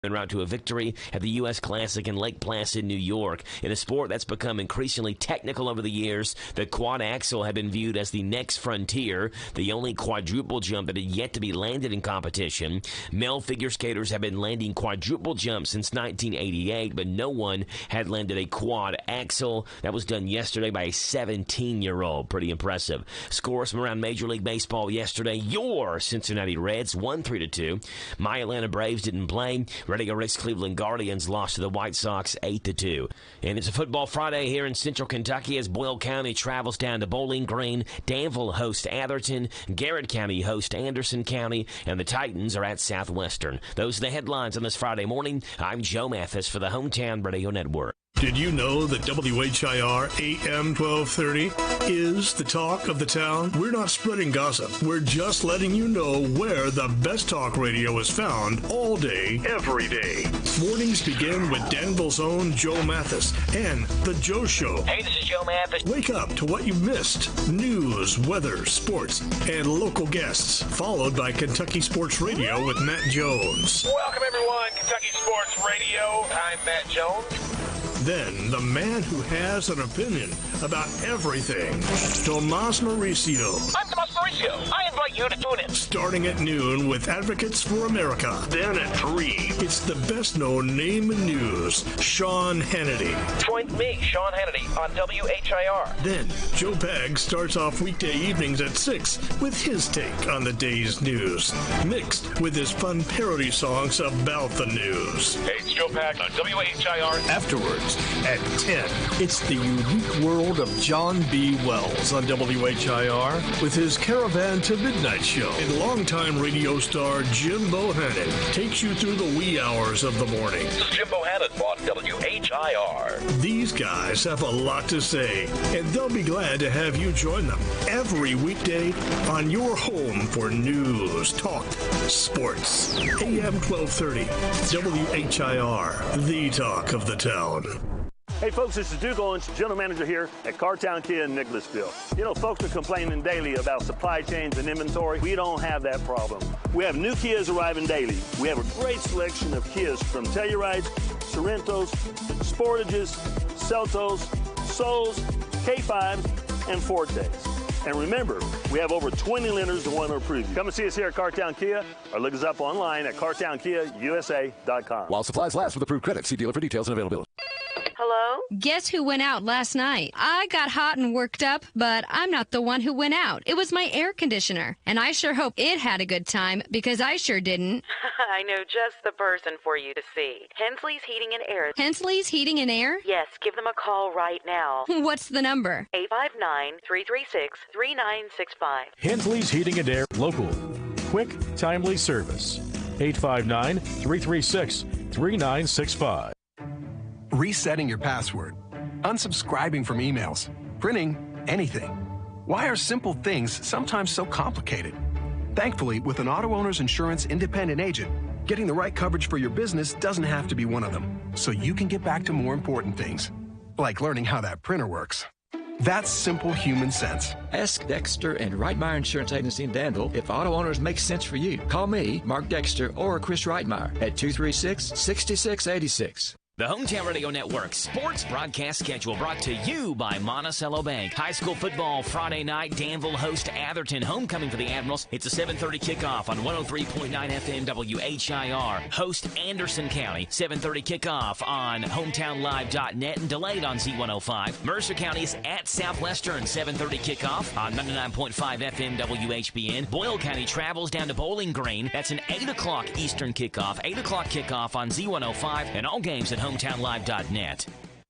en route to a victory at the U.S. Classic in Lake Placid, New York. In a sport that's become increasingly technical over the years, the quad axel had been viewed as the next frontier, the only quadruple jump that had yet to be landed in competition. Male figure skaters have been landing quadruple jumps since 1988, but no one had landed a quad axel. That was done yesterday by a 17-year-old. Pretty impressive. Scores from around Major League Baseball yesterday. Your Cincinnati Reds won 3-2. My Atlanta Braves didn't play. Radio Rick's Cleveland Guardians lost to the White Sox 8-2. And it's a football Friday here in Central Kentucky as Boyle County travels down to Bowling Green. Danville hosts Atherton. Garrett County hosts Anderson County. And the Titans are at Southwestern. Those are the headlines on this Friday morning. I'm Joe Mathis for the Hometown Radio Network. Did you know that WHIR AM 1230 is the talk of the town? We're not spreading gossip. We're just letting you know where the best talk radio is found all day, every day. Mornings begin with Danville's own Joe Mathis and The Joe Show. Hey, this is Joe Mathis. Wake up to what you missed. News, weather, sports, and local guests. Followed by Kentucky Sports Radio with Matt Jones. Welcome, everyone. Kentucky Sports Radio. I'm Matt Jones. Then, the man who has an opinion about everything, Tomas Mauricio. I'm Tomas Mauricio. I invite you to tune in. Starting at noon with Advocates for America. Then at 3, it's the best-known name in news, Sean Hannity. Join me, Sean Hannity, on WHIR. Then, Joe Pag starts off weekday evenings at 6 with his take on the day's news, mixed with his fun parody songs about the news. Hey, it's Joe Pag on WHIR. Afterwards, at 10, it's the unique world of John B. Wells on WHIR with his Caravan to Midnight show. And longtime radio star Jim Bohannon takes you through the wee hours of the morning. This is Jim Bohannon on WHIR. These guys have a lot to say, and they'll be glad to have you join them every weekday on your home for news, talk, sports. AM 1230, WHIR, the talk of the town. Hey folks, this is Duke Owens, General Manager here at Cartown Kia in Nicholasville. You know, folks are complaining daily about supply chains and inventory. We don't have that problem. We have new Kias arriving daily. We have a great selection of Kias from Tellurides, Sorrentos, Sportages, Celtos, Souls, K5s, and Fortes. And remember, we have over 20 lenders that want to approve you. Come and see us here at Cartown Kia or look us up online at cartownkiausa.com. While supplies last with approved credit. See dealer for details and availability. Hello? Guess who went out last night? I got hot and worked up, but I'm not the one who went out. It was my air conditioner. And I sure hope it had a good time, because I sure didn't. I know just the person for you to see. Hensley's Heating and Air. Hensley's Heating and Air? Yes, give them a call right now. What's the number? 859-336-3965. Hensley's Heating and Air. Local. Quick, timely service. 859-336-3965. Resetting your password, unsubscribing from emails, printing anything. Why are simple things sometimes so complicated? Thankfully, with an auto owner's insurance independent agent, getting the right coverage for your business doesn't have to be one of them, so you can get back to more important things, like learning how that printer works. That's simple human sense. Ask Dexter and Reitmeyer Insurance Agency in Danville if auto owners make sense for you. Call me, Mark Dexter, or Chris Reitmeyer at 236-6686. The Hometown Radio Network sports broadcast schedule brought to you by Monticello Bank. High school football Friday night. Danville host Atherton. Homecoming for the Admirals. It's a 7:30 kickoff on 103.9 FM WHIR. Host Anderson County. 7:30 kickoff on hometownlive.net and delayed on Z105. Mercer County is at Southwestern. 7:30 kickoff on 99.5 FM WHBN. Boyle County travels down to Bowling Green. That's an 8 o'clock Eastern kickoff. 8 o'clock kickoff on Z105. And all games at hometownlive.net.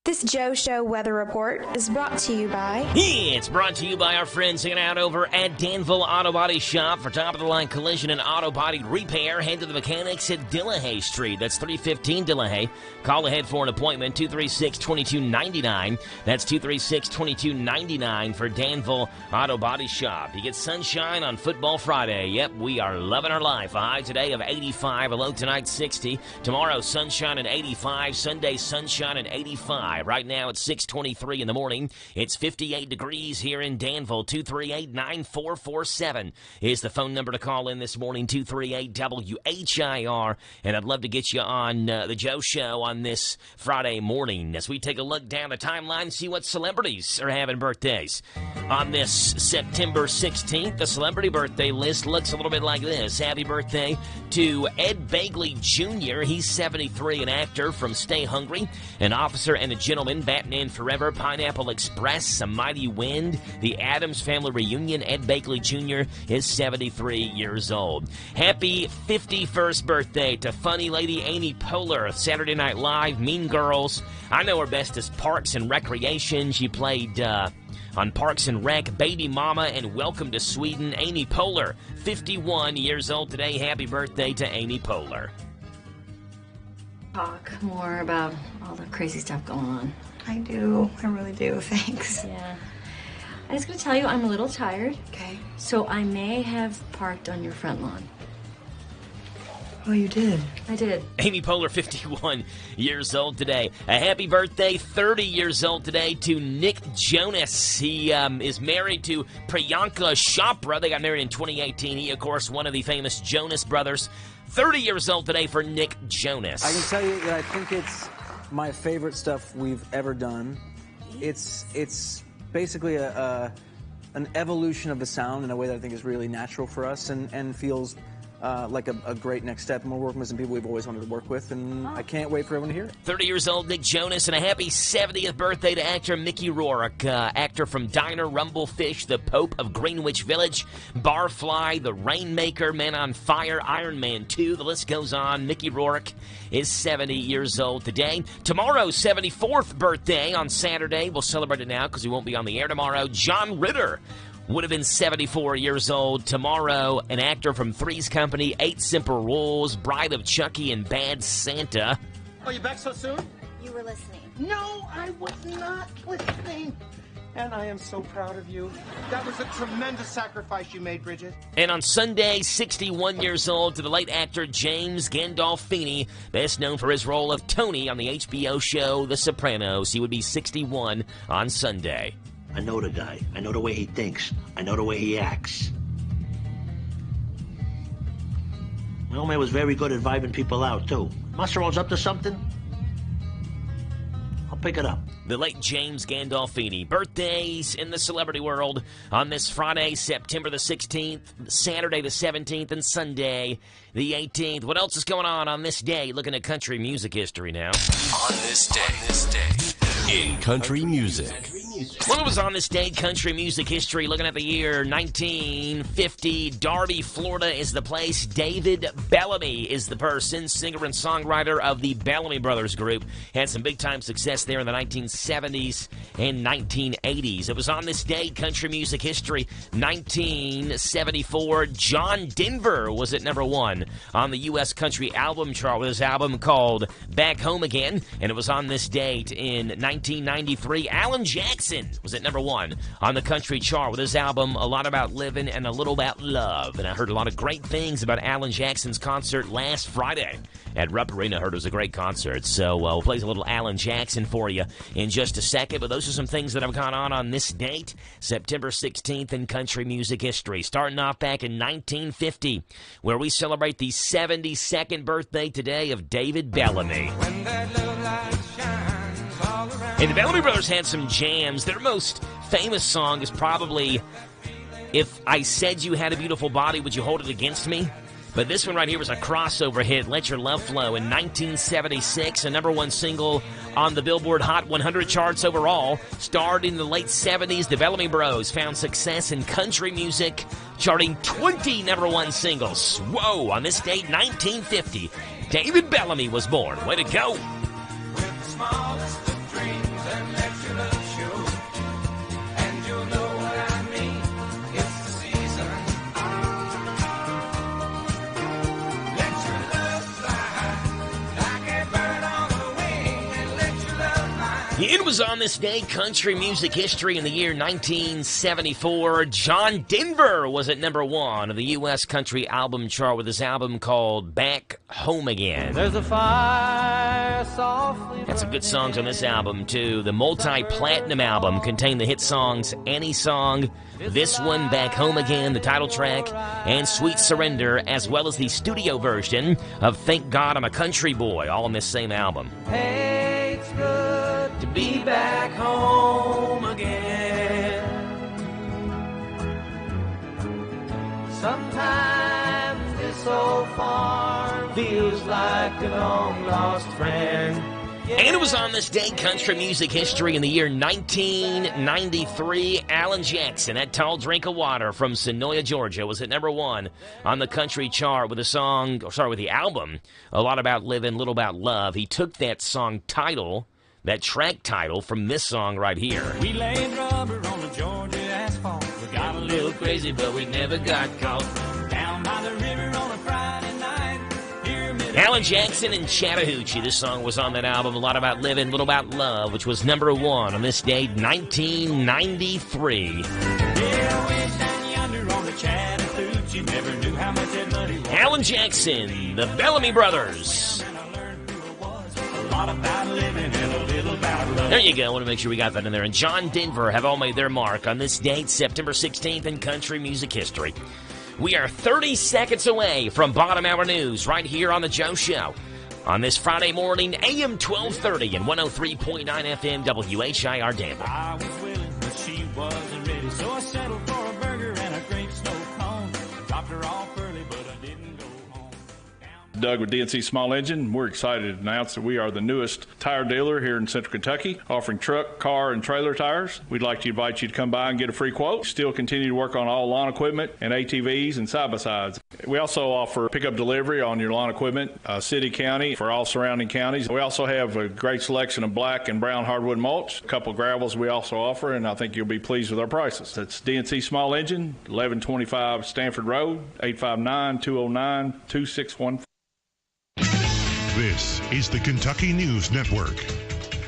This Joe Show weather report is brought to you by... It's brought to you by our friends hanging out over at Danville Auto Body Shop. For top-of-the-line collision and auto body repair, head to the mechanics at Dillahay Street. That's 315 Dillahay. Call ahead for an appointment, 236-2299. That's 236-2299 for Danville Auto Body Shop. You get sunshine on Football Friday. Yep, we are loving our life. A high today of 85, a low tonight 60. Tomorrow, sunshine and 85. Sunday, sunshine and 85. high. Right now it's 6:23 in the morning. It's 58 degrees here in Danville. 238-9447 is the phone number to call in this morning, 238-WHIR. And I'd love to get you on the Joe Show on this Friday morning as we take a look down the timeline and see what celebrities are having birthdays. On this September 16th, the celebrity birthday list looks a little bit like this. Happy birthday to Ed Begley Jr. He's 73, an actor from Stay Hungry, an officer and a gentleman, Batman Forever, Pineapple Express, A Mighty Wind, The Addams Family Reunion. Ed Begley Jr. is 73 years old. Happy 51st birthday to funny lady Amy Poehler, Saturday Night Live, Mean Girls. I know her best as Parks and Recreation. She played on Parks and Rec, Baby Mama, and Welcome to Sweden. Amy Poehler, 51 years old today. Happy birthday to Amy Poehler. Talk more about all the crazy stuff going on. I do. I really do. Thanks. Yeah. I was going to tell you I'm a little tired. Okay. So I may have parked on your front lawn. Oh, you did? I did. Amy Poehler, 51 years old today. A happy birthday, 30 years old today, to Nick Jonas. He is married to Priyanka Chopra. They got married in 2018. He, of course, one of the famous Jonas Brothers. 30 years old today for Nick Jonas. I can tell you that I think it's my favorite stuff we've ever done. It's basically an evolution of the sound in a way that I think is really natural for us and feels like a great next step. And we're working with some people we've always wanted to work with, and I can't wait for everyone to hear it. 30 years old, Nick Jonas, and a happy 70th birthday to actor Mickey Rourke, actor from Diner, Rumblefish, The Pope of Greenwich Village, Barfly, The Rainmaker, Man on Fire, Iron Man 2, the list goes on. Mickey Rourke is 70 years old today. Tomorrow's 74th birthday on Saturday. We'll celebrate it now because we won't be on the air tomorrow. John Ritter would have been 74 years old. Tomorrow, an actor from Three's Company, 8 Simple Rules, Bride of Chucky, and Bad Santa. Oh, you back so soon? You were listening. No, I was not listening. And I am so proud of you. That was a tremendous sacrifice you made, Bridget. And on Sunday, 61 years old, to the late actor James Gandolfini, best known for his role of Tony on the HBO show The Sopranos. He would be 61 on Sunday. I know the guy. I know the way he thinks. I know the way he acts. My old man was very good at vibing people out, too. Musserone's up to something? I'll pick it up. The late James Gandolfini. Birthdays in the celebrity world on this Friday, September the 16th, Saturday the 17th, and Sunday the 18th. What else is going on this day? Looking at country music history now. On this day in country music. Well, it was on this day, country music history, looking at the year 1950. Darby, Florida is the place. David Bellamy is the person, singer and songwriter of the Bellamy Brothers group. Had some big-time success there in the 1970s and 1980s. It was on this day, country music history, 1974. John Denver was at number 1 on the U.S. Country Album Chart with his album called Back Home Again. And it was on this date in 1993. Alan Jackson was at number 1 on the country chart with his album A Lot About Living and a Little About Love. And I heard a lot of great things about Alan Jackson's concert last Friday at Rupp Arena. I heard it was a great concert. So we'll play a little Alan Jackson for you in just a second. But those are some things that have gone on this date, September 16th in country music history. Starting off back in 1950, where we celebrate the 72nd birthday today of David Bellamy. When that love light shines all around. And the Bellamy Brothers had some jams. Their most famous song is probably If I Said You Had a Beautiful Body, Would You Hold It Against Me? But this one right here was a crossover hit, Let Your Love Flow, in 1976, a number 1 single on the Billboard Hot 100 charts overall. Starred in the late 70s, the Bellamy Bros found success in country music, charting 20 number 1 singles. Whoa, on this date, 1950, David Bellamy was born. Way to go. With the smallest of dreams and let your love show. And you'll know what I mean. It's the season. Let your love fly like a bird on the wing. And let your love fly. It was on this day, country music history in the year 1974. John Denver was at number 1 of the U.S. Country Album Chart with his album called Back Home Again. There's a fire Had some good songs on this album, too. The multi-platinum album contained the hit songs Any Song, this one, Back Home Again, the title track, and Sweet Surrender, as well as the studio version of Thank God I'm a Country Boy, all on this same album. Hey, it's good to be back home again. Sometimes this old farm feels like a long-lost friend. And it was on this day, country music history in the year 1993. Alan Jackson, That Tall Drink of Water from Senoia, Georgia, was at number 1 on the country chart with the album, A Lot About Living, Little About Love. He took that song title, that track title, from this song right here. We laid rubber on the Georgia asphalt. We got a little crazy, but we never got caught. Down by the river on a Friday night. Alan Jackson and Chattahoochee. This song was on that album, A Lot About Living, Little About Love, which was number 1 on this day, 1993. Alan Jackson, the Bellamy Brothers. There you go. I want to make sure we got that in there. And John Denver have all made their mark on this date, September 16th, in country music history. We are 30 seconds away from bottom hour news right here on The Joe Show. On this Friday morning, AM 1230 and 103.9 FM WHIR Danville. I was willing, but she wasn't ready, so I settled for a burger and a grape snow cone. Dropped her off early, but I didn't go home. Doug with DNC Small Engine. We're excited to announce that we are the newest tire dealer here in Central Kentucky, offering truck, car, and trailer tires. We'd like to invite you to come by and get a free quote. Still continue to work on all lawn equipment and ATVs and side-by-sides. We also offer pickup delivery on your lawn equipment, city, county, for all surrounding counties. We also have a great selection of black and brown hardwood mulch, a couple of gravels we also offer, and I think you'll be pleased with our prices. That's DNC Small Engine, 1125 Stanford Road, 859-209-2614. This is the Kentucky News Network.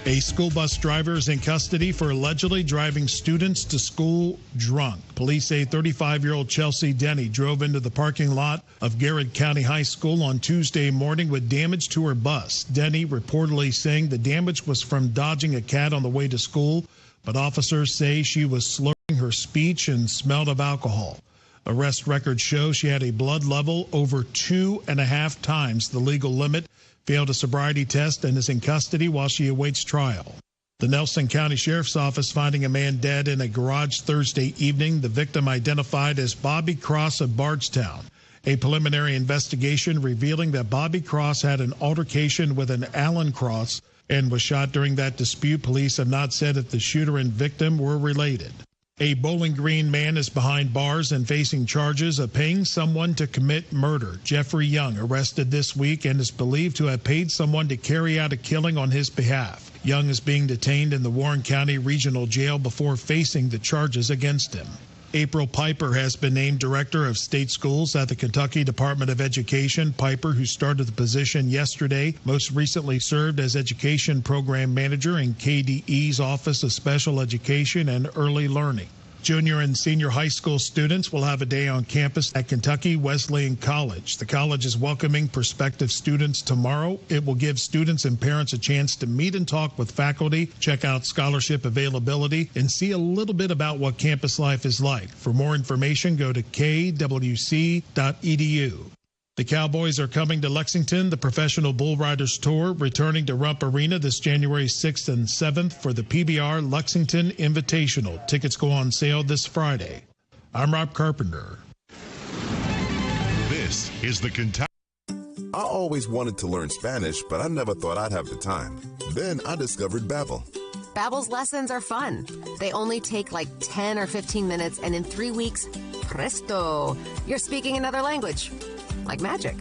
A school bus driver is in custody for allegedly driving students to school drunk. Police say 35-year-old Chelsea Denny drove into the parking lot of Garrett County High School on Tuesday morning with damage to her bus. Denny reportedly saying the damage was from dodging a cat on the way to school, but officers say she was slurring her speech and smelled of alcohol. Arrest records show she had a blood level over 2.5 times the legal limit, failed a sobriety test, and is in custody while she awaits trial. The Nelson County Sheriff's Office finding a man dead in a garage Thursday evening. The victim identified as Bobby Cross of Bardstown. A preliminary investigation revealing that Bobby Cross had an altercation with an Alan Cross and was shot during that dispute. Police have not said if the shooter and victim were related. A Bowling Green man is behind bars and facing charges of paying someone to commit murder. Jeffrey Young, arrested this week, and is believed to have paid someone to carry out a killing on his behalf. Young is being detained in the Warren County Regional Jail before facing the charges against him. April Piper has been named Director of State Schools at the Kentucky Department of Education. Piper, who started the position yesterday, most recently served as Education Program Manager in KDE's Office of Special Education and Early Learning. Junior and senior high school students will have a day on campus at Kentucky Wesleyan College. The college is welcoming prospective students tomorrow. It will give students and parents a chance to meet and talk with faculty, check out scholarship availability, and see a little bit about what campus life is like. For more information, go to kwc.edu. The Cowboys are coming to Lexington. The Professional Bull Riders Tour returning to Rump Arena this January 6th and 7th for the PBR Lexington Invitational. Tickets go on sale this Friday. I'm Rob Carpenter. This is the Kentucky. I always wanted to learn Spanish, but I never thought I'd have the time. Then I discovered Babbel. Babbel's lessons are fun. They only take like 10 or 15 minutes, and in 3 weeks, presto, you're speaking another language. Like magic.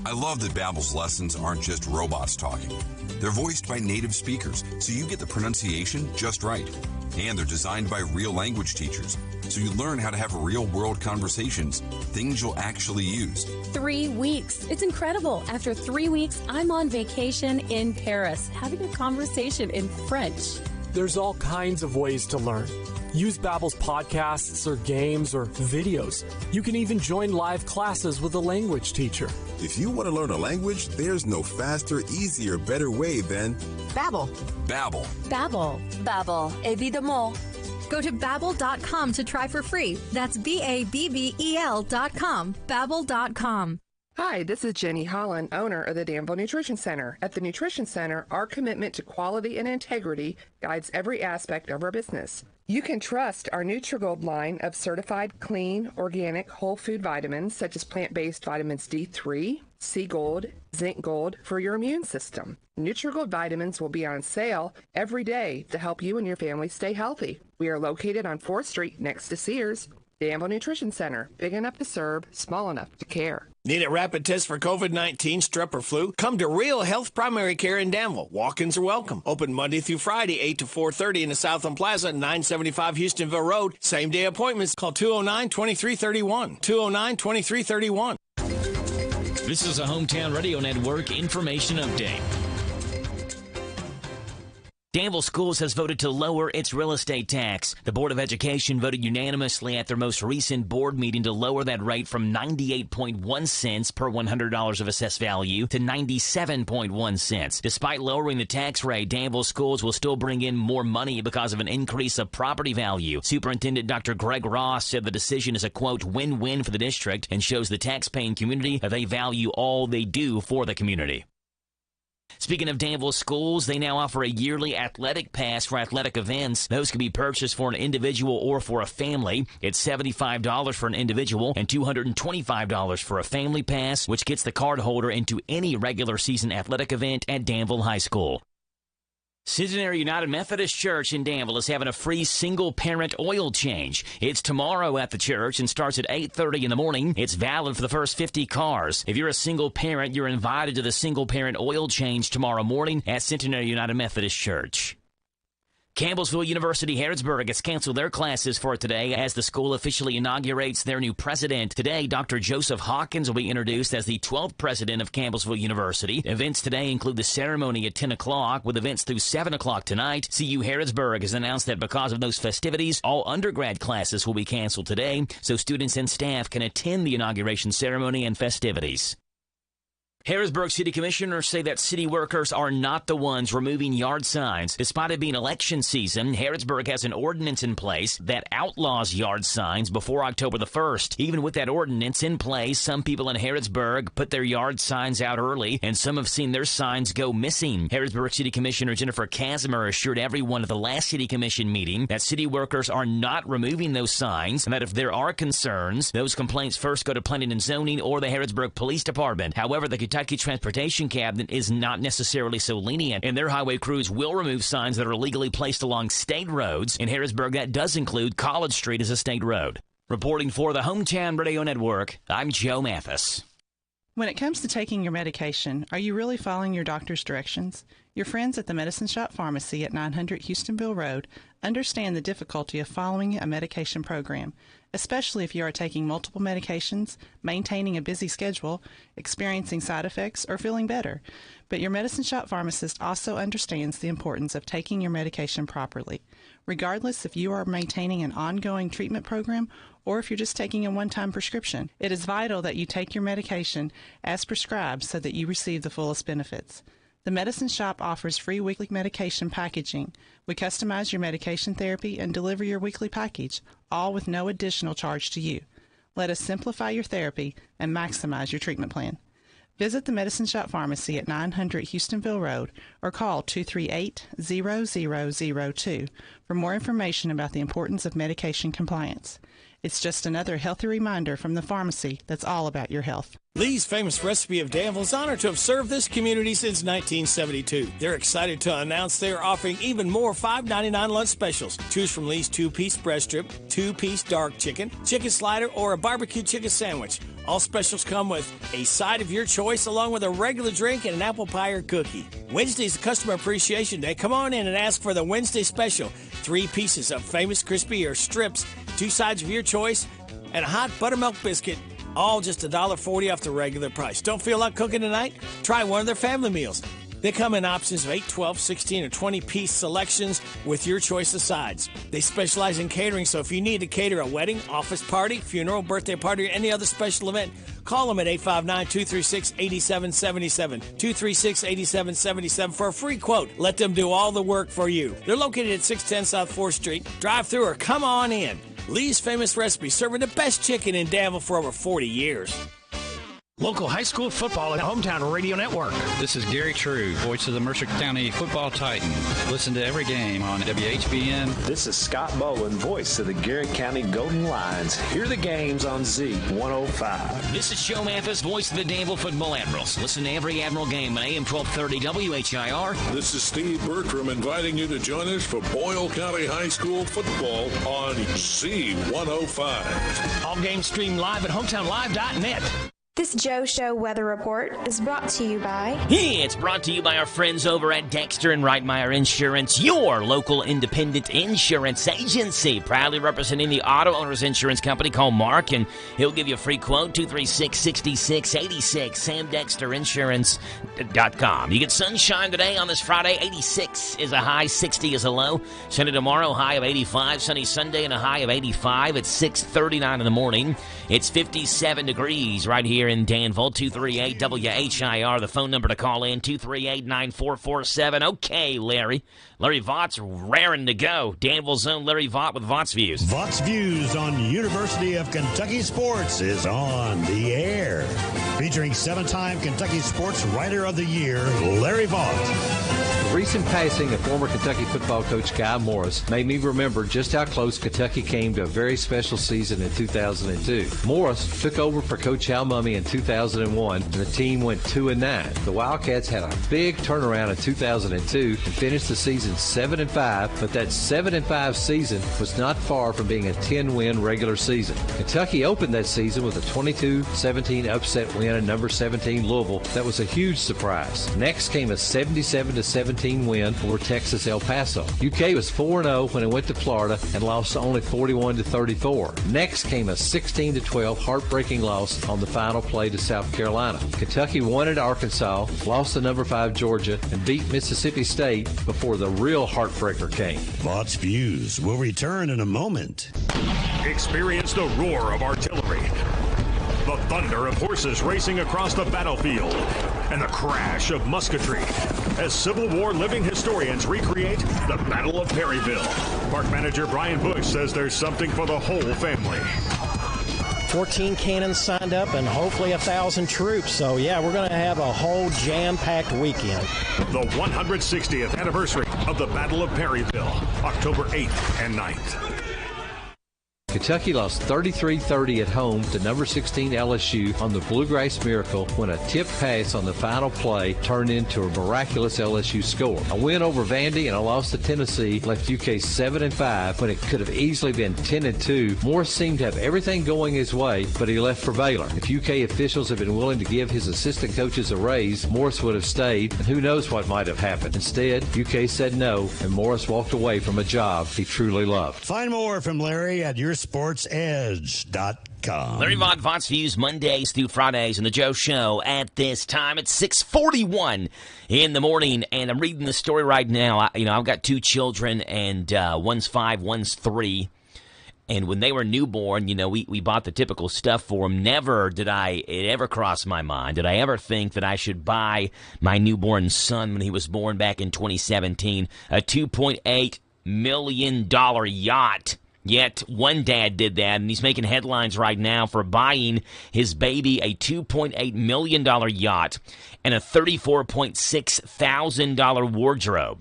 I love that Babbel's lessons aren't just robots talking. They're voiced by native speakers, so you get the pronunciation just right. And they're designed by real language teachers, so you learn how to have real-world conversations, things you'll actually use. 3 weeks. It's incredible. After 3 weeks, I'm on vacation in Paris, having a conversation in French. There's all kinds of ways to learn. Use Babbel's podcasts or games or videos. You can even join live classes with a language teacher. If you want to learn a language, there's no faster, easier, better way than Babbel. Babbel. Babbel. Babbel, évidemment. Go to Babbel.com to try for free. That's BABBEL.com. Babbel.com. Hi, this is Jenny Holland, owner of the Danville Nutrition Center. At the Nutrition Center, our commitment to quality and integrity guides every aspect of our business. You can trust our Nutrigold line of certified clean, organic, whole food vitamins such as plant-based vitamins D3, C Gold, Zinc Gold for your immune system. Nutrigold vitamins will be on sale every day to help you and your family stay healthy. We are located on 4th Street next to Sears. Danville Nutrition Center, big enough to serve, small enough to care. Need a rapid test for COVID-19, strep, or flu? Come to Real Health Primary Care in Danville. Walk-ins are welcome. Open Monday through Friday, 8 to 4:30 in the Southland Plaza, 975 Houstonville Road. Same-day appointments. Call 209-2331. 209-2331. This is a Hometown Radio Network information update. Danville Schools has voted to lower its real estate tax. The Board of Education voted unanimously at their most recent board meeting to lower that rate from 98.1 cents per $100 of assessed value to 97.1 cents. Despite lowering the tax rate, Danville Schools will still bring in more money because of an increase of property value. Superintendent Dr. Greg Ross said the decision is a, quote, win-win for the district and shows the tax-paying community that they value all they do for the community. Speaking of Danville Schools, they now offer a yearly athletic pass for athletic events. Those can be purchased for an individual or for a family. It's $75 for an individual and $225 for a family pass, which gets the card holder into any regular season athletic event at Danville High School. Centenary United Methodist Church in Danville is having a free single-parent oil change. It's tomorrow at the church and starts at 8:30 in the morning. It's valid for the first 50 cars. If you're a single parent, you're invited to the single-parent oil change tomorrow morning at Centenary United Methodist Church. Campbellsville University Harrodsburg has canceled their classes for today as the school officially inaugurates their new president. Today, Dr. Joseph Hawkins will be introduced as the 12th president of Campbellsville University. Events today include the ceremony at 10 o'clock with events through 7 o'clock tonight. CU Harrodsburg has announced that because of those festivities, all undergrad classes will be canceled today so students and staff can attend the inauguration ceremony and festivities. Harrisburg City Commissioners say that city workers are not the ones removing yard signs. Despite it being election season, Harrisburg has an ordinance in place that outlaws yard signs before October the 1st. Even with that ordinance in place, some people in Harrisburg put their yard signs out early, and some have seen their signs go missing. Harrisburg City Commissioner Jennifer Casimir assured everyone at the last City Commission meeting that city workers are not removing those signs, and that if there are concerns, those complaints first go to Planning and Zoning or the Harrisburg Police Department. However, the Kentucky Transportation Cabinet is not necessarily so lenient, and their highway crews will remove signs that are illegally placed along state roads. In Harrisburg, that does include College Street as a state road. Reporting for the Hometown Radio Network, I'm Joe Mathis. When it comes to taking your medication, are you really following your doctor's directions? Your friends at the Medicine Shop Pharmacy at 900 Houstonville Road understand the difficulty of following a medication program, especially if you are taking multiple medications, maintaining a busy schedule, experiencing side effects, or feeling better. But your Medicine Shop pharmacist also understands the importance of taking your medication properly. Regardless if you are maintaining an ongoing treatment program or if you're just taking a one-time prescription, it is vital that you take your medication as prescribed so that you receive the fullest benefits. The Medicine Shop offers free weekly medication packaging. We customize your medication therapy and deliver your weekly package, all with no additional charge to you. Let us simplify your therapy and maximize your treatment plan. Visit the Medicine Shop Pharmacy at 900 Houstonville Road or call 238-0002 for more information about the importance of medication compliance. It's just another healthy reminder from the pharmacy that's all about your health. Lee's Famous Recipe of Danville is honored to have served this community since 1972. They're excited to announce they are offering even more $5.99 lunch specials. Choose from Lee's 2-piece breast strip, 2-piece dark chicken, chicken slider, or a barbecue chicken sandwich. All specials come with a side of your choice along with a regular drink and an apple pie or cookie. Wednesday's Customer Appreciation Day. Come on in and ask for the Wednesday special. 3 pieces of Famous Crispy or strips, 2 sides of your choice, and a hot buttermilk biscuit. All just $1.40 off the regular price. Don't feel like cooking tonight? Try one of their family meals. They come in options of 8, 12, 16, or 20-piece selections with your choice of sides. They specialize in catering, so if you need to cater a wedding, office party, funeral, birthday party, or any other special event, call them at 859-236-8777, 236-8777 for a free quote. Let them do all the work for you. They're located at 610 South 4th Street. Drive through or come on in. Lee's Famous Recipe, serving the best chicken in Danville for over 40 years. Local high school football and Hometown Radio Network. This is Gary True, voice of the Mercer County Football Titans. Listen to every game on WHBN. This is Scott Bowen, voice of the Garrett County Golden Lions. Hear the games on Z105. This is Joe Mathis, voice of the Danville Football Admirals. Listen to every Admiral game on AM 1230 WHIR. This is Steve Bertram inviting you to join us for Boyle County High School football on Z105. All games streamed live at HometownLive.net. This Joe Show weather report is brought to you by... Yeah, it's brought to you by our friends over at Dexter and Reitmeyer Insurance, your local independent insurance agency. Proudly representing the auto owners insurance company. Call Mark and he'll give you a free quote, 236-6686, samdexterinsurance.com. You get sunshine today on this Friday. 86 is a high, 60 is a low. Sunny tomorrow, high of 85. Sunny Sunday and a high of 85 at 6:39 in the morning. It's 57 degrees right here in Danville, 238-WHIR. The phone number to call in, 238-9447. Okay, Larry. Larry Vaught's raring to go. Danville's own Larry Vaught with Vaught's Views. Vaught's Views on University of Kentucky Sports is on the air. Featuring 7-time Kentucky Sports Writer of the Year, Larry Vaught. The recent passing of former Kentucky football coach Guy Morris made me remember just how close Kentucky came to a very special season in 2002. Morris took over for Coach Hal Mumme in 2001, and the team went 2-9. The Wildcats had a big turnaround in 2002 and finished the season 7-5, but that 7-5 season was not far from being a 10-win regular season. Kentucky opened that season with a 22-17 upset win at number 17 Louisville. That was a huge surprise. Next came a 77-17 win over Texas El Paso. UK was 4-0 when it went to Florida and lost only 41-34. Next came a 16-12 heartbreaking loss on the final play to South Carolina. Kentucky won at Arkansas, lost to number 5 Georgia, and beat Mississippi State before the real heartbreaker came. Vaught's Views will return in a moment. Experience the roar of artillery, the thunder of horses racing across the battlefield, and the crash of musketry as Civil War living historians recreate the Battle of Perryville. Park manager Brian Bush says there's something for the whole family. 14 cannons signed up and hopefully 1,000 troops. So, yeah, we're going to have a whole jam-packed weekend. The 160th anniversary of the Battle of Perryville, October 8th and 9th. Kentucky lost 33-30 at home to number 16 LSU on the Bluegrass Miracle when a tipped pass on the final play turned into a miraculous LSU score. A win over Vandy and a loss to Tennessee left UK 7-5 when it could have easily been 10-2. Morris seemed to have everything going his way, but he left for Baylor. If UK officials had been willing to give his assistant coaches a raise, Morris would have stayed, and who knows what might have happened. Instead, UK said no, and Morris walked away from a job he truly loved. Find more from Larry at YourSportsEdge.com. Larry Vaught, Vaught's Views, Mondays through Fridays on the Joe Show at this time. It's 6:41 in the morning, and I'm reading the story right now. I've got 2 children, and one's 5, one's 3. And when they were newborn, we bought the typical stuff for them. Never did it ever cross my mind. Did I ever think that I should buy my newborn son when he was born back in 2017 a $2.8 million yacht? Yet one dad did that, and he's making headlines right now for buying his baby a $2.8 million yacht and a $34.6 thousand wardrobe.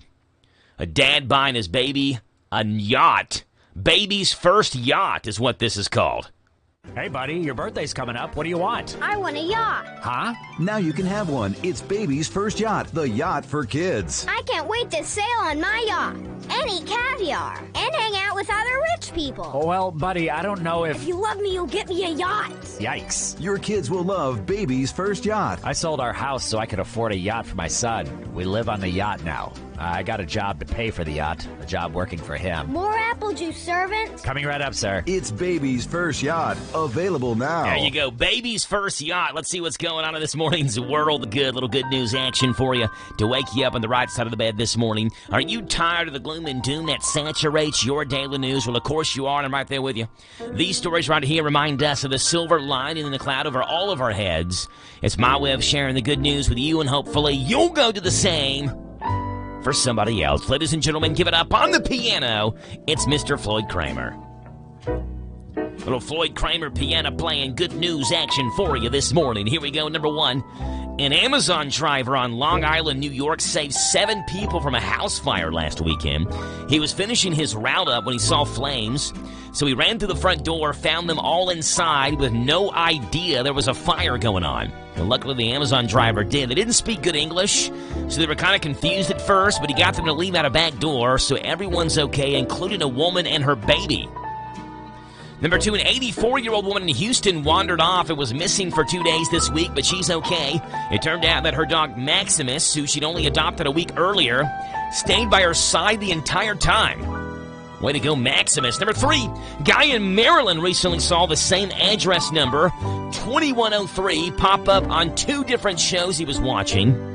A dad buying his baby a yacht. Baby's first yacht is what this is called. Hey, buddy, your birthday's coming up. What do you want? I want a yacht. Huh? Now you can have one. It's baby's first yacht, the yacht for kids. I can't wait to sail on my yacht and eat caviar and hang out with other rich people. Oh, well, buddy, I don't know If you love me, you'll get me a yacht. Yikes. Your kids will love baby's first yacht. I sold our house so I could afford a yacht for my son. We live on the yacht now. I got a job to pay for the yacht, a job working for him. More apple juice, servant. Coming right up, sir. It's Baby's First Yacht, available now. There you go, Baby's First Yacht. Let's see what's going on in this morning's world. Little good news action for you to wake you up on the right side of the bed this morning. Are you tired of the gloom and doom that saturates your daily news? Well, of course you are, and I'm right there with you. These stories right here remind us of the silver lining in the cloud over all of our heads. It's my way of sharing the good news with you, and hopefully you'll go do the same for somebody else. Ladies and gentlemen, give it up on the piano. It's Mr. Floyd Kramer. Little Floyd Kramer piano playing good news action for you this morning. Here we go. Number one, an Amazon driver on Long Island, New York, saved 7 people from a house fire last weekend. He was finishing his route up when he saw flames, so he ran through the front door, found them all inside with no idea there was a fire going on. And luckily, the Amazon driver did. They didn't speak good English, so they were kind of confused at first, but he got them to leave out a back door, so everyone's okay, including a woman and her baby. Number 2, an 84-year-old woman in Houston wandered off and was missing for 2 days this week, but she's okay. It turned out that her dog Maximus, who she'd only adopted a week earlier, stayed by her side the entire time. Way to go, Maximus. Number 3, guy in Maryland recently saw the same address number, 2103, pop up on 2 different shows he was watching.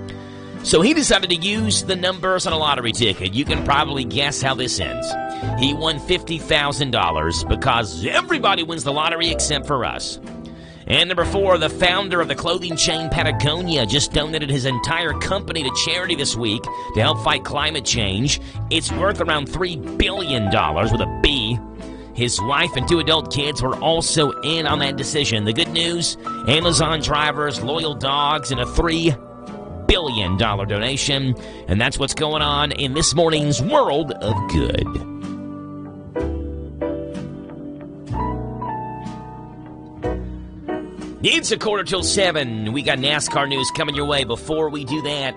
So he decided to use the numbers on a lottery ticket. You can probably guess how this ends. He won $50,000 because everybody wins the lottery except for us. And number 4, the founder of the clothing chain Patagonia just donated his entire company to charity this week to help fight climate change. It's worth around $3 billion with a B. His wife and 2 adult kids were also in on that decision. The good news, Amazon drivers, loyal dogs, and a $3 billion donation. And that's what's going on in this morning's World of Good. It's 7:15. We got NASCAR news coming your way. Before we do that,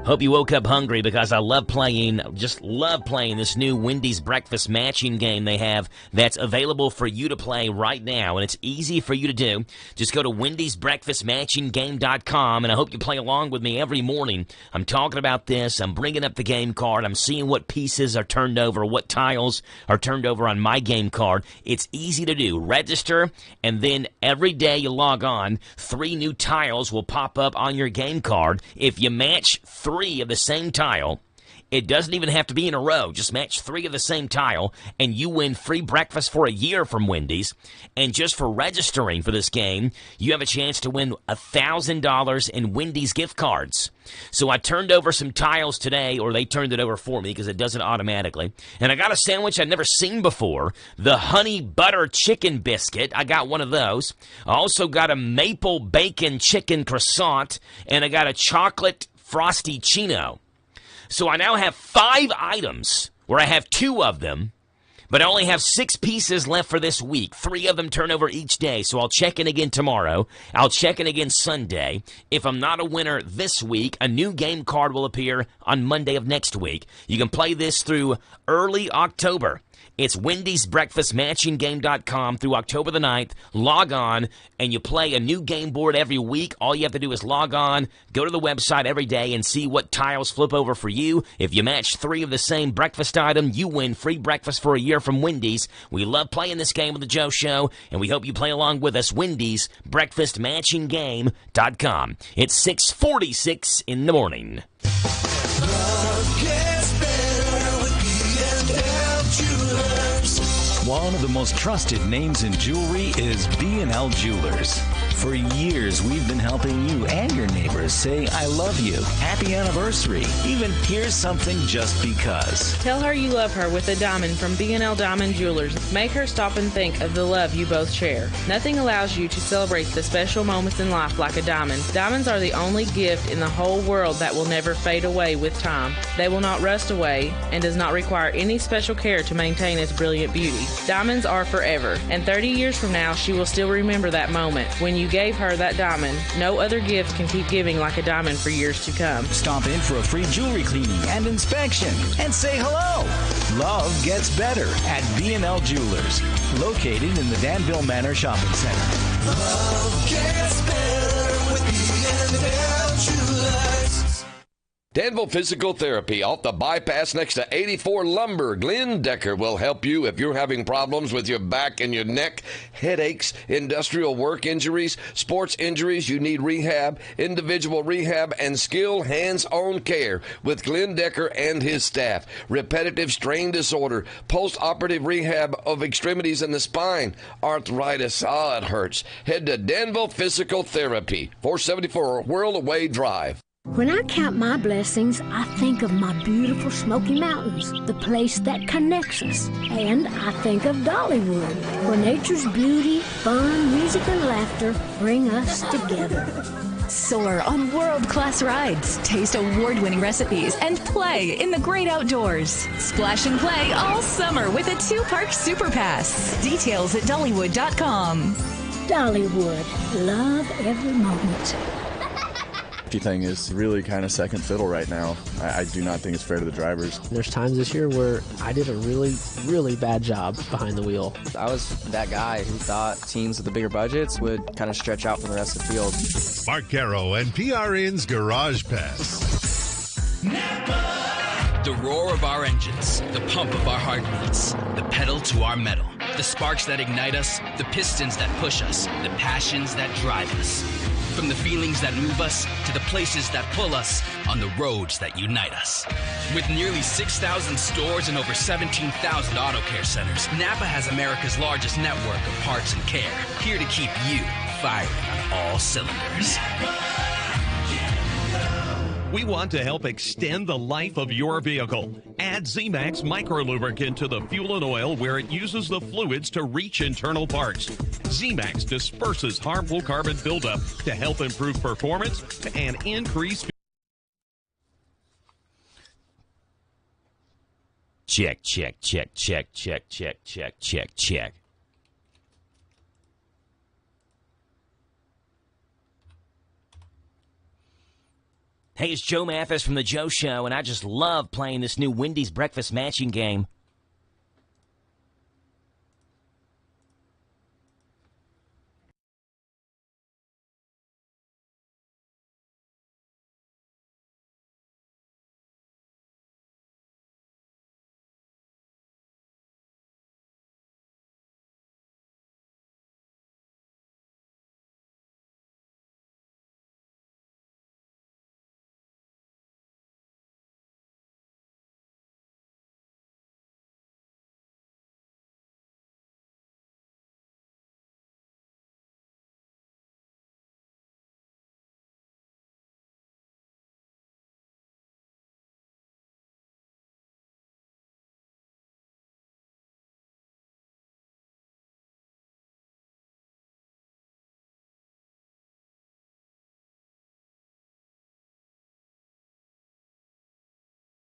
hope you woke up hungry because I love playing this new Wendy's breakfast matching game they have that's available for you to play right now, and it's easy for you to do. Just go to Wendy'sBreakfastMatchingGame.com, and I hope you play along with me every morning. I'm talking about this. I'm bringing up the game card. I'm seeing what pieces are turned over, what tiles are turned over on my game card. It's easy to do. Register, and then every day you log on, 3 new tiles will pop up on your game card. If you match 3 of the same tile, it doesn't even have to be in a row. Just match 3 of the same tile, and you win free breakfast for a year from Wendy's. And just for registering for this game, you have a chance to win $1,000 in Wendy's gift cards. So I turned over some tiles today, or they turned it over for me because it does it automatically. And I got a sandwich I'd never seen before, the honey butter chicken biscuit. I got one of those. I also got a maple bacon chicken croissant, and I got a chocolate frosty chino. So I now have 5 items where I have 2 of them, but I only have 6 pieces left for this week. 3 of them turn over each day, so I'll check in again tomorrow. I'll check in again Sunday. If I'm not a winner this week, a new game card will appear on Monday of next week. You can play this through early October. It's Wendy'sBreakfastMatchingGame.com through October the 9th. Log on, and you play a new game board every week. All you have to do is log on, go to the website every day, and see what tiles flip over for you. If you match 3 of the same breakfast item, you win free breakfast for a year from Wendy's. We love playing this game with the Joe Show, and we hope you play along with us. Wendy'sBreakfastMatchingGame.com. It's 6:46 in the morning. One of the most trusted names in jewelry is B&L Jewelers. For years, we've been helping you and your neighbors say, I love you, happy anniversary, even here's something just because. Tell her you love her with a diamond from B&L Diamond Jewelers. Make her stop and think of the love you both share. Nothing allows you to celebrate the special moments in life like a diamond. Diamonds are the only gift in the whole world that will never fade away with time. They will not rust away and does not require any special care to maintain its brilliant beauty. Diamonds are forever, and 30 years from now, she will still remember that moment when you gave her that diamond. No other gift can keep giving like a diamond for years to come. Stop in for a free jewelry cleaning and inspection and say hello. Love gets better at B&L Jewelers, located in the Danville Manor Shopping Center. Love gets better with B&L Jewelers. Danville Physical Therapy off the bypass next to 84 Lumber. Glenn Decker will help you if you're having problems with your back and your neck, headaches, industrial work injuries, sports injuries. You need rehab, individual rehab, and skilled hands-on care with Glenn Decker and his staff. Repetitive strain disorder, post-operative rehab of extremities in the spine, arthritis. It hurts. Head to Danville Physical Therapy, 474 Whirl Away Drive. When I count my blessings, I think of my beautiful Smoky Mountains, the place that connects us. And I think of Dollywood, where nature's beauty, fun, music, and laughter bring us together. Soar on world-class rides, taste award-winning recipes, and play in the great outdoors. Splash and play all summer with a 2-park Super Pass. Details at Dollywood.com. Dollywood, love every moment. Thing is really kind of second fiddle right now. I do not think it's fair to the drivers. There's times this year where I did a really bad job behind the wheel. I was that guy who thought teams with the bigger budgets would kind of stretch out from the rest of the field. Mark Garrow and PRN's Garage Pass. The roar of our engines, the pump of our heartbeats, the pedal to our metal, the sparks that ignite us, the pistons that push us, the passions that drive us. From the feelings that move us to the places that pull us on the roads that unite us. With nearly 6,000 stores and over 17,000 auto care centers, Napa has America's largest network of parts and care, here to keep you firing on all cylinders. We want to help extend the life of your vehicle. Add Z-Max Microlubricant to the fuel and oil where it uses the fluids to reach internal parts. Z-Max disperses harmful carbon buildup to help improve performance and increase. Check. Hey, it's Joe Mathis from The Joe Show, and I just love playing this new Wendy's breakfast matching game.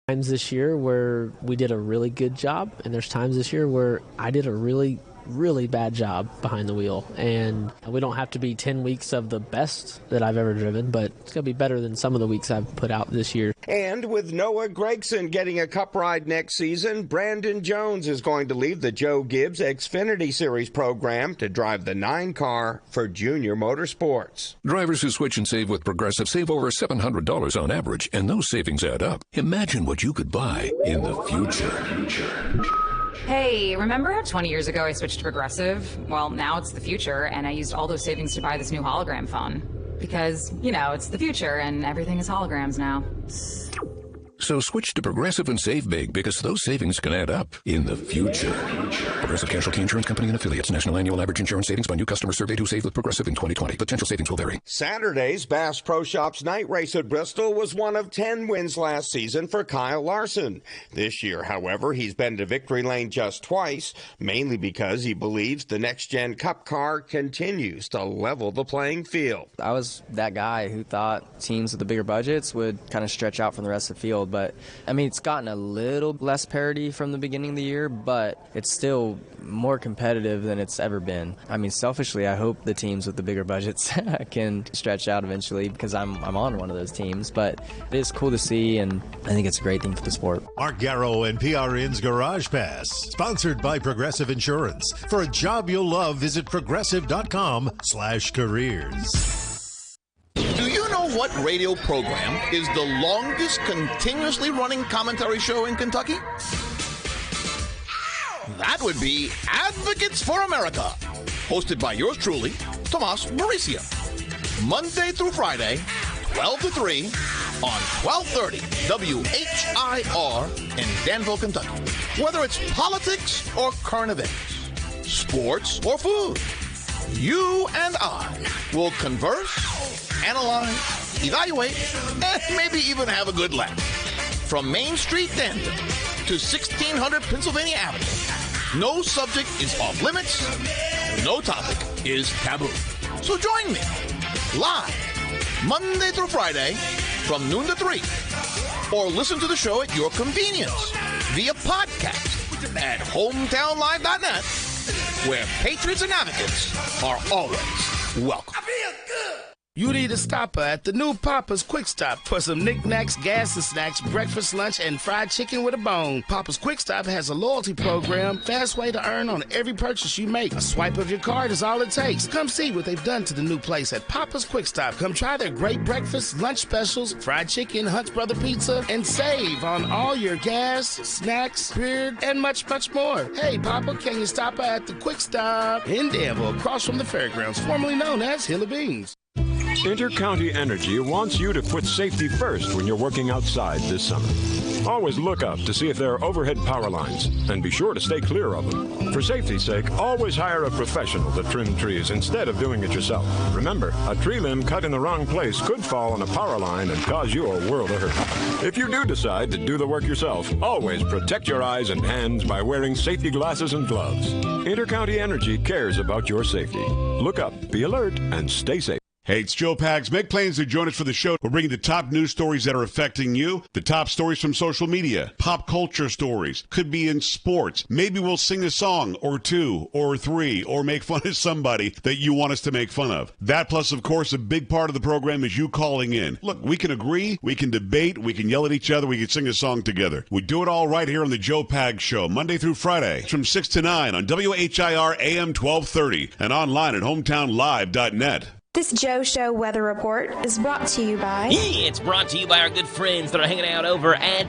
Times this year where we did a really good job, and there's times this year where I did a really bad job behind the wheel. And we don't have to be 10 weeks of the best that I've ever driven, but it's going to be better than some of the weeks I've put out this year. And with Noah Gregson getting a cup ride next season, Brandon Jones is going to leave the Joe Gibbs Xfinity Series program to drive the 9 car for Junior Motorsports. Drivers who switch and save with Progressive save over $700 on average, and those savings add up. Imagine what you could buy in the future. Hey, remember how 20 years ago I switched to Progressive? Well, now it's the future, and I used all those savings to buy this new hologram phone. Because, you know, it's the future, and everything is holograms now. So switch to Progressive and save big, because those savings can add up in the future. Progressive Casualty Insurance Company and Affiliates. National annual average insurance savings by new customers surveyed who saved with Progressive in 2020. Potential savings will vary. Saturday's Bass Pro Shops night race at Bristol was one of 10 wins last season for Kyle Larson. This year, however, he's been to victory lane just twice, mainly because he believes the next-gen Cup car continues to level the playing field. I was that guy who thought teams with the bigger budgets would kind of stretch out from the rest of the field. But, I mean, it's gotten a little less parity from the beginning of the year, but it's still more competitive than it's ever been. I mean, selfishly, I hope the teams with the bigger budgets can stretch out eventually, because I'm on one of those teams. But it is cool to see, and I think it's a great thing for the sport. Mark Garrow and PRN's Garage Pass, sponsored by Progressive Insurance. For a job you'll love, visit progressive.com/careers. Do you know what radio program is the longest continuously running commentary show in Kentucky? That would be Advocates for America, hosted by yours truly, Tomas Mauricio. Monday through Friday, 12 to 3 on 1230 WHIR in Danville, Kentucky. Whether it's politics or current events, sports or food, you and I will converse, analyze, evaluate, and maybe even have a good laugh. From Main Street, Danville, to 1600 Pennsylvania Avenue, no subject is off limits, no topic is taboo. So join me, live, Monday through Friday, from noon to 3, or listen to the show at your convenience via podcast at hometownlive.net, where patriots and advocates are always welcome. You need a stopper at the new Papa's Quick Stop for some knickknacks, gas and snacks, breakfast, lunch, and fried chicken with a bone. Papa's Quick Stop has a loyalty program, fast way to earn on every purchase you make. A swipe of your card is all it takes. Come see what they've done to the new place at Papa's Quick Stop. Come try their great breakfast, lunch specials, fried chicken, Hunt's Brother Pizza, and save on all your gas, snacks, beer, and much, much more. Hey, Papa, can you stop at the Quick Stop in Danville, across from the fairgrounds, formerly known as Hill of Beans? Intercounty Energy wants you to put safety first when you're working outside this summer. Always look up to see if there are overhead power lines, and be sure to stay clear of them. For safety's sake, always hire a professional to trim trees instead of doing it yourself. Remember, a tree limb cut in the wrong place could fall on a power line and cause you a world of hurt. If you do decide to do the work yourself, always protect your eyes and hands by wearing safety glasses and gloves. Intercounty Energy cares about your safety. Look up, be alert, and stay safe. Hey, it's Joe Pags. Make plans to join us for the show. We're bringing the top news stories that are affecting you, the top stories from social media, pop culture stories, could be in sports. Maybe we'll sing a song or two or three or make fun of somebody that you want us to make fun of. That plus, of course, a big part of the program is you calling in. Look, we can agree, we can debate, we can yell at each other, we can sing a song together. We do it all right here on the Joe Pags Show, Monday through Friday, from 6 to 9 on WHIR AM 1230 and online at hometownlive.net. This Joe Show weather report is brought to you by... It's brought to you by our good friends that are hanging out over at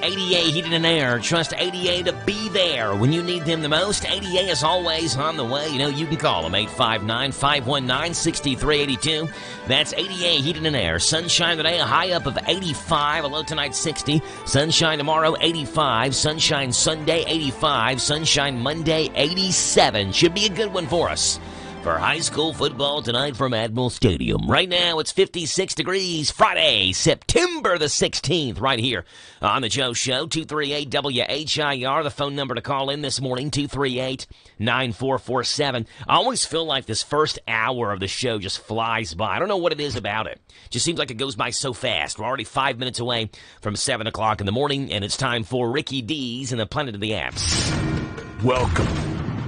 ADA Heating and Air. Trust ADA to be there when you need them the most. ADA is always on the way. You know, you can call them, 859-519-6382. That's ADA Heating and Air. Sunshine today, a high up of 85, a low tonight 60. Sunshine tomorrow, 85. Sunshine Sunday, 85. Sunshine Monday, 87. Should be a good one for us. For high school football tonight from Admiral Stadium. Right now, it's 56 degrees, Friday, September the 16th, right here on the Joe Show, 238-WHIR, the phone number to call in this morning, 238-9447. I always feel like this first hour of the show just flies by. I don't know what it is about it. Just seems like it goes by so fast. We're already 5 minutes away from 7 o'clock in the morning, and it's time for Ricky D's and the Planet of the Apps. Welcome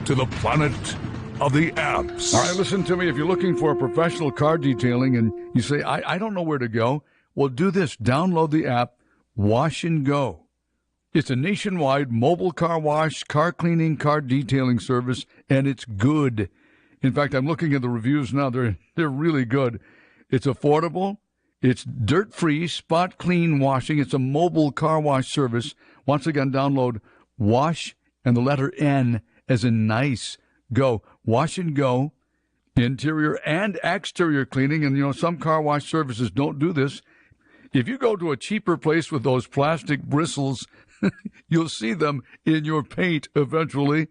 to the Planet of the Apps. All right, listen to me. If you're looking for a professional car detailing and you say, I don't know where to go, well, do this. Download the app Wash and Go. It's a nationwide mobile car wash, car cleaning, car detailing service, and it's good. In fact, I'm looking at the reviews now. They're really good. It's affordable. It's dirt-free, spot-clean washing. It's a mobile car wash service. Once again, download Wash and the letter N as in nice. Go. Wash and Go, interior and exterior cleaning. And, you know, some car wash services don't do this. If you go to a cheaper place with those plastic bristles, you'll see them in your paint eventually.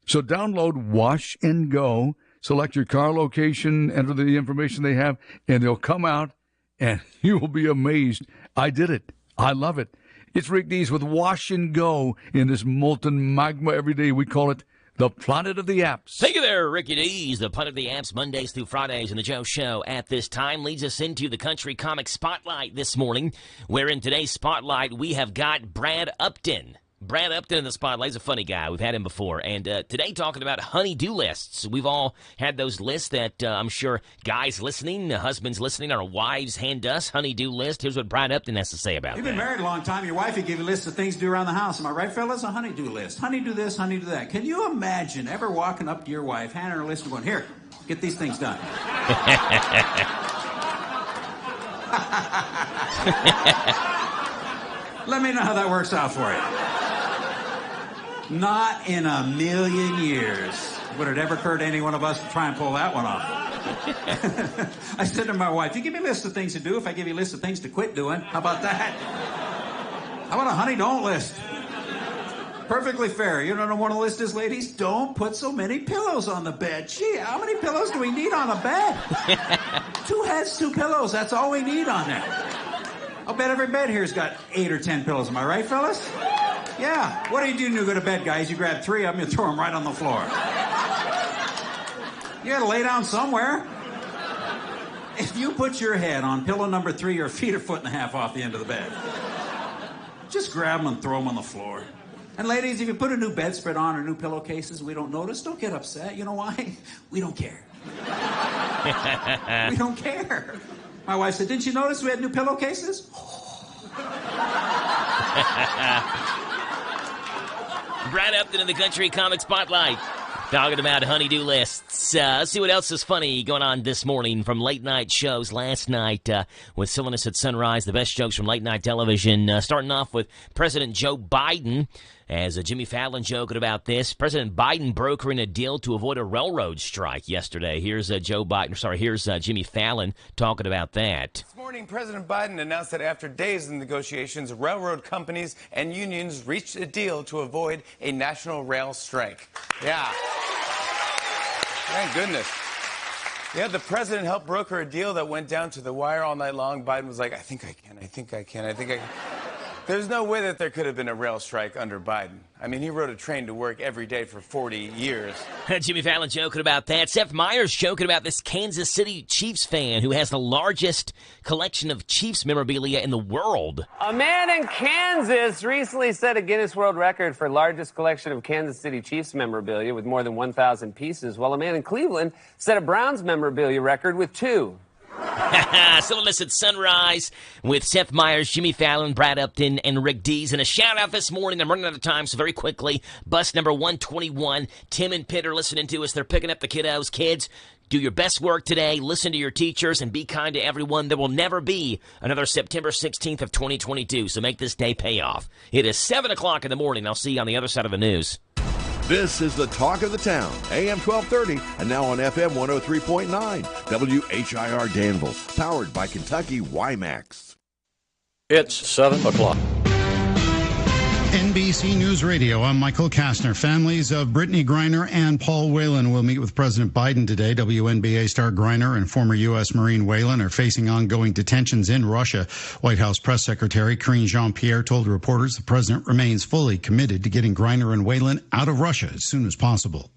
So download Wash and Go, select your car location, enter the information they have, and they'll come out, and you will be amazed. I did it. I love it. It's Rick Dees with Wash and Go in this molten magma every day. We call it the Planet of the Apps. Thank you there, Ricky D's. The Planet of the Apps, Mondays through Fridays in the Joe Show at this time, leads us into the Country Comic Spotlight this morning, where in today's Spotlight we have got Brad Upton. Brad Upton in the Spotlight is a funny guy. We've had him before. And today talking about honey-do lists. We've all had those lists that I'm sure guys listening, husbands listening, our wives hand us, honey-do list. Here's what Brad Upton has to say about You've that. been married a long time. Your wife will give you a list of things to do around the house. Am I right, fellas? A honey-do list. Honey do this, honey do that. Can you imagine ever walking up to your wife, handing her a list and going, here, get these things done? Let me know how that works out for you. Not in a million years would it ever occur to any one of us to try and pull that one off. I said to my wife, you give me a list of things to do if I give you a list of things to quit doing. How about that? How about a honey don't list? Perfectly fair. You don't want to list this, ladies? Don't put so many pillows on the bed. Gee, how many pillows do we need on a bed? 2 heads, 2 pillows. That's all we need on there. I'll bet every bed here's got 8 or 10 pillows. Am I right, fellas? Yeah. What do you do when you go to bed, guys? You grab 3 of them, you throw them right on the floor. You gotta lay down somewhere. If you put your head on pillow number 3, your feet are 1.5 feet off the end of the bed. Just grab them and throw them on the floor. And ladies, if you put a new bedspread on or new pillowcases, we don't notice, don't get upset. You know why? We don't care. We don't care. My wife said, didn't you notice we had new pillowcases? Brad Upton in the Country Comic Spotlight. Talking about honey-do lists. Let's see what else is funny going on this morning from late-night shows. Last night with Silliness at Sunrise, the best jokes from late-night television. Starting off with President Joe Biden. As Jimmy Fallon joking about this, President Biden brokering a deal to avoid a railroad strike yesterday. Here's here's Jimmy Fallon talking about that. This morning, President Biden announced that after days of negotiations, railroad companies and unions reached a deal to avoid a national rail strike. Yeah. Thank goodness. Yeah, the president helped broker a deal that went down to the wire all night long. Biden was like, I think I can. There's no way that there could have been a rail strike under Biden. I mean, he rode a train to work every day for 40 years. Jimmy Fallon joking about that. Seth Meyers joking about this Kansas City Chiefs fan who has the largest collection of Chiefs memorabilia in the world. A man in Kansas recently set a Guinness World Record for largest collection of Kansas City Chiefs memorabilia with more than 1,000 pieces, while a man in Cleveland set a Browns memorabilia record with 2. Silliness at Sunrise with Seth Meyers, Jimmy Fallon, Brad Upton, and Rick Dees. And a shout-out this morning. I'm running out of time, so very quickly. Bus number 121. Tim and Pitt are listening to us. They're picking up the kiddos. Kids, do your best work today. Listen to your teachers and be kind to everyone. There will never be another September 16th of 2022, so make this day pay off. It is 7 o'clock in the morning. I'll see you on the other side of the news. This is the Talk of the Town, AM 1230, and now on FM 103.9, WHIR Danville, powered by Kentucky WiMAX. It's 7 o'clock. NBC News Radio, I'm Michael Kastner. Families of Brittany Griner and Paul Whelan will meet with President Biden today. WNBA star Griner and former U.S. Marine Whelan are facing ongoing detentions in Russia. White House Press Secretary Karine Jean-Pierre told reporters the president remains fully committed to getting Griner and Whelan out of Russia as soon as possible.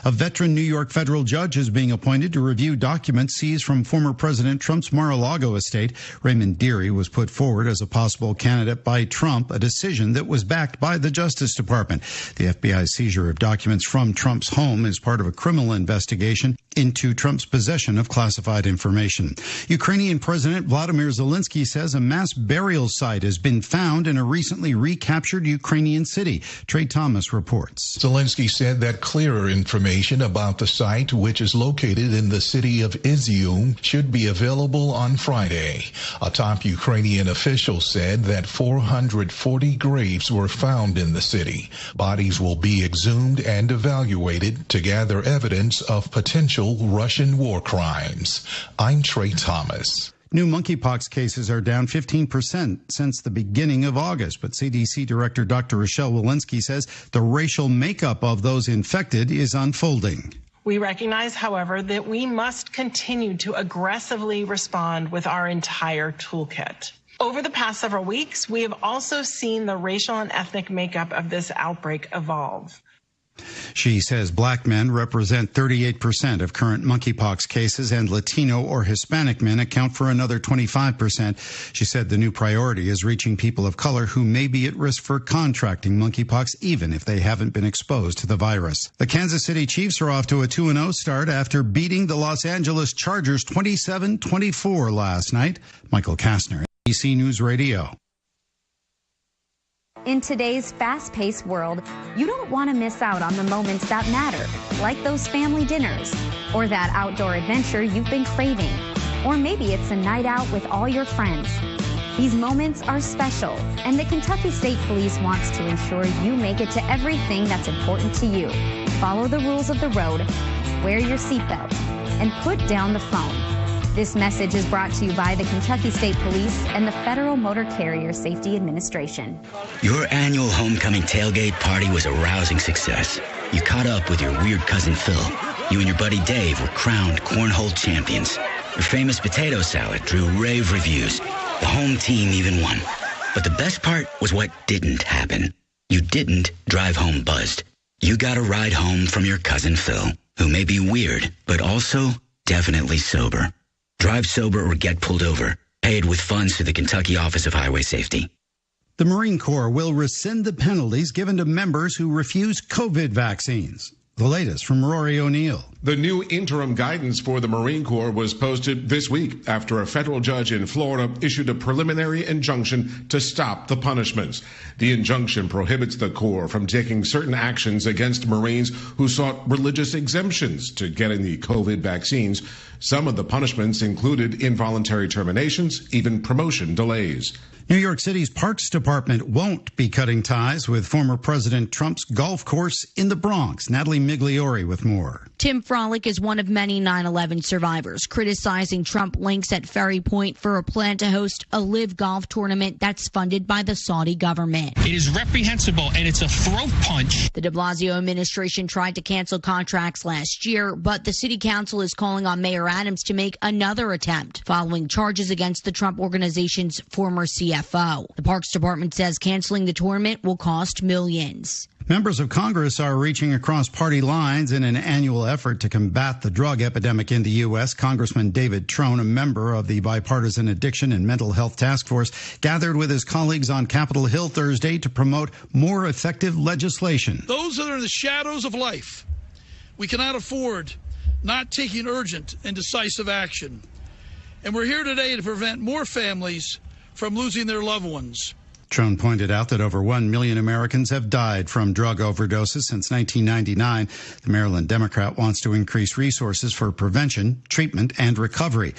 A veteran New York federal judge is being appointed to review documents seized from former President Trump's Mar-a-Lago estate. Raymond Deary was put forward as a possible candidate by Trump, a decision that was backed by the Justice Department. The FBI's seizure of documents from Trump's home is part of a criminal investigation into Trump's possession of classified information. Ukrainian President Vladimir Zelensky says a mass burial site has been found in a recently recaptured Ukrainian city. Trey Thomas reports. Zelensky said that clearer information about the site, which is located in the city of Izium, should be available on Friday. A top Ukrainian official said that 440 graves were found in the city. Bodies will be exhumed and evaluated to gather evidence of potential Russian war crimes. I'm Trey Thomas. New monkeypox cases are down 15% since the beginning of August, but CDC Director Dr. Rochelle Walensky says the racial makeup of those infected is unfolding. We recognize, however, that we must continue to aggressively respond with our entire toolkit. Over the past several weeks, we have also seen the racial and ethnic makeup of this outbreak evolve. She says black men represent 38% of current monkeypox cases and Latino or Hispanic men account for another 25%. She said the new priority is reaching people of color who may be at risk for contracting monkeypox even if they haven't been exposed to the virus. The Kansas City Chiefs are off to a 2-0 start after beating the Los Angeles Chargers 27-24 last night. Michael Kastner, NBC News Radio. In today's fast-paced world, you don't want to miss out on the moments that matter, like those family dinners or that outdoor adventure you've been craving. Or maybe it's a night out with all your friends. These moments are special, and the Kentucky State Police wants to ensure you make it to everything that's important to you. Follow the rules of the road, wear your seatbelt, and put down the phone. This message is brought to you by the Kentucky State Police and the Federal Motor Carrier Safety Administration. Your annual homecoming tailgate party was a rousing success. You caught up with your weird cousin Phil. You and your buddy Dave were crowned cornhole champions. Your famous potato salad drew rave reviews. The home team even won. But the best part was what didn't happen. You didn't drive home buzzed. You got a ride home from your cousin Phil, who may be weird, but also definitely sober. Drive sober or get pulled over. Paid with funds to the Kentucky Office of Highway Safety. The Marine Corps will rescind the penalties given to members who refuse COVID vaccines. The latest from Rory O'Neill. The new interim guidance for the Marine Corps was posted this week after a federal judge in Florida issued a preliminary injunction to stop the punishments. The injunction prohibits the Corps from taking certain actions against Marines who sought religious exemptions to getting the COVID vaccines. Some of the punishments included involuntary terminations, even promotion delays. New York City's Parks Department won't be cutting ties with former President Trump's golf course in the Bronx. Natalie Migliori with more. Tim Frolick is one of many 9/11 survivors, criticizing Trump links at Ferry Point for a plan to host a live golf tournament that's funded by the Saudi government. It is reprehensible, and it's a throat punch. The de Blasio administration tried to cancel contracts last year, but the city council is calling on Mayor Adams to make another attempt, following charges against the Trump organization's former CFO. The Parks Department says canceling the tournament will cost millions. Members of Congress are reaching across party lines in an annual effort to combat the drug epidemic in the U.S. Congressman David Trone, a member of the Bipartisan Addiction and Mental Health Task Force, gathered with his colleagues on Capitol Hill Thursday to promote more effective legislation. Those that are in the shadows of life, we cannot afford not taking urgent and decisive action. And we're here today to prevent more families from losing their loved ones. Trone pointed out that over 1 million Americans have died from drug overdoses since 1999. The Maryland Democrat wants to increase resources for prevention, treatment, and recovery.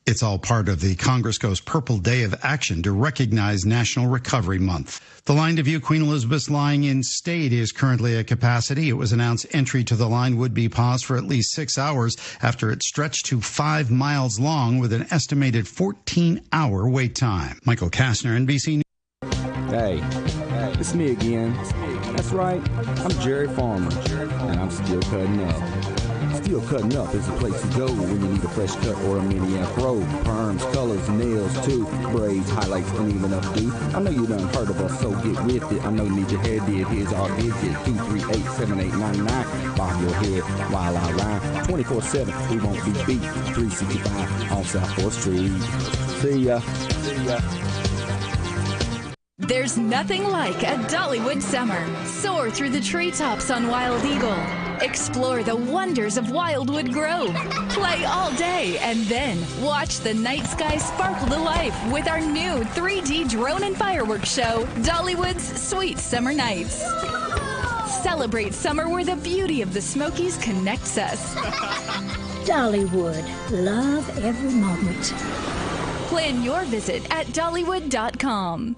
It's all part of the Congress Goes Purple Day of Action to recognize National Recovery Month. The line to view Queen Elizabeth's Lying in State is currently at capacity. It was announced entry to the line would be paused for at least 6 hours after it stretched to 5 miles long with an estimated 14-hour wait time. Michael Kastner, NBC News. Hey, it's me again. That's right, I'm Jerry Farmer, and I'm still cutting up. Still Cutting Up is the place to go when you need a fresh cut or a mini afro. Perms, colors, nails, too. Braids, highlights, uneven updo. I know you done heard of us, so get with it. I know you need your hair did. Here's our digit, 238-7899. Bob your head while I rhyme. 24/7, we won't be beat. 365 on South 4th Street. See ya. See ya. There's nothing like a Dollywood summer. Soar through the treetops on Wild Eagle. Explore the wonders of Wildwood Grove. Play all day and then watch the night sky sparkle to life with our new 3D drone and fireworks show, Dollywood's Sweet Summer Nights. Celebrate summer where the beauty of the Smokies connects us. Dollywood. Love every moment. Plan your visit at Dollywood.com.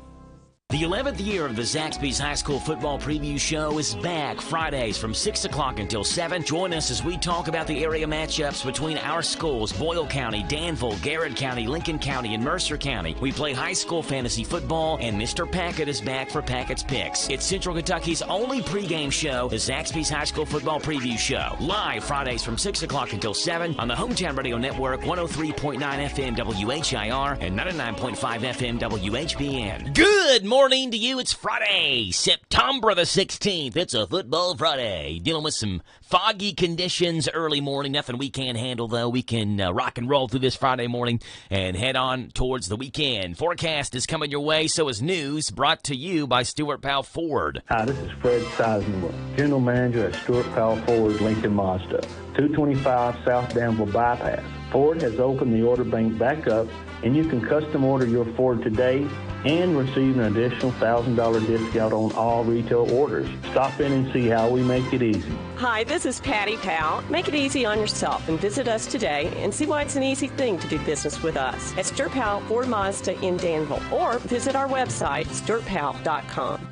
The 11th year of the Zaxby's High School Football Preview Show is back Fridays from 6 o'clock until 7. Join us as we talk about the area matchups between our schools, Boyle County, Danville, Garrett County, Lincoln County, and Mercer County. We play high school fantasy football, and Mr. Packett is back for Packett's Picks. It's Central Kentucky's only pregame show, the Zaxby's High School Football Preview Show. Live Fridays from 6 o'clock until 7 on the Hometown Radio Network, 103.9 FM WHIR and 99.5 FM WHBN. Good morning to you. It's Friday, September the 16th. It's a football Friday. Dealing with some foggy conditions early morning. Nothing we can't handle, though. We can rock and roll through this Friday morning and head on towards the weekend. Forecast is coming your way. So is news, brought to you by Stuart Powell Ford. Hi, this is Fred Sizemore, General Manager at Stuart Powell Ford Lincoln Mazda. 225 South Danville Bypass. Ford has opened the order bank back up, and you can custom order your Ford today and receive an additional $1,000 discount on all retail orders. Stop in and see how we make it easy. Hi, this is Patty Powell. Make it easy on yourself and visit us today and see why it's an easy thing to do business with us at Stuart Powell Ford Mazda in Danville, or visit our website, stuartpowell.com.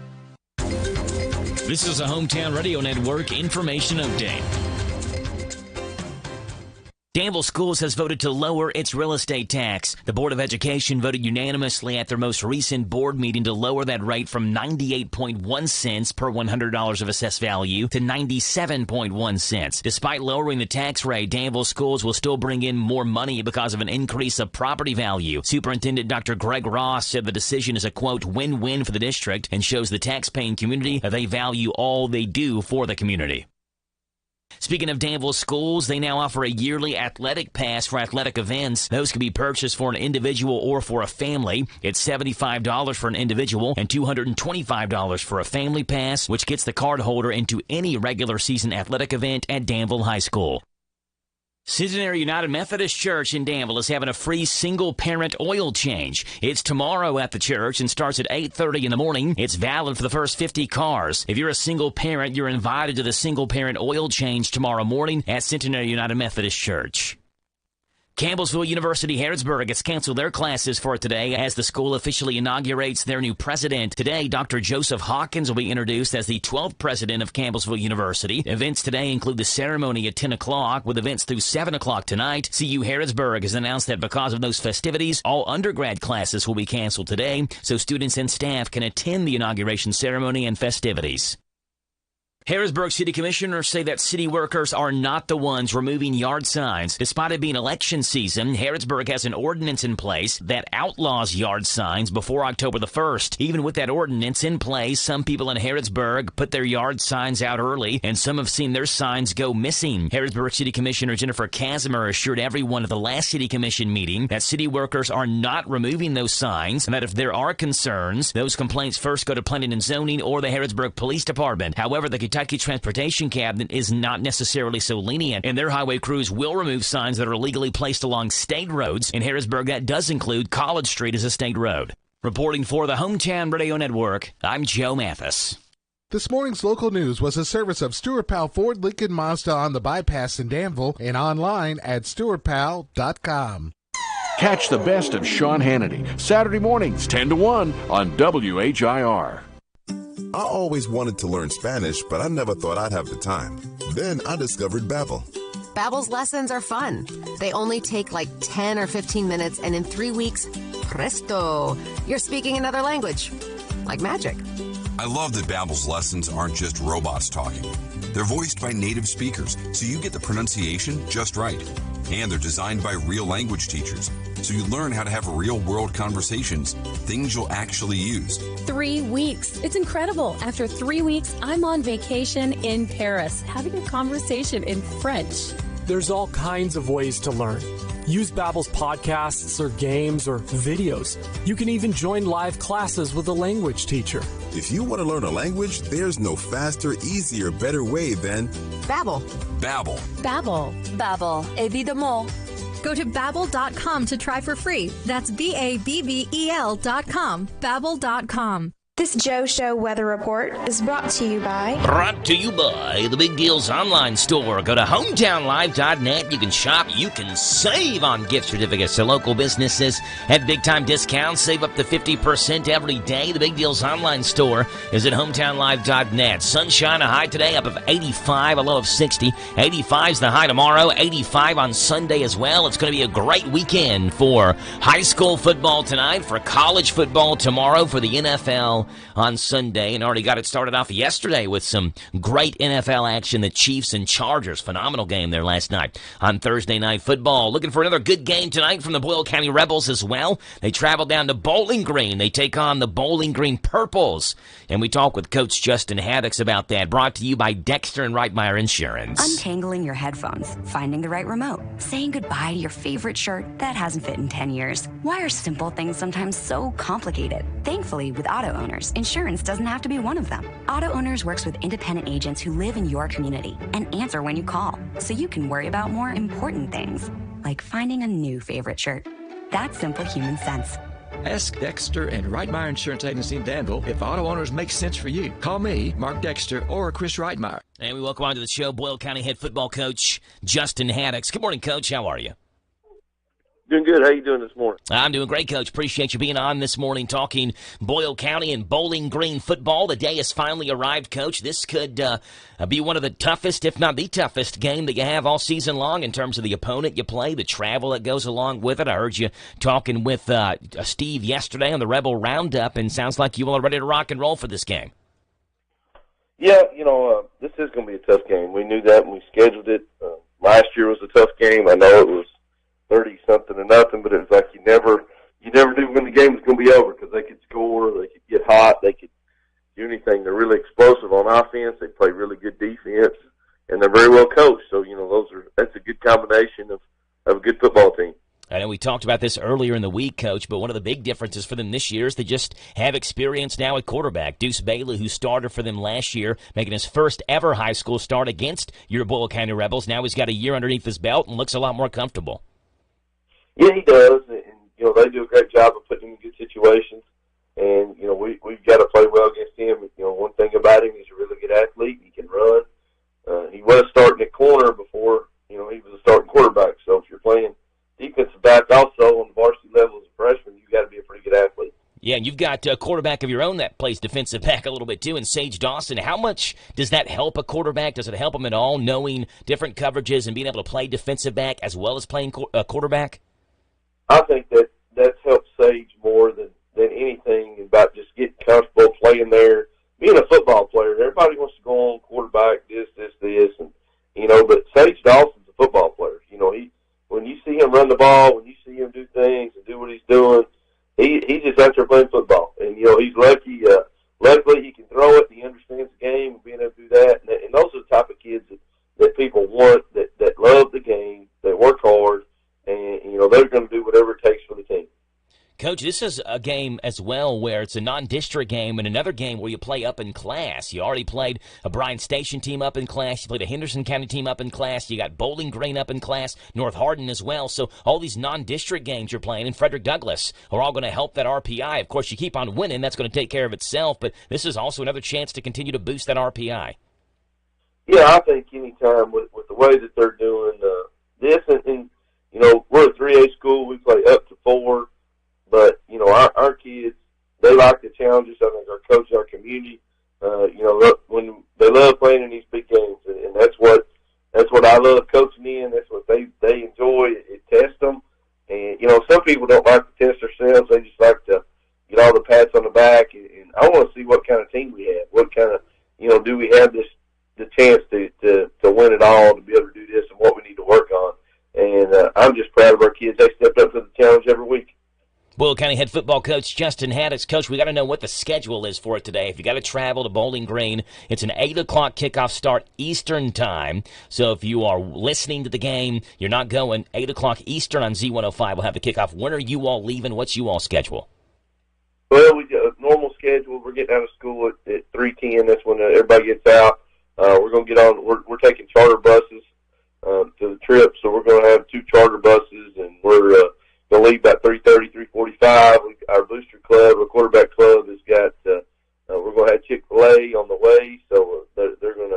This is a Hometown Radio Network information update. Danville Schools has voted to lower its real estate tax. The Board of Education voted unanimously at their most recent board meeting to lower that rate from 98.1 cents per $100 of assessed value to 97.1 cents. Despite lowering the tax rate, Danville Schools will still bring in more money because of an increase of property value. Superintendent Dr. Greg Ross said the decision is a, quote, win-win for the district and shows the tax-paying community that they value all they do for the community. Speaking of Danville Schools, they now offer a yearly athletic pass for athletic events. Those can be purchased for an individual or for a family. It's $75 for an individual and $225 for a family pass, which gets the card holder into any regular season athletic event at Danville High School. Centenary United Methodist Church in Danville is having a free single-parent oil change. It's tomorrow at the church and starts at 8:30 in the morning. It's valid for the first 50 cars. If you're a single parent, you're invited to the single-parent oil change tomorrow morning at Centenary United Methodist Church. Campbellsville University Harrodsburg has canceled their classes for today as the school officially inaugurates their new president. Today, Dr. Joseph Hawkins will be introduced as the 12th president of Campbellsville University. Events today include the ceremony at 10 o'clock with events through 7 o'clock tonight. CU Harrodsburg has announced that because of those festivities, all undergrad classes will be canceled today so students and staff can attend the inauguration ceremony and festivities. Harrisburg City Commissioners say that city workers are not the ones removing yard signs. Despite it being election season, Harrisburg has an ordinance in place that outlaws yard signs before October the 1st. Even with that ordinance in place, some people in Harrisburg put their yard signs out early, and some have seen their signs go missing. Harrisburg City Commissioner Jennifer Casimir assured everyone at the last City Commission meeting that city workers are not removing those signs, and that if there are concerns, those complaints first go to Planning and Zoning or the Harrisburg Police Department. However, the Kentucky Transportation Cabinet is not necessarily so lenient, and their highway crews will remove signs that are illegally placed along state roads. In Harrisburg, that does include College Street as a state road. Reporting for the Hometown Radio Network, I'm Joe Mathis. This morning's local news was a service of Stuart Powell Ford Lincoln Mazda on the bypass in Danville and online at stuartpowell.com. Catch the best of Sean Hannity, Saturday mornings 10 to 1 on WHIR. I always wanted to learn Spanish, but I never thought I'd have the time. Then I discovered Babbel. Babbel's lessons are fun. They only take like 10 or 15 minutes, and in 3 weeks, presto, you're speaking another language. Like magic. I love that Babbel's lessons aren't just robots talking. They're voiced by native speakers, so you get the pronunciation just right. And they're designed by real language teachers, so you learn how to have real-world conversations, things you'll actually use. 3 weeks. It's incredible. After 3 weeks, I'm on vacation in Paris, having a conversation in French. There's all kinds of ways to learn. Use Babbel's podcasts or games or videos. You can even join live classes with a language teacher. If you want to learn a language, there's no faster, easier, better way than Babbel. Babbel. Babbel. Babbel. Évidemment. Go to Babbel.com to try for free. That's Babbel.com. Babbel.com. This Joe Show weather report is brought to you by the Big Deals online store. Go to hometownlive.net. You can shop, you can save on gift certificates to local businesses at big-time discounts. Save up to 50% every day. The Big Deals online store is at hometownlive.net. Sunshine, a high today up of 85, a low of 60. 85 is the high tomorrow, 85 on Sunday as well. It's going to be a great weekend for high school football tonight, for college football tomorrow, for the NFL on Sunday, and already got it started off yesterday with some great NFL action. The Chiefs and Chargers, phenomenal game there last night on Thursday Night Football. Looking for another good game tonight from the Boyle County Rebels as well. They travel down to Bowling Green. They take on the Bowling Green Purples, and we talk with Coach Justin Haddocks about that. Brought to you by Dexter and Reitmeyer Insurance. Untangling your headphones, finding the right remote, saying goodbye to your favorite shirt that hasn't fit in 10 years. Why are simple things sometimes so complicated? Thankfully, with auto owners, owners, insurance doesn't have to be one of them. Auto Owners works with independent agents who live in your community and answer when you call, so you can worry about more important things, like finding a new favorite shirt. That's simple human sense. Ask Dexter and Reitmeyer Insurance Agency in Danville if Auto Owners makes sense for you. Call me, Mark Dexter, or Chris Reitmeyer. And we welcome on to the show Boyle County head football coach Justin Haddix. Good morning, Coach. How are you? Doing good. How you doing this morning? I'm doing great, Coach. Appreciate you being on this morning talking Boyle County and Bowling Green football. The day has finally arrived, Coach. This could be one of the toughest, if not the toughest, game that you have all season long in terms of the opponent you play, the travel that goes along with it. I heard you talking with Steve yesterday on the Rebel Roundup, and sounds like you all are ready to rock and roll for this game. Yeah, this is going to be a tough game. We knew that when we scheduled it. Last year was a tough game. I know it was 30-something to nothing, but it was like you never knew when the game was going to be over because they could score, they could get hot, they could do anything. They're really explosive on offense. They play really good defense, and they're very well coached. So, that's a good combination of a good football team. I know we talked about this earlier in the week, Coach, but one of the big differences for them this year is they just have experience now at quarterback. Deuce Bailey, who started for them last year, making his first ever high school start against your Boyle County Rebels. Now he's got a year underneath his belt and looks a lot more comfortable. Yeah, he does, and they do a great job of putting him in good situations. And we've got to play well against him. One thing about him, he's a really good athlete. He can run. He was starting at corner before he was a starting quarterback. So if you're playing defensive back also on the varsity level as a freshman, you've got to be a pretty good athlete. Yeah, and you've got a quarterback of your own that plays defensive back a little bit too, and Sage Dawson. How much does that help a quarterback? Does it help him at all, knowing different coverages and being able to play defensive back as well as playing quarterback? I think that's helped Sage more than anything about just getting comfortable playing there. Being a football player, everybody wants to go on quarterback, this, and but Sage Dawson's a football player. When you see him run the ball, when you see him do things and do what he's doing, he's just out there playing football. And he's lucky. Luckily, he can throw it. He understands the game and being able to do that. And those are the type of kids that people want, that love the game, that work hard. And, they're going to do whatever it takes for the team. Coach, this is a game as well where it's a non-district game and another game where you play up in class. You already played a Bryan Station team up in class. You played a Henderson County team up in class. You got Bowling Green up in class, North Hardin as well. So all these non-district games you're playing in Frederick Douglass are all going to help that RPI. Of course, you keep on winning. That's going to take care of itself. But this is also another chance to continue to boost that RPI. Yeah, I think anytime with the way that they're doing this, and we're a 3A school. We play up to 4. But, our kids, they like the challenges. I think our coaches, our community, when they love playing in these big games. And that's what I love coaching in. That's what they enjoy. It tests them. And, some people don't like to test themselves. They just like to get all the pats on the back. And I want to see what kind of team we have. What kind of, do we have the chance to win it all, to be able to do this, and what we need to work on. And I'm just proud of our kids. They stepped up to the challenge every week. Boyle County head football coach Justin Haddix. Coach, we got to know what the schedule is for it today. If you got to travel to Bowling Green, it's an 8 o'clock kickoff start Eastern time. So if you are listening to the game, you're not going 8 o'clock Eastern on Z105. We'll have the kickoff. When are you all leaving? What's you all schedule? Well, we got a normal schedule. We're getting out of school at 3:10. That's when everybody gets out. We're going to get on. We're taking charter buses to the trip, so we're going to have 2 charter buses, and we're going to leave about 3:30, 3:45. Our booster club, our quarterback club, has got. We're going to have Chick-fil-A on the way, so we're going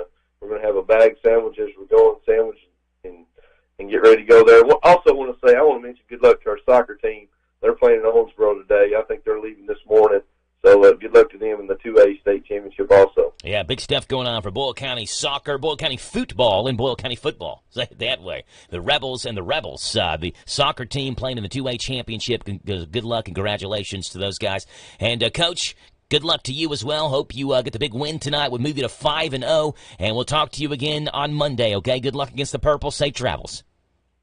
to have a bag sandwich as we're going, sandwich and get ready to go there. Also, want to say I want to mention good luck to our soccer team. They're playing in Owensboro today. I think they're leaving this morning. So good luck to them in the 2A state championship also. Yeah, big stuff going on for Boyle County soccer, Boyle County football, and Boyle County football. Say it that way. The Rebels and the Rebels. The soccer team playing in the 2A championship. Good luck and congratulations to those guys. And, Coach, good luck to you as well. Hope you get the big win tonight. We'll move you to 5-0, and we'll talk to you again on Monday, okay? Good luck against the Purple. Safe travels.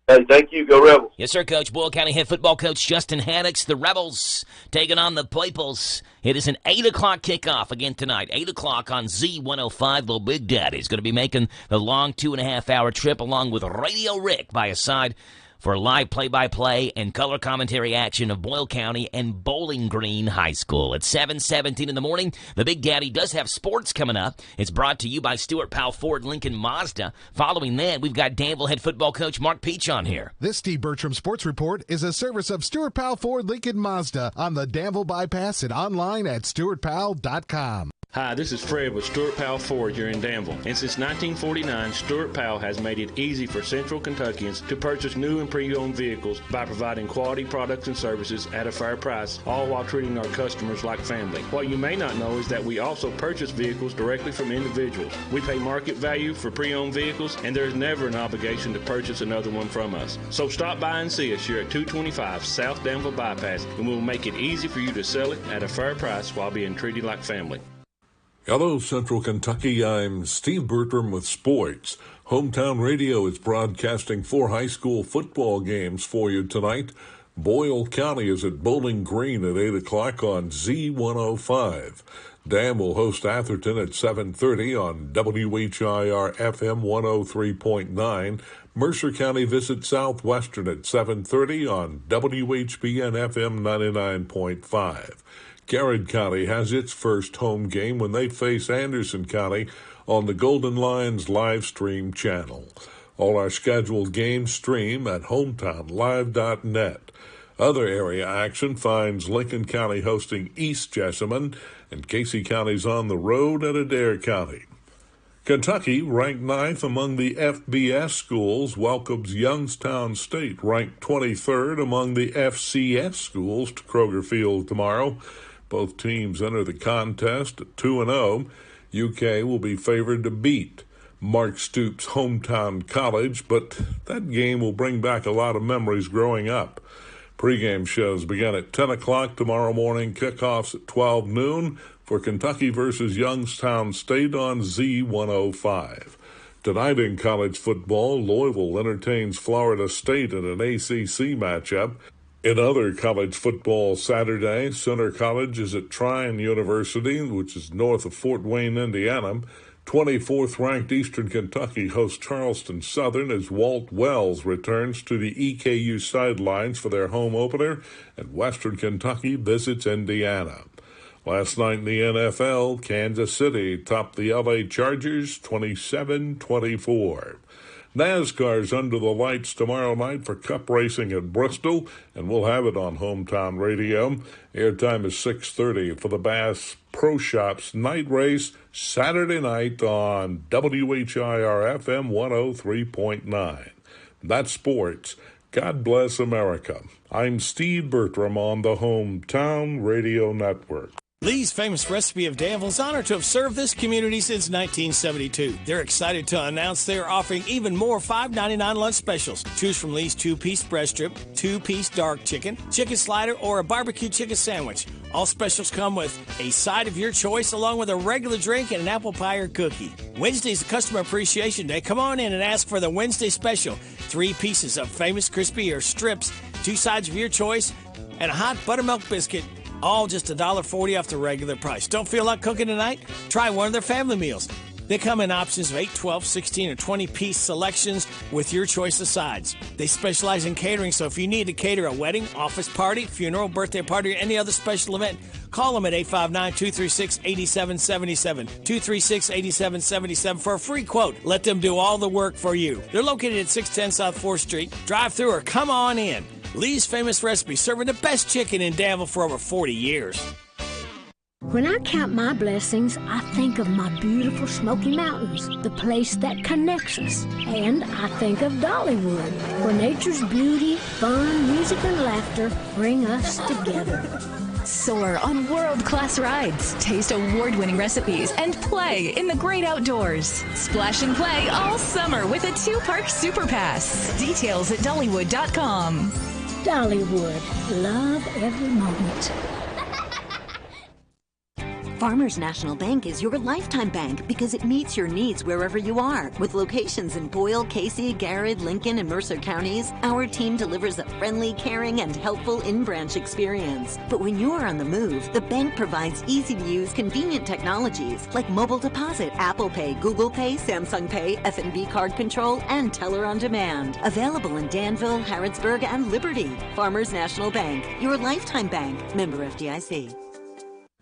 Hey, thank you. Go Rebels. Yes, sir, Coach. Boyle County head football coach Justin Haddix. The Rebels taking on the Purples. It is an 8 o'clock kickoff again tonight. 8 o'clock on Z105. Little Big Daddy's going to be making the long 2.5-hour trip along with Radio Rick by his side for live play-by-play and color commentary action of Boyle County and Bowling Green High School. At 7:17 in the morning, the Big Daddy does have sports coming up. It's brought to you by Stuart Powell Ford Lincoln Mazda. Following that, we've got Danville head football coach Mark Peach on here. This Steve Bertram Sports Report is a service of Stuart Powell Ford Lincoln Mazda on the Danville Bypass and online at stuartpowell.com. Hi, this is Fred with Stuart Powell Ford here in Danville. And since 1949, Stuart Powell has made it easy for Central Kentuckians to purchase new and pre-owned vehicles by providing quality products and services at a fair price, all while treating our customers like family. What you may not know is that we also purchase vehicles directly from individuals. We pay market value for pre-owned vehicles, and there is never an obligation to purchase another one from us. So stop by and see us here at 225 South Danville Bypass, and we'll make it easy for you to sell it at a fair price while being treated like family. Hello, Central Kentucky. I'm Steve Bertram with sports. Hometown Radio is broadcasting 4 high school football games for you tonight. Boyle County is at Bowling Green at 8 o'clock on Z105. Dam will host Atherton at 7:30 on WHIR FM 103.9. Mercer County visits Southwestern at 7:30 on WHBN FM 99.5. Garrett County has its first home game when they face Anderson County on the Golden Lions live stream channel. All our scheduled games stream at hometownlive.net. Other area action finds Lincoln County hosting East Jessamine, and Casey County's on the road at Adair County. Kentucky, ranked 9th among the FBS schools, welcomes Youngstown State, ranked 23rd among the FCS schools, to Kroger Field tomorrow. Both teams enter the contest at 2-0. UK will be favored to beat Mark Stoops' hometown college, but that game will bring back a lot of memories growing up. Pre-game shows begin at 10 o'clock tomorrow morning, kickoffs at 12 noon for Kentucky versus Youngstown State on Z105. Tonight in college football, Louisville entertains Florida State in an ACC matchup. In other college football Saturday, Center College is at Tryon University, which is north of Fort Wayne, Indiana. 24th-ranked Eastern Kentucky hosts Charleston Southern as Walt Wells returns to the EKU sidelines for their home opener, and Western Kentucky visits Indiana. Last night in the NFL, Kansas City topped the LA Chargers 27-24. NASCAR's under the lights tomorrow night for Cup racing at Bristol, and we'll have it on Hometown Radio. Airtime is 6:30 for the Bass Pro Shops night race Saturday night on WHIR FM 103.9. That's sports. God bless America. I'm Steve Bertram on the Hometown Radio Network. Lee's Famous Recipe of Danville is honored to have served this community since 1972. They're excited to announce they are offering even more $5.99 lunch specials. Choose from Lee's 2-piece breast strip, 2-piece dark chicken, chicken slider, or a barbecue chicken sandwich. All specials come with a side of your choice along with a regular drink and an apple pie or cookie. Wednesday is Customer Appreciation Day. Come on in and ask for the Wednesday special. 3 pieces of Famous Crispy or strips, 2 sides of your choice, and a hot buttermilk biscuit. All just $1.40 off the regular price. Don't feel like cooking tonight? Try one of their family meals. They come in options of 8, 12, 16, or 20-piece selections with your choice of sides. They specialize in catering, so if you need to cater a wedding, office party, funeral, birthday party, or any other special event, call them at 859-236-8777, 236-8777 for a free quote. Let them do all the work for you. They're located at 610 South 4th Street. Drive through or come on in. Lee's Famous Recipe, serving the best chicken in Danville for over 40 years. When I count my blessings, I think of my beautiful Smoky Mountains, the place that connects us. And I think of Dollywood, where nature's beauty, fun, music, and laughter bring us together. Soar on world-class rides, taste award-winning recipes, and play in the great outdoors. Splash and play all summer with a 2-park Super Pass. Details at Dollywood.com. Dollywood, love every moment. Farmers National Bank is your lifetime bank because it meets your needs wherever you are. With locations in Boyle, Casey, Garrett, Lincoln, and Mercer counties, our team delivers a friendly, caring, and helpful in-branch experience. But when you are on the move, the bank provides easy-to-use, convenient technologies like mobile deposit, Apple Pay, Google Pay, Samsung Pay, F&B card control, and teller on demand. Available in Danville, Harrodsburg, and Liberty. Farmers National Bank, your lifetime bank. Member FDIC.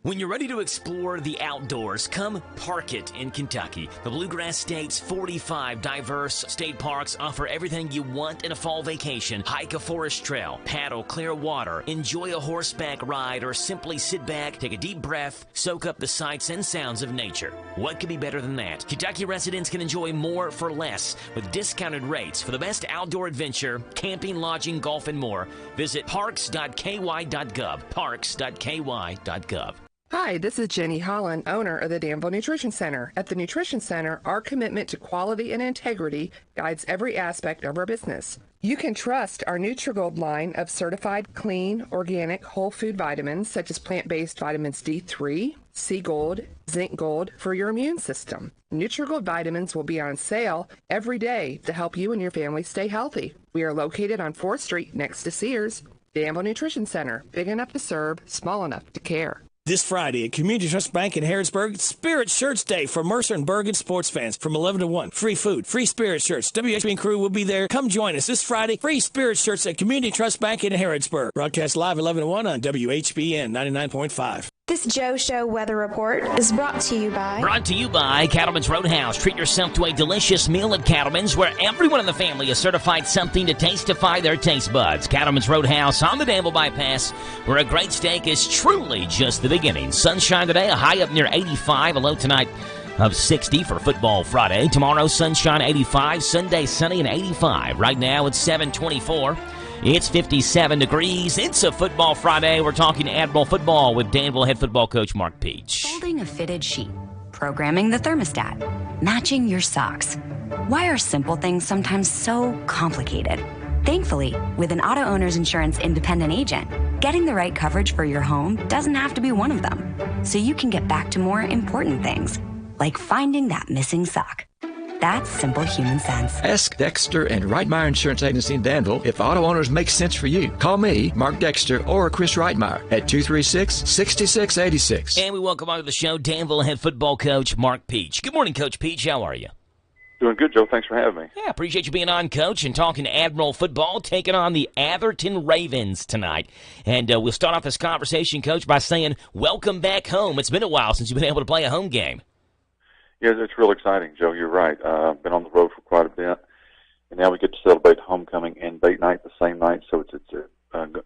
When you're ready to explore the outdoors, come park it in Kentucky. The Bluegrass State's 45 diverse state parks offer everything you want in a fall vacation. Hike a forest trail, paddle clear water, enjoy a horseback ride, or simply sit back, take a deep breath, soak up the sights and sounds of nature. What could be better than that? Kentucky residents can enjoy more for less with discounted rates for the best outdoor adventure, camping, lodging, golf, and more. Visit parks.ky.gov, parks.ky.gov. Hi, this is Jenny Holland, owner of the Danville Nutrition Center. At the Nutrition Center, our commitment to quality and integrity guides every aspect of our business. You can trust our Nutrigold line of certified, clean, organic, whole food vitamins such as plant-based vitamins D3, C Gold, Zinc Gold for your immune system. Nutrigold vitamins will be on sale every day to help you and your family stay healthy. We are located on 4th Street next to Sears. Danville Nutrition Center, big enough to serve, small enough to care. This Friday at Community Trust Bank in Harrodsburg, Spirit Shirts Day for Mercer and Bergen sports fans from 11 to 1. Free food, free Spirit shirts. WHB and crew will be there. Come join us this Friday. Free Spirit shirts at Community Trust Bank in Harrodsburg. Broadcast live 11 to 1 on WHBN 99.5. This Joe Show weather report is brought to you by... Brought to you by Cattleman's Roadhouse. Treat yourself to a delicious meal at Cattleman's where everyone in the family is certified something to tastify their taste buds. Cattleman's Roadhouse on the Danville Bypass, where a great steak is truly just the beginning. Sunshine today, a high up near 85, a low tonight of 60 for Football Friday. Tomorrow, sunshine 85, Sunday sunny and 85. Right now, it's 7:24. It's 57 degrees. It's a Football Friday. We're talking Admiral football with Danville head football coach Mark Peach. Folding a fitted sheet, programming the thermostat, matching your socks. Why are simple things sometimes so complicated? Thankfully, with an auto owner's insurance independent agent, getting the right coverage for your home doesn't have to be one of them. So you can get back to more important things, like finding that missing sock. That's simple human sense. Ask Dexter and Reitmeyer Insurance Agency in Danville if auto owners make sense for you. Call me, Mark Dexter, or Chris Reitmeyer at 236-6686. And we welcome onto the show Danville head football coach Mark Peach. Good morning, Coach Peach. How are you? Doing good, Joe. Thanks for having me. Yeah, appreciate you being on, Coach, and talking Admiral football, taking on the Atherton Ravens tonight. And we'll start off this conversation, Coach, by saying welcome back home. It's been a while since you've been able to play a home game. Yeah, it's real exciting, Joe. You're right. Been on the road for quite a bit, and now we get to celebrate homecoming and date night the same night. So it's been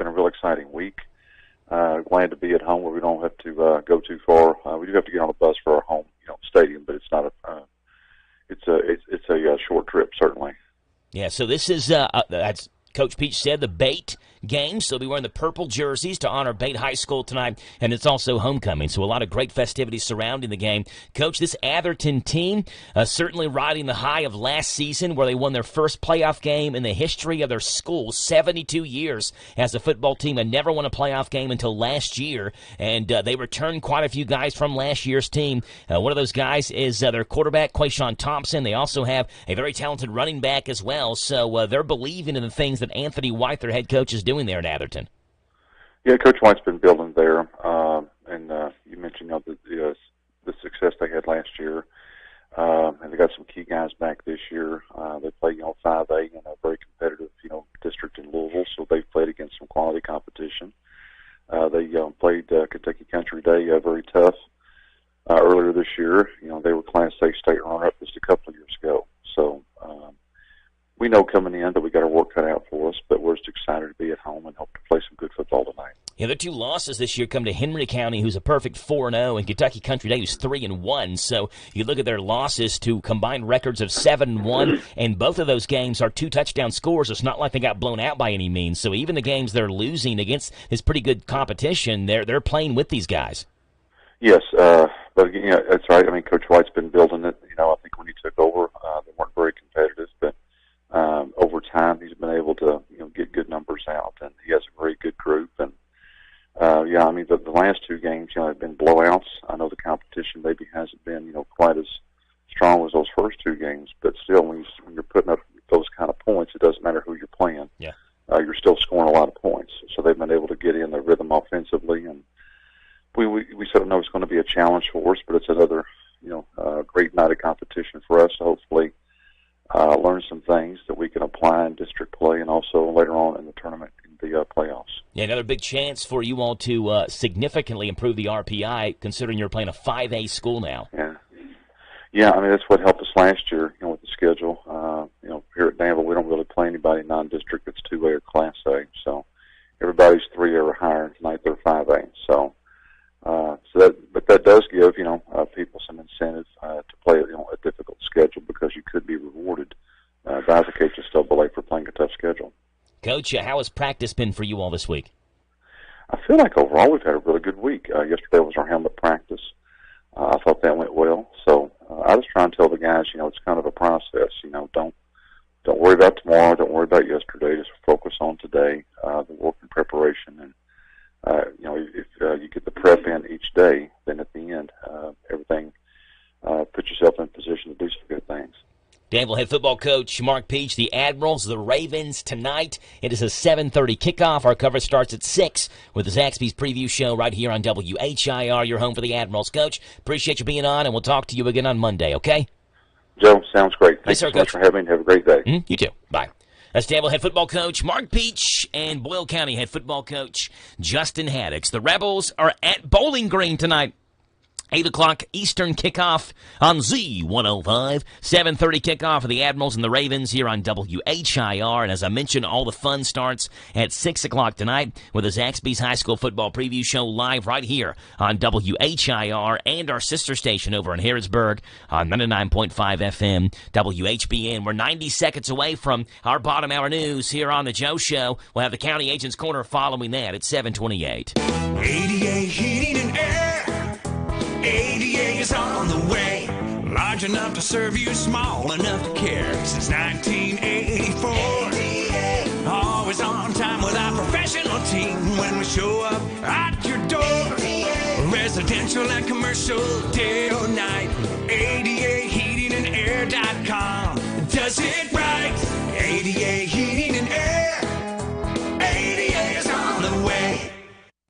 a real exciting week. Glad to be at home where we don't have to go too far. We do have to get on a bus for our home, stadium, but it's not it's a short trip certainly. Yeah. So this is as Coach Peach said, the Bate game. So they'll be wearing the purple jerseys to honor Bate High School tonight, and it's also homecoming. So a lot of great festivities surrounding the game. Coach, this Atherton team certainly riding the high of last season where they won their first playoff game in the history of their school, 72 years as a football team, and never won a playoff game until last year. And they returned quite a few guys from last year's team. One of those guys is their quarterback, Quayshawn Thompson. They also have a very talented running back as well. So they're believing in the things that Anthony White, their head coach, is doing there at Atherton. Yeah, Coach White's been building there, and you mentioned the success they had last year, and they got some key guys back this year. They play 5A in a very competitive district in Louisville, so they've played against some quality competition. They played Kentucky Country Day very tough earlier this year. They were Class A state runner-up just a couple of years ago, so. We know coming in that we got our work cut out for us, but we're just excited to be at home and hope to play some good football tonight. Yeah, their two losses this year come to Henry County, who's a perfect 4-0, and Kentucky Country Day, who's 3-1. So you look at their losses to combined records of 7-1, and both of those games are 2 touchdown scores. It's not like they got blown out by any means. So even the games they're losing against this pretty good competition, they're playing with these guys. Yes, but again, that's right. I mean, Coach White's been building it. I think when he took over, they weren't very competitive, but over time, he's been able to, get good numbers out, and he has a very good group. And the last 2 games, have been blowouts. preparation maybe hasn't been, quite as strong as those first two games. But still, when you're putting up those kind of points, it doesn't matter who you're playing. Yeah. You're still scoring a lot of points. So they've been able to get in the rhythm offensively, and we sort of know it's going to be a challenge for us, but it's another, great night of competition for us to hopefully learn some things that we can apply in district play and also later on in the tournament in the playoffs. Yeah, another big chance for you all to significantly improve the RPI, considering you're playing a 5A school now. Yeah, I mean, that's what helped us last year, with the schedule. Here at Danville, we don't really play anybody non-district that's 2A or Class A. So everybody's 3A or higher. Tonight they're 5A. But that does give, people some incentive to play, a difficult schedule because you could be rewarded by the KHSAA for playing a tough schedule. Coach, how has practice been for you all this week? I feel like overall we've had a really good week. Yesterday was our helmet practice. I thought that went well. So I was trying to tell the guys, it's kind of a process. Don't worry about tomorrow. Don't worry about yesterday. Just focus on today, the work and preparation. And, if you get the prep in each day, then at the end, everything, put yourself in a position to do some good things. Danville head football coach Mark Peach, the Admirals, the Ravens tonight. It is a 7:30 kickoff. Our coverage starts at 6 with the Zaxby's preview show right here on WHIR. Your home for the Admirals. Coach, appreciate you being on, and we'll talk to you again on Monday, okay? Joe, sounds great. Thanks sir, so much for having me. Have a great day. You too. Bye. That's Danville head football coach Mark Peach and Boyle County head football coach Justin Haddix. The Rebels are at Bowling Green tonight. 8 o'clock Eastern kickoff on Z105. 7:30 kickoff of the Admirals and the Ravens here on WHIR. And as I mentioned, all the fun starts at 6 o'clock tonight with the Zaxby's High School Football Preview Show live right here on WHIR and our sister station over in Harrodsburg on 99.5 FM WHBN. We're 90 seconds away from our bottom hour news here on The Joe Show. We'll have the County Agent's Corner following that at 7:28. ADA Heating and Air. ADA is on the way. Large enough to serve you, small enough to care. Since 1984. ADA. Always on time with our professional team when we show up at your door. ADA. Residential and commercial, day or night. ADAHeatingandAir.com does it right. ADA Heating and Air. ADA is on the way.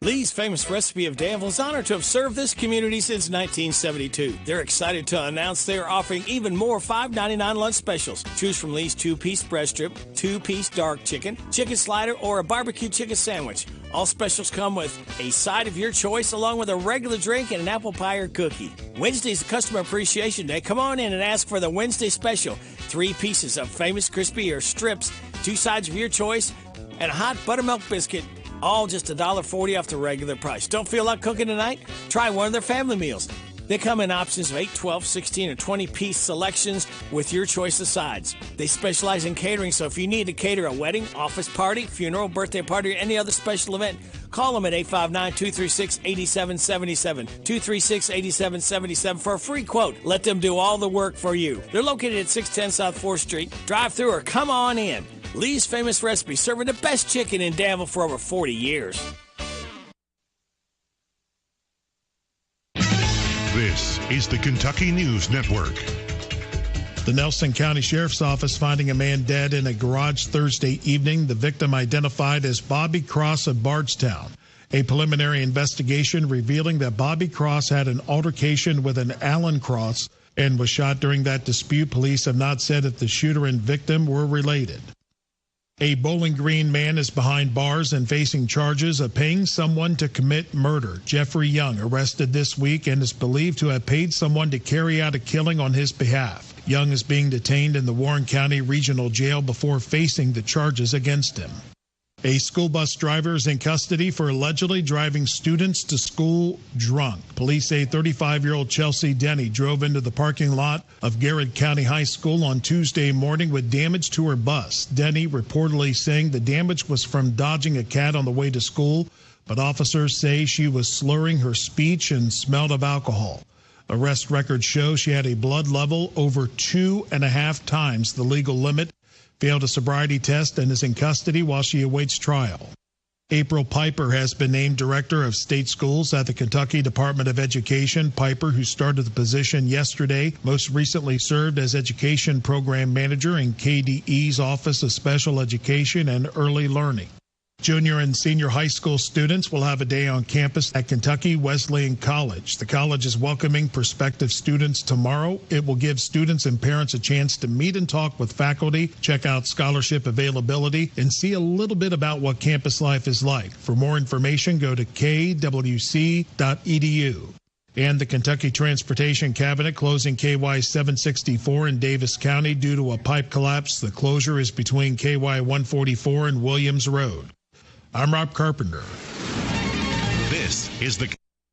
Lee's Famous Recipe of Danville is honored to have served this community since 1972. They're excited to announce they are offering even more $5.99 lunch specials. Choose from Lee's 2-piece breast strip, 2-piece dark chicken, chicken slider, or a barbecue chicken sandwich. All specials come with a side of your choice along with a regular drink and an apple pie or cookie. Wednesday's Customer Appreciation Day. Come on in and ask for the Wednesday special. 3 pieces of Famous Crispy or strips, 2 sides of your choice, and a hot buttermilk biscuit. All just $1.40 off the regular price. Don't feel like cooking tonight? Try one of their family meals. They come in options of 8, 12, 16, or 20-piece selections with your choice of sides. They specialize in catering, so if you need to cater a wedding, office party, funeral, birthday party, or any other special event, call them at 859-236-8777, 236-8777 for a free quote. Let them do all the work for you. They're located at 610 South 4th Street. Drive through or come on in. Lee's Famous Recipe, serving the best chicken in Danville for over 40 years. This is the Kentucky News Network. The Nelson County Sheriff's Office finding a man dead in a garage Thursday evening. The victim identified as Bobby Cross of Bardstown. A preliminary investigation revealing that Bobby Cross had an altercation with an Alan Cross and was shot during that dispute. Police have not said if the shooter and victim were related. A Bowling Green man is behind bars and facing charges of paying someone to commit murder. Jeffrey Young arrested this week and is believed to have paid someone to carry out a killing on his behalf. Young is being detained in the Warren County Regional Jail before facing the charges against him. A school bus driver is in custody for allegedly driving students to school drunk. Police say 35-year-old Chelsea Denny drove into the parking lot of Garrett County High School on Tuesday morning with damage to her bus. Denny reportedly saying the damage was from dodging a cat on the way to school, but officers say she was slurring her speech and smelled of alcohol. Arrest records show she had a blood level over 2.5 times the legal limit, failed a sobriety test, and is in custody while she awaits trial. April Piper has been named Director of State Schools at the Kentucky Department of Education. Piper, who started the position yesterday, most recently served as Education Program Manager in KDE's Office of Special Education and Early Learning. Junior and senior high school students will have a day on campus at Kentucky Wesleyan College. The college is welcoming prospective students tomorrow. It will give students and parents a chance to meet and talk with faculty, check out scholarship availability, and see a little bit about what campus life is like. For more information, go to kwc.edu. And the Kentucky Transportation Cabinet closing KY 764 in Davis County due to a pipe collapse. The closure is between KY 144 and Williams Road. I'm Rob Carpenter. This is the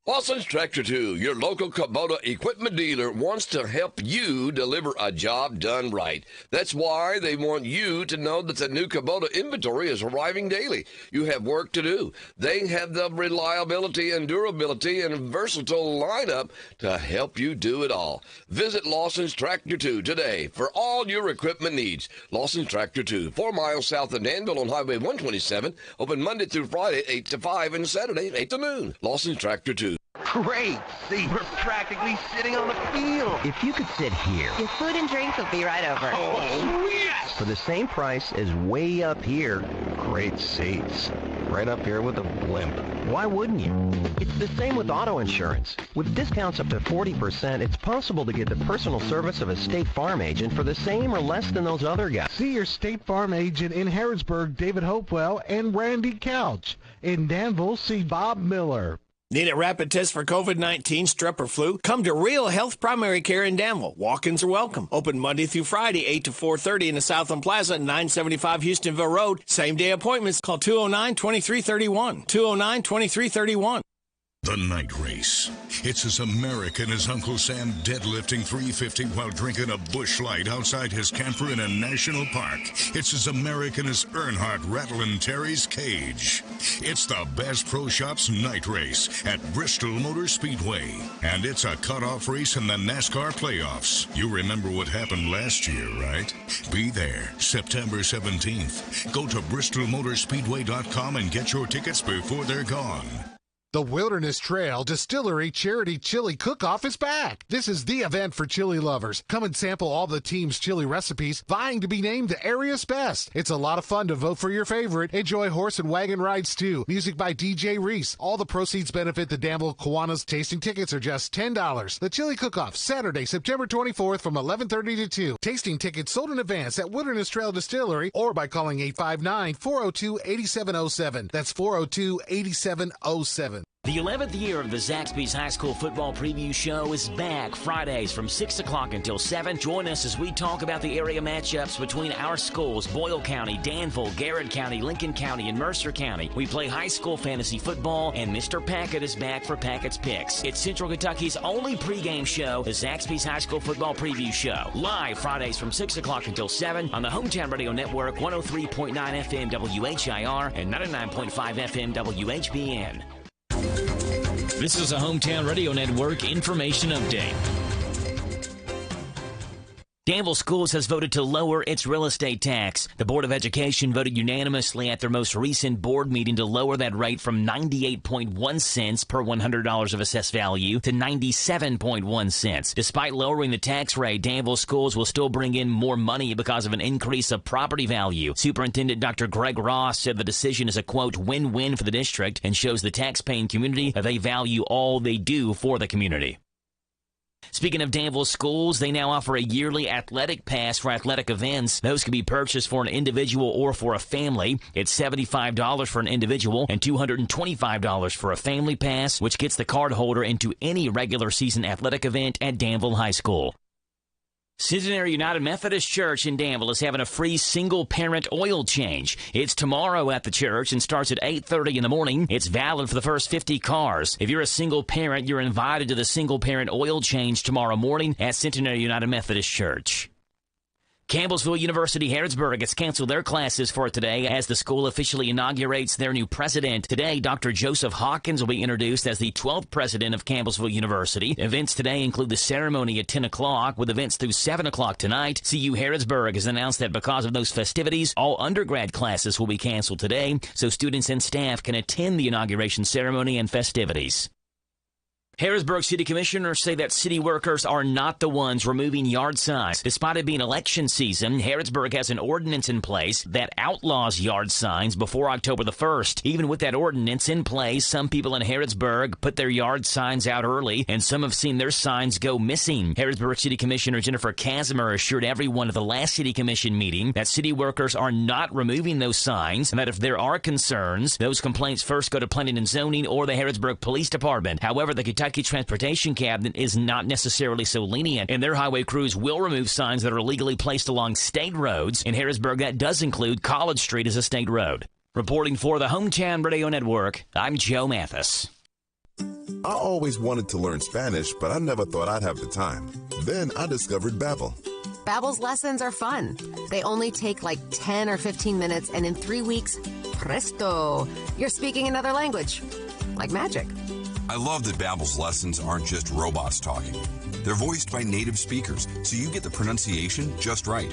Lawson's Tractor 2, your local Kubota equipment dealer, wants to help you deliver a job done right. That's why they want you to know that the new Kubota inventory is arriving daily. You have work to do. They have the reliability and durability and versatile lineup to help you do it all. Visit Lawson's Tractor 2 today for all your equipment needs. Lawson's Tractor 2, 4 miles south of Danville on Highway 127, open Monday through Friday, 8 to 5, and Saturday, 8 to noon. Lawson's Tractor 2. Great. See, we're practically sitting on the field. If you could sit here. Your food and drinks will be right over. Oh, yes! For the same price as way up here. Great seats. Right up here with a blimp. Why wouldn't you? It's the same with auto insurance. With discounts up to 40%, it's possible to get the personal service of a State Farm agent for the same or less than those other guys. See your State Farm agent in Harrodsburg, David Hopewell, and Randy Couch. In Danville, see Bob Miller. Need a rapid test for COVID-19, strep, or flu? Come to Real Health Primary Care in Danville. Walk-ins are welcome. Open Monday through Friday, 8 to 4:30 in the Southland Plaza, 975 Houstonville Road. Same-day appointments. Call 209-2331. 209-2331. The Night Race. It's as American as Uncle Sam deadlifting 350 while drinking a Busch Light outside his camper in a national park. It's as American as Earnhardt rattling Terry's cage. It's the Bass Pro Shops Night Race at Bristol Motor Speedway. And it's a cutoff race in the NASCAR playoffs. You remember what happened last year, right? Be there September 17th. Go to BristolMotorspeedway.com and get your tickets before they're gone. The Wilderness Trail Distillery Charity Chili Cook-Off is back. This is the event for chili lovers. Come and sample all the team's chili recipes, vying to be named the area's best. It's a lot of fun to vote for your favorite. Enjoy horse and wagon rides, too. Music by DJ Reese. All the proceeds benefit the Danville Kiwanis. Tasting tickets are just $10. The Chili Cook-Off, Saturday, September 24th from 11:30 to 2. Tasting tickets sold in advance at Wilderness Trail Distillery or by calling 859-402-8707. That's 402-8707. The 11th year of the Zaxby's High School Football Preview Show is back Fridays from 6 o'clock until 7. Join us as we talk about the area matchups between our schools, Boyle County, Danville, Garrett County, Lincoln County, and Mercer County. We play high school fantasy football, and Mr. Packett is back for Packett's Picks. It's Central Kentucky's only pregame show, the Zaxby's High School Football Preview Show. Live Fridays from 6 o'clock until 7 on the Hometown Radio Network, 103.9 FM WHIR and 99.5 FM WHBN. This is a Hometown Radio Network information update. Danville Schools has voted to lower its real estate tax. The Board of Education voted unanimously at their most recent board meeting to lower that rate from 98.1 cents per $100 of assessed value to 97.1 cents. Despite lowering the tax rate, Danville Schools will still bring in more money because of an increase of property value. Superintendent Dr. Greg Ross said the decision is a, quote, win-win for the district and shows the tax-paying community that they value all they do for the community. Speaking of Danville schools, they now offer a yearly athletic pass for athletic events. Those can be purchased for an individual or for a family. It's $75 for an individual and $225 for a family pass, which gets the card holder into any regular season athletic event at Danville High School. Centenary United Methodist Church in Danville is having a free single-parent oil change. It's tomorrow at the church and starts at 8:30 in the morning. It's valid for the first 50 cars. If you're a single parent, you're invited to the single-parent oil change tomorrow morning at Centenary United Methodist Church. Campbellsville University Harrodsburg has canceled their classes for today as the school officially inaugurates their new president. Today, Dr. Joseph Hawkins will be introduced as the 12th president of Campbellsville University. Events today include the ceremony at 10 o'clock with events through 7 o'clock tonight. CU Harrodsburg has announced that because of those festivities, all undergrad classes will be canceled today so students and staff can attend the inauguration ceremony and festivities. Harrisburg City Commissioners say that city workers are not the ones removing yard signs. Despite it being election season, Harrisburg has an ordinance in place that outlaws yard signs before October the 1st. Even with that ordinance in place, some people in Harrisburg put their yard signs out early, and some have seen their signs go missing. Harrisburg City Commissioner Jennifer Casimir assured everyone at the last City Commission meeting that city workers are not removing those signs, and that if there are concerns, those complaints first go to Planning and Zoning or the Harrisburg Police Department. However, the Kentucky Transportation Cabinet is not necessarily so lenient, and their highway crews will remove signs that are illegally placed along state roads. In Harrisburg, that does include College Street as a state road. Reporting for the Hometown Radio Network, I'm Joe Mathis. I always wanted to learn Spanish, but I never thought I'd have the time. Then I discovered Babbel. Babbel's lessons are fun. They only take like 10 or 15 minutes, and in 3 weeks, presto, you're speaking another language. Like magic. I love that Babbel's lessons aren't just robots talking. They're voiced by native speakers, so you get the pronunciation just right.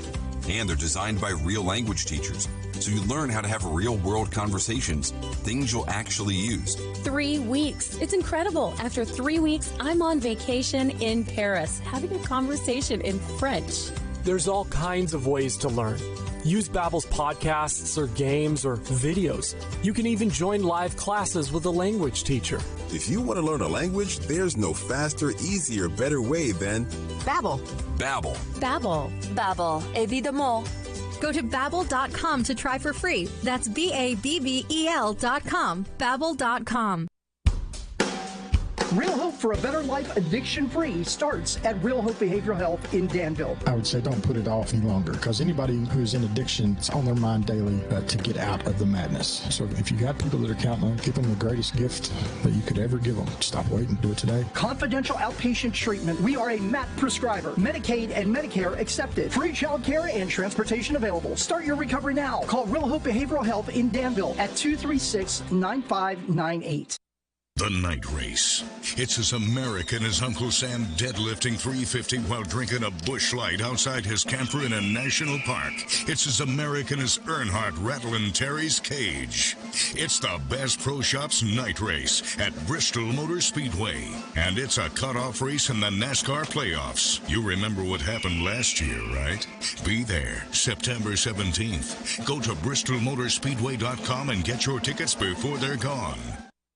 And they're designed by real language teachers, so you learn how to have real-world conversations, things you'll actually use. 3 weeks. It's incredible. After 3 weeks, I'm on vacation in Paris, having a conversation in French. There's all kinds of ways to learn. Use Babbel's podcasts or games or videos. You can even join live classes with a language teacher. If you want to learn a language, there's no faster, easier, better way than Babbel. Babbel. Babbel. Babbel. Évidemment. Go to Babbel.com to try for free. That's Babbel.com. Babbel.com. Real Hope for a Better Life addiction-free starts at Real Hope Behavioral Health in Danville. I would say don't put it off any longer, because anybody who's in addiction, it's on their mind daily to get out of the madness. So if you got people that are counting on, give them the greatest gift that you could ever give them. Stop waiting. Do it today. Confidential outpatient treatment. We are a MAP prescriber. Medicaid and Medicare accepted. Free child care and transportation available. Start your recovery now. Call Real Hope Behavioral Health in Danville at 236-9598. The Night Race. It's as American as Uncle Sam deadlifting 350 while drinking a Busch Light outside his camper in a national park. It's as American as Earnhardt rattling Terry's cage. It's the Bass Pro Shops Night Race at Bristol Motor Speedway. And it's a cutoff race in the NASCAR playoffs. You remember what happened last year, right? Be there September 17th. Go to BristolMotorspeedway.com and get your tickets before they're gone.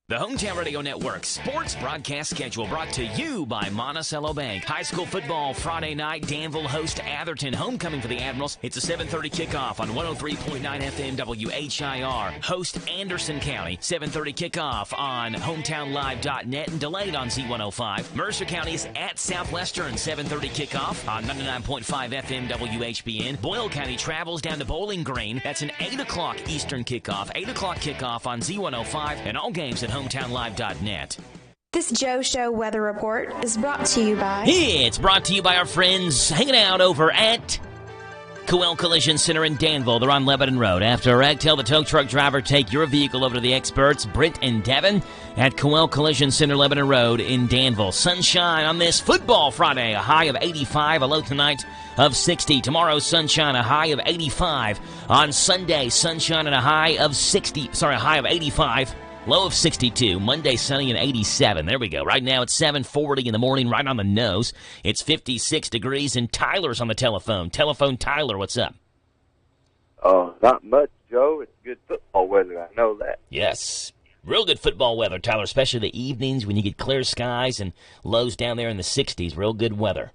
The Hometown Radio Network sports broadcast schedule brought to you by Monticello Bank. High school football Friday night. Danville host Atherton. Homecoming for the Admirals. It's a 7:30 kickoff on 103.9 FM WHIR. Host Anderson County. 7:30 kickoff on hometownlive.net and delayed on Z105. Mercer County is at Southwestern. 7:30 kickoff on 99.5 FM WHBN. Boyle County travels down to Bowling Green. That's an 8 o'clock Eastern kickoff. 8 o'clock kickoff on Z105. And all games at hometownlive.net. This Joe Show weather report is brought to you by... It's brought to you by our friends hanging out over at Coel Collision Center in Danville. They're on Lebanon Road. After a wreck, tell the tow truck driver take your vehicle over to the experts, Britt and Devin, at Coel Collision Center, Lebanon Road in Danville. Sunshine on this football Friday, a high of 85, a low tonight of 60. Tomorrow, sunshine, a high of 85. On Sunday, sunshine and a high of 85. Low of 62. Monday, sunny and 87. There we go. Right now, it's 7:40 in the morning, right on the nose. It's 56 degrees, and Tyler's on the telephone. Telephone Tyler, what's up? Not much, Joe. It's good football weather. I know that. Yes. Real good football weather, Tyler, especially the evenings when you get clear skies and lows down there in the 60s. Real good weather.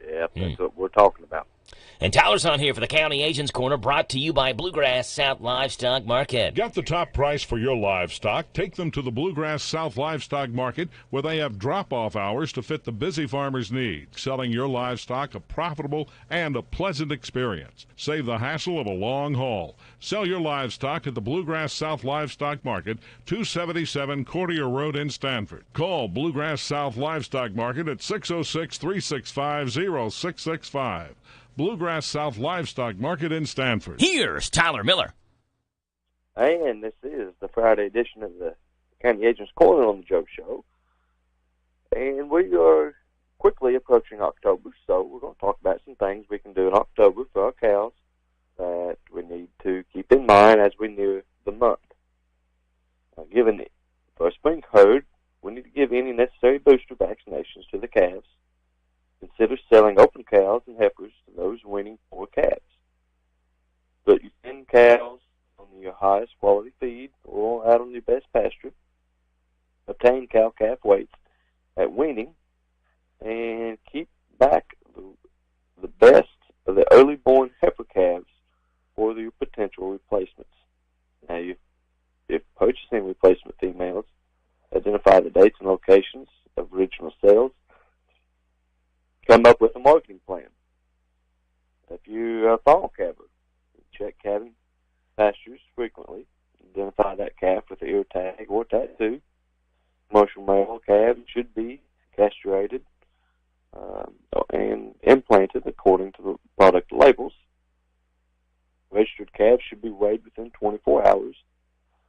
Yep, that's what we're talking about. And Tyler's on here for the County Agents Corner, brought to you by Bluegrass South Livestock Market. Get the top price for your livestock. Take them to the Bluegrass South Livestock Market, where they have drop-off hours to fit the busy farmer's needs. Selling your livestock a profitable and a pleasant experience. Save the hassle of a long haul. Sell your livestock at the Bluegrass South Livestock Market, 277 Courtier Road in Stanford. Call Bluegrass South Livestock Market at 606-365-0665. Bluegrass South Livestock Market in Stanford. Here's Tyler Miller. And this is the Friday edition of the County Agent's Corner on the Joe Show. And we are quickly approaching October, so we're going to talk about some things we can do in October for our cows that we need to keep in mind as we near the month. Given for a spring herd, we need to give any necessary booster vaccinations to the calves. Consider selling open cows and heifers to those weaning poor calves. Put your thin cows on your highest quality feed or out on your best pasture. Obtain cow-calf weights at weaning and keep back the best of the early-born heifer calves for your potential replacements. Now, if purchasing replacement females, identify the dates and locations of original sales. Come up with a marketing plan. If you're a fall calver, check calving pastures frequently. Identify that calf with the ear tag or tattoo. Commercial male calves should be castrated and implanted according to the product labels. Registered calves should be weighed within 24 hours.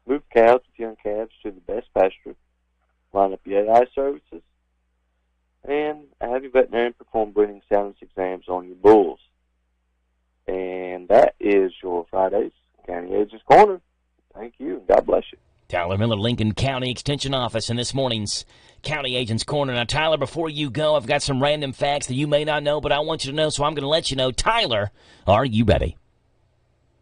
Move cows with young calves to the best pasture. Line up your AI services. And have your veterinarian perform breeding soundness exams on your bulls. And that is your Friday's County Agent's Corner. Thank you, and God bless you. Tyler Miller, Lincoln County Extension Office, in this morning's County Agent's Corner. Now, Tyler, before you go, I've got some random facts that you may not know, but I want you to know, so I'm going to let you know. Tyler, are you ready?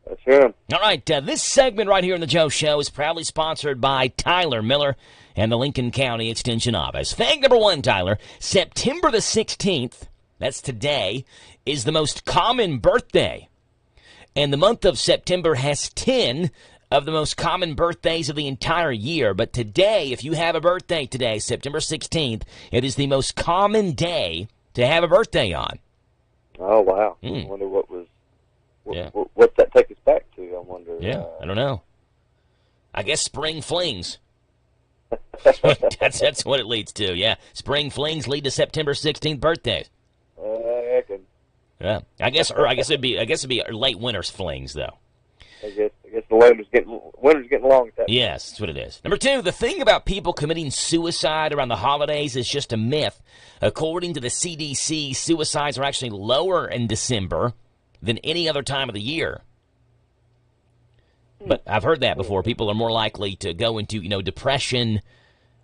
That's him. All right, this segment right here in the Joe Show is proudly sponsored by Tyler Miller and the Lincoln County Extension Office. Fact number one, Tyler, September the 16th, that's today, is the most common birthday. And the month of September has 10 of the most common birthdays of the entire year. But today, if you have a birthday today, September 16th, it is the most common day to have a birthday on. Oh, wow. I wonder what's that take us back to, I wonder. Yeah, I don't know. I guess spring flings. That's what it leads to, yeah. Spring flings lead to September 16th birthdays. I reckon. Yeah, I guess it'd be late winter's flings, though. I guess the winter's getting long at that point. Yes, that's what it is. Number two, the thing about people committing suicide around the holidays is just a myth. According to the CDC, suicides are actually lower in December than any other time of the year. But I've heard that before. People are more likely to go into, depression,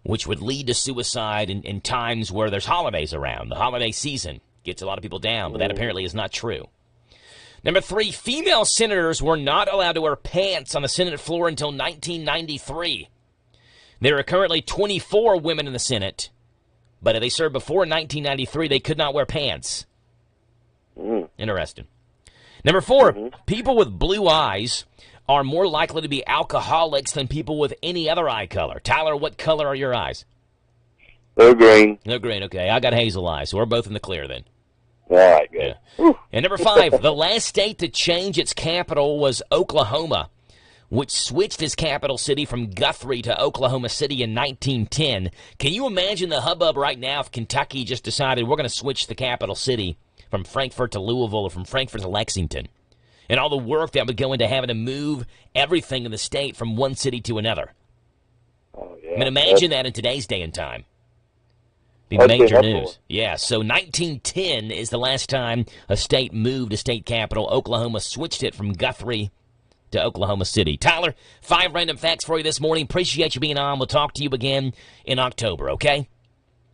which would lead to suicide in times where there's holidays around. The holiday season gets a lot of people down, but that apparently is not true. Number three, female senators were not allowed to wear pants on the Senate floor until 1993. There are currently 24 women in the Senate, but if they served before 1993, they could not wear pants. Interesting. Number four, people with blue eyes are more likely to be alcoholics than people with any other eye color. Tyler, what color are your eyes? They're green. They're green, okay. I got hazel eyes, so we're both in the clear then. All right, good. Yeah. And number five, the last state to change its capital was Oklahoma, which switched its capital city from Guthrie to Oklahoma City in 1910. Can you imagine the hubbub right now if Kentucky just decided we're going to switch the capital city from Frankfort to Louisville or from Frankfort to Lexington? And all the work that would go into having to move everything in the state from one city to another. Oh, yeah. I mean, imagine that in today's day and time. Be major news. Yeah, so 1910 is the last time a state moved a state capital. Oklahoma switched it from Guthrie to Oklahoma City. Tyler, 5 random facts for you this morning. Appreciate you being on. We'll talk to you again in October, okay?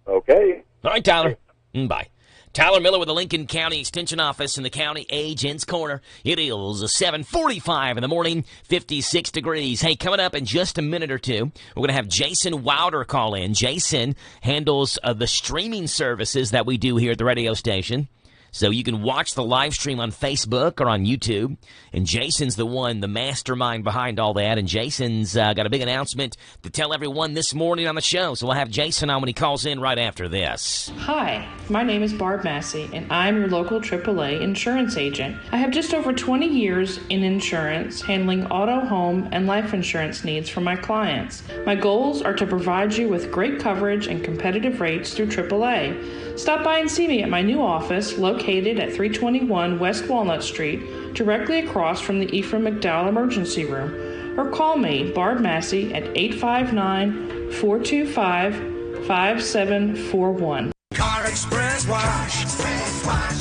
Okay. All right, Tyler. Bye. Tyler Miller with the Lincoln County Extension Office in the County Agent's Corner. It is 7:45 in the morning, 56 degrees. Hey, coming up in just a minute or two, we're going to have Jason Wilder call in. Jason handles the streaming services that we do here at the radio station. So you can watch the live stream on Facebook or on YouTube. And Jason's the mastermind behind all that. And Jason's got a big announcement to tell everyone this morning on the show. So we'll have Jason on when he calls in right after this. Hi, my name is Barb Massey, and I'm your local AAA insurance agent. I have just over 20 years in insurance, handling auto, home, and life insurance needs for my clients. My goals are to provide you with great coverage and competitive rates through AAA. Stop by and see me at my new office located located at 321 West Walnut Street, directly across from the Ephraim McDowell Emergency Room. Or call me, Barb Massey, at 859-425-5741. Car Express Wash.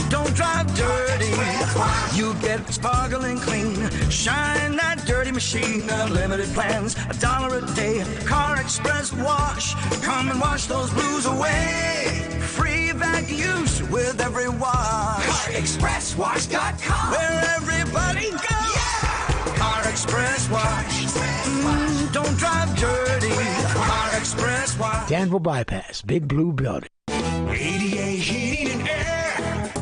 Don't drive dirty. You get sparkling clean. Shine that dirty machine. Unlimited plans, $1 a day. Car Express Wash. Come and wash those blues away. Free vacuum use with every wash. CarExpressWash.com, where everybody goes. Yeah! Car Express Wash. Don't drive dirty. Car Express Wash. Danville Bypass, Big Blue Building. ADA Heating and Air.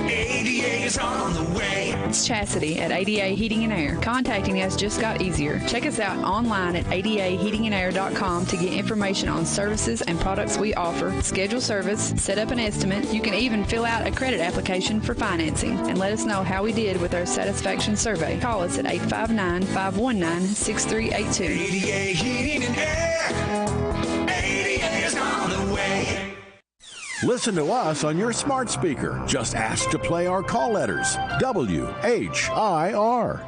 ADA is on the way. It's Chastity at ADA Heating and Air. Contacting us just got easier. Check us out online at adaheatingandair.com to get information on services and products we offer, schedule service, set up an estimate. You can even fill out a credit application for financing and let us know how we did with our satisfaction survey. Call us at 859-519-6382. ADA Heating and Air. ADA is on the way. Listen to us on your smart speaker. Just ask to play our call letters. WHIR.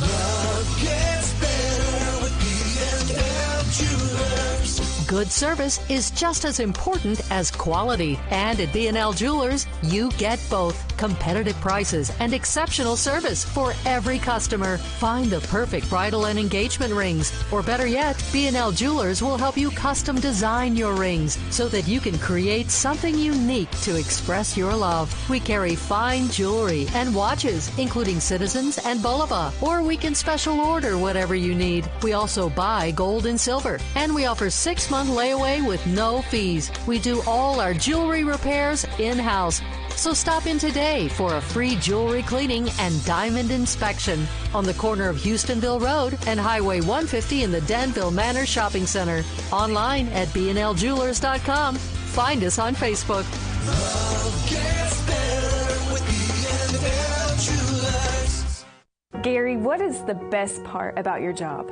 Love gets better with B&L Jewelers. Good service is just as important as quality. And at B&L Jewelers, you get both. Competitive prices and exceptional service for every customer. Find the perfect bridal and engagement rings. Or better yet, B&L Jewelers will help you custom design your rings so that you can create something unique to express your love. We carry fine jewelry and watches, including Citizens and Bulova. Or we can special order whatever you need. We also buy gold and silver. And we offer 6-month layaway with no fees. We do all our jewelry repairs in-house. So stop in today for a free jewelry cleaning and diamond inspection on the corner of Houstonville Road and Highway 150 in the Danville Manor Shopping Center. Online at bnljewelers.com. Find us on Facebook. Love gets better with B&L Jewelers. Gary, what is the best part about your job?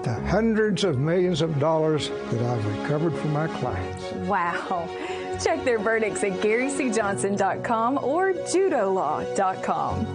The hundreds of millions of dollars that I've recovered from my clients. Wow. Check their verdicts at GaryCJohnson.com or JudoLaw.com.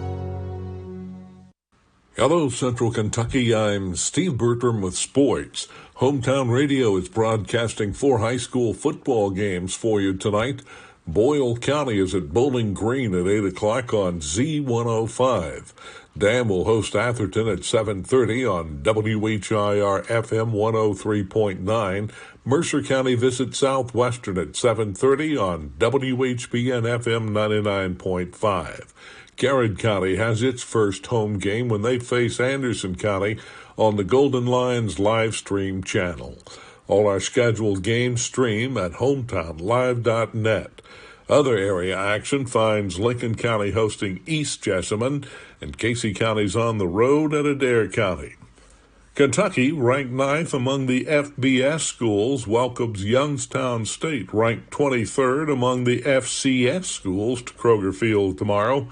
Hello, Central Kentucky. I'm Steve Bertram with sports. Hometown Radio is broadcasting 4 high school football games for you tonight. Boyle County is at Bowling Green at 8 o'clock on Z105. Dam will host Atherton at 7:30 on WHIR FM 103.9. Mercer County visits Southwestern at 7:30 on WHBN FM 99.5. Garrett County has its first home game when they face Anderson County on the Golden Lions live stream channel. All our scheduled games stream at hometownlive.net. Other area action finds Lincoln County hosting East Jessamine, and Casey County's on the road at Adair County. Kentucky, ranked 9th among the FBS schools, welcomes Youngstown State, ranked 23rd among the FCS schools, to Kroger Field tomorrow.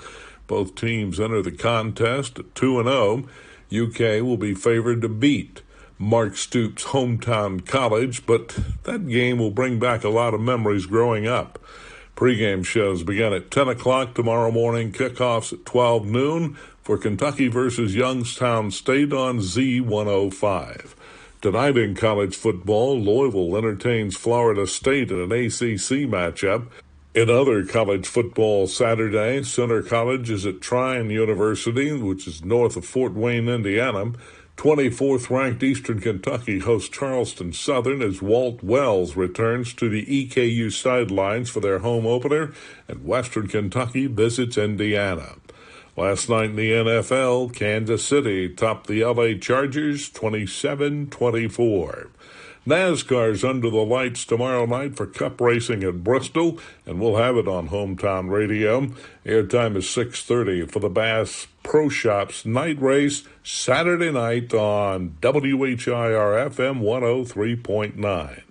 Both teams enter the contest at 2-0. UK will be favored to beat Mark Stoops' hometown college, but that game will bring back a lot of memories growing up. Pre-game shows begin at 10 o'clock tomorrow morning, kickoffs at 12 noon for Kentucky versus Youngstown State on Z105. Tonight in college football, Louisville entertains Florida State in an ACC matchup. In other college football Saturday, Center College is at Tryon University, which is north of Fort Wayne, Indiana. 24th-ranked Eastern Kentucky hosts Charleston Southern as Walt Wells returns to the EKU sidelines for their home opener, and Western Kentucky visits Indiana. Last night in the NFL, Kansas City topped the LA Chargers 27-24. NASCAR's under the lights tomorrow night for Cup racing at Bristol, and we'll have it on Hometown Radio. Airtime is 6:30 for the Bass Pro Shops night race Saturday night on WHIR FM 103.9.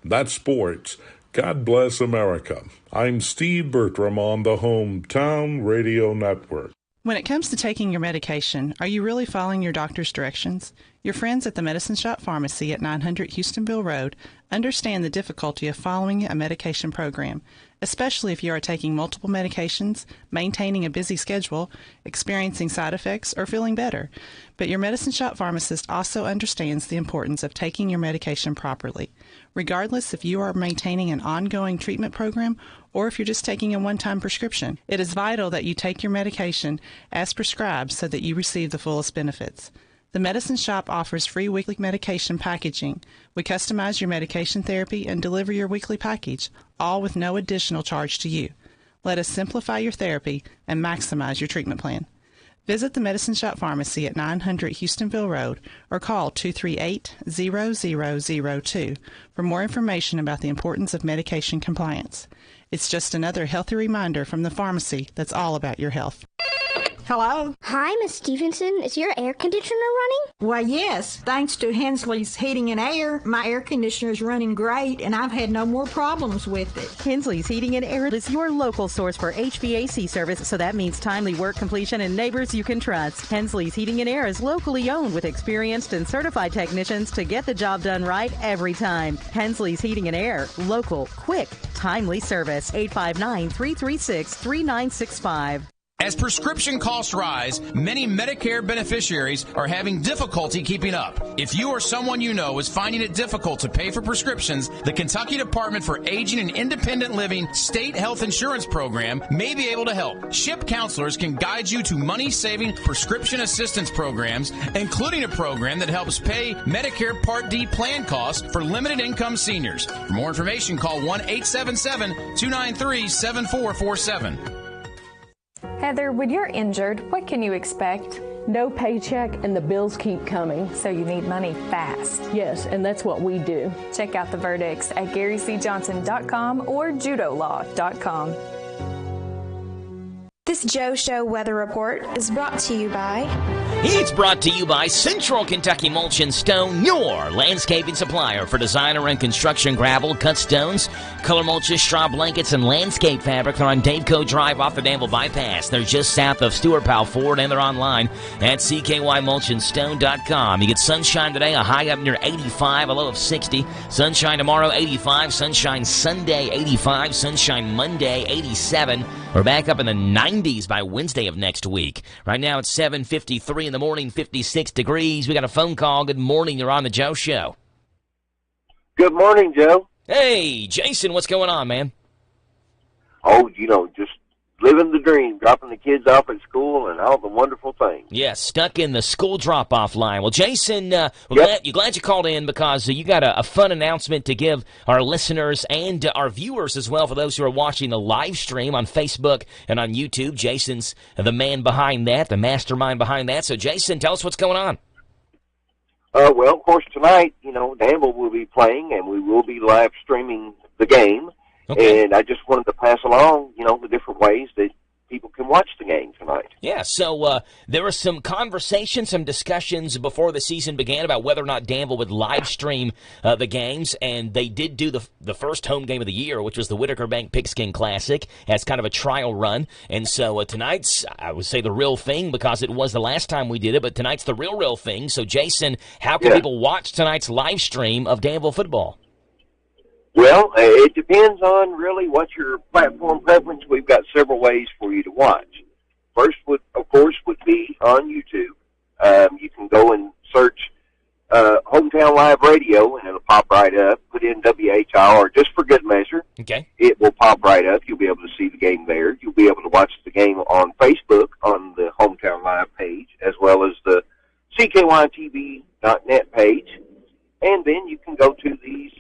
That's sports. God bless America. I'm Steve Bertram on the Hometown Radio Network. When it comes to taking your medication, are you really following your doctor's directions? Your friends at the Medicine Shop Pharmacy at 900 Houstonville Road understand the difficulty of following a medication program, especially if you are taking multiple medications, maintaining a busy schedule, experiencing side effects, or feeling better. But your Medicine Shop pharmacist also understands the importance of taking your medication properly. Regardless if you are maintaining an ongoing treatment program or if you're just taking a one-time prescription, it is vital that you take your medication as prescribed so that you receive the fullest benefits. The Medicine Shop offers free weekly medication packaging. We customize your medication therapy and deliver your weekly package, all with no additional charge to you. Let us simplify your therapy and maximize your treatment plan. Visit the Medicine Shop Pharmacy at 900 Houstonville Road or call 238-0002 for more information about the importance of medication compliance. It's just another healthy reminder from the pharmacy that's all about your health. Hello? Hi, Miss Stevenson. Is your air conditioner running? Why, yes. Thanks to Hensley's Heating and Air, my air conditioner is running great, and I've had no more problems with it. Hensley's Heating and Air is your local source for HVAC service, so that means timely work completion and neighbors you can trust. Hensley's Heating and Air is locally owned with experienced and certified technicians to get the job done right every time. Hensley's Heating and Air. Local, quick, timely service. 859-336-3965. As prescription costs rise, many Medicare beneficiaries are having difficulty keeping up. If you or someone you know is finding it difficult to pay for prescriptions, the Kentucky Department for Aging and Independent Living State Health Insurance Program may be able to help. SHIP counselors can guide you to money-saving prescription assistance programs, including a program that helps pay Medicare Part D plan costs for limited-income seniors. For more information, call 1-877-293-7447. Heather, when you're injured, what can you expect? No paycheck and the bills keep coming. So you need money fast. Yes, and that's what we do. Check out the verdicts at GaryCJohnson.com or JudoLaw.com. This Joe Show weather report is brought to you by... It's brought to you by Central Kentucky Mulch and Stone, your landscaping supplier for designer and construction gravel, cut stones, color mulches, straw blankets, and landscape fabric. They're on Daveco Drive off the Danville Bypass. They're just south of Stewart Powell Ford, and they're online at ckymulchandstone.com. You get sunshine today, a high up near 85, a low of 60. Sunshine tomorrow, 85. Sunshine Sunday, 85. Sunshine Monday, 87. We're back up in the 90s by Wednesday of next week. Right now it's 7:53 in the morning, 56 degrees. We got a phone call. Good morning. You're on the Joe Show. Good morning, Joe. Hey, Jason, what's going on, man? Oh, just living the dream, dropping the kids off at school and all the wonderful things. Yeah, stuck in the school drop-off line. Well, Jason, glad you called in because you got a fun announcement to give our listeners and our viewers as well, for those who are watching the live stream on Facebook and on YouTube. Jason's the man behind that, the mastermind behind that. So, Jason, tell us what's going on. Well, of course, tonight, Danville will be playing, and we will be live streaming the game. Okay. And I just wanted to pass along, the different ways that people can watch the game tonight. Yeah, so there were some conversations, some discussions before the season began about whether or not Danville would live stream the games, and they did do the first home game of the year, which was the Whitaker Bank Pigskin Classic, as kind of a trial run. And so tonight's, I would say, the real thing, because it was the last time we did it, but tonight's the real thing. So, Jason, how can people watch tonight's live stream of Danville football? Well, it depends on really what your platform preference. We've got several ways for you to watch. First, would be on YouTube. You can go and search Hometown Live Radio, and it'll pop right up. Put in WHIR, or just for good measure. Okay. It will pop right up. You'll be able to see the game there. You'll be able to watch the game on Facebook on the Hometown Live page, as well as the CKYTV.net page. And then you can go to the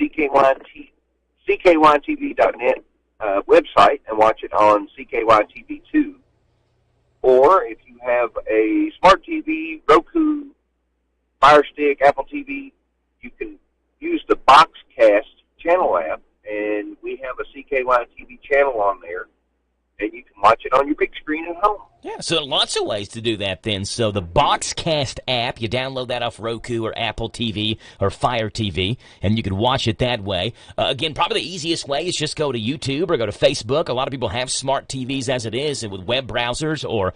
CKYTV.net website and watch it on CKYTV2. Or if you have a smart TV, Roku, Fire Stick, Apple TV, you can use the Boxcast channel app, and we have a CKYTV channel on there, and you can watch it on your big screen at home. Yeah, so lots of ways to do that then. So the Boxcast app, you download that off Roku or Apple TV or Fire TV, and you can watch it that way. Again, probably the easiest way is just go to YouTube or go to Facebook. A lot of people have smart TVs as it is, and with web browsers or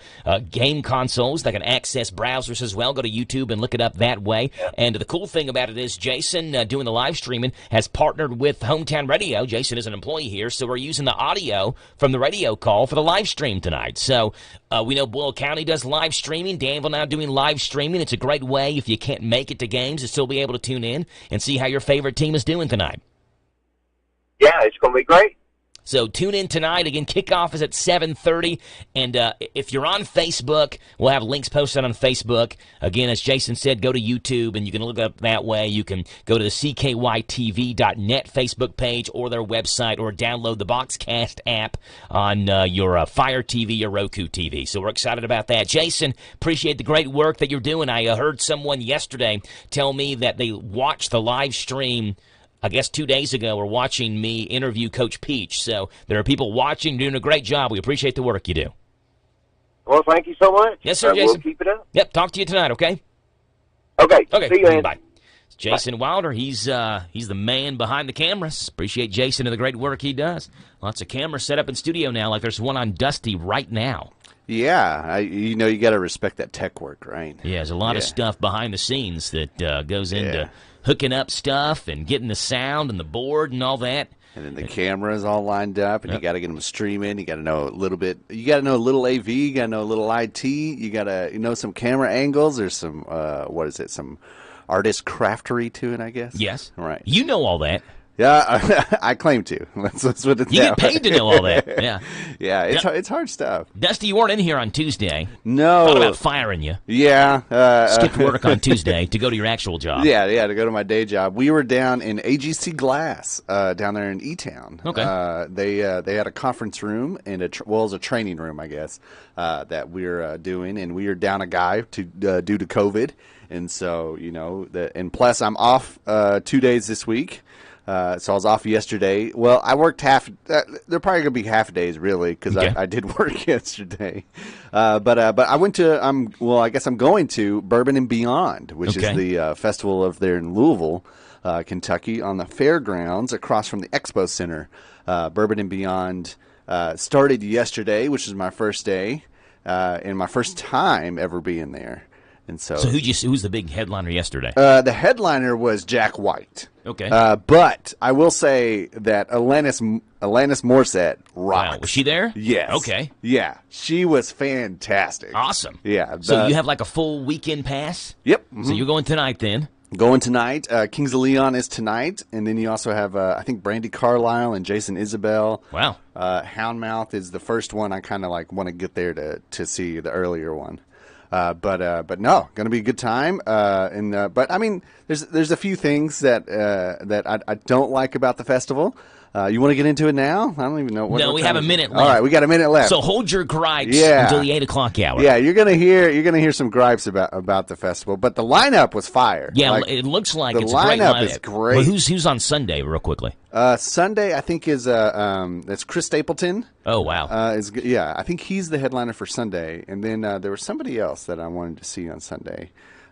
game consoles that can access browsers as well. Go to YouTube and look it up that way. Yeah. And the cool thing about it is Jason, doing the live streaming, has partnered with Hometown Radio. Jason is an employee here, so we're using the audio from the radio call for the live stream tonight. So we know Boyle County does live streaming. Danville now doing live streaming. It's a great way, if you can't make it to games, to still be able to tune in and see how your favorite team is doing tonight. Yeah, it's going to be great. So tune in tonight. Again, kickoff is at 7:30. And if you're on Facebook, we'll have links posted on Facebook. Again, as Jason said, go to YouTube, and you can look up that way. You can go to the CKYTV.net Facebook page or their website, or download the Boxcast app on your Fire TV or Roku TV. So we're excited about that. Jason, appreciate the great work that you're doing. I heard someone yesterday tell me that they watched the live stream, I guess 2 days ago, were watching me interview Coach Peach. So there are people watching, doing a great job. We appreciate the work you do. Well, thank you so much. Yes, sir, Jason. We'll keep it up. Yep, talk to you tonight, okay? Okay. See you, Andy. Bye. It's Jason Wilder. He's the man behind the cameras. Appreciate Jason and the great work he does. Lots of cameras set up in studio now, like there's one on Dusty right now. Yeah, you got to respect that tech work, right? Yeah, there's a lot of stuff behind the scenes that goes into hooking up stuff and getting the sound and the board and all that. And then the cameras all lined up, and you got to get them streaming. You got to know a little bit. You got to know a little AV. You got to know a little IT. You got to know some camera angles. There's some some artist craftery to it, I guess. Yes, right. You know all that. Yeah, I claim to. Let's put it You get paid to know all that. Yeah, yeah. It's hard stuff. Dusty, you weren't in here on Tuesday. No, thought about firing you. Yeah, skipped work on Tuesday to go to your actual job. Yeah, to go to my day job. We were down in AGC Glass, down there in E-Town. Okay. They had a conference room and it was a training room, I guess, that we're doing, and we are down a guy due to COVID, and so and plus I'm off 2 days this week. So I was off yesterday. Well, I worked half. They're probably gonna be half days, really, because I did work yesterday. But I went to. I guess I'm going to Bourbon and Beyond, which is the festival of there in Louisville, Kentucky, on the fairgrounds across from the Expo Center. Bourbon and Beyond started yesterday, which is my first day and my first time ever being there. And so who's the big headliner yesterday? The headliner was Jack White. Okay. But I will say that Alanis Morissette rocked. Wow. Was she there? Yes. Okay. Yeah. She was fantastic. Awesome. Yeah. So you have like a full weekend pass? Yep. Mm-hmm. So you're going tonight then? Going tonight. Kings of Leon is tonight. And then you also have, I think, Brandy Carlisle and Jason Isabel. Wow. Houndmouth is the first one I kind of want to get there to see, the earlier one. But no, going to be a good time. But I mean, there's a few things that I don't like about the festival. You want to get into it now? I don't even know what. No, we have a minute left. All right, we got a minute left. So hold your gripes until the 8 o'clock hour. Yeah, you're gonna hear some gripes about the festival, but the lineup was fire. Yeah, it looks like the it's a great lineup. Is great. Well, who's on Sunday, real quickly? Sunday, I think that's Chris Stapleton. Oh wow! I think he's the headliner for Sunday, and then there was somebody else that I wanted to see on Sunday.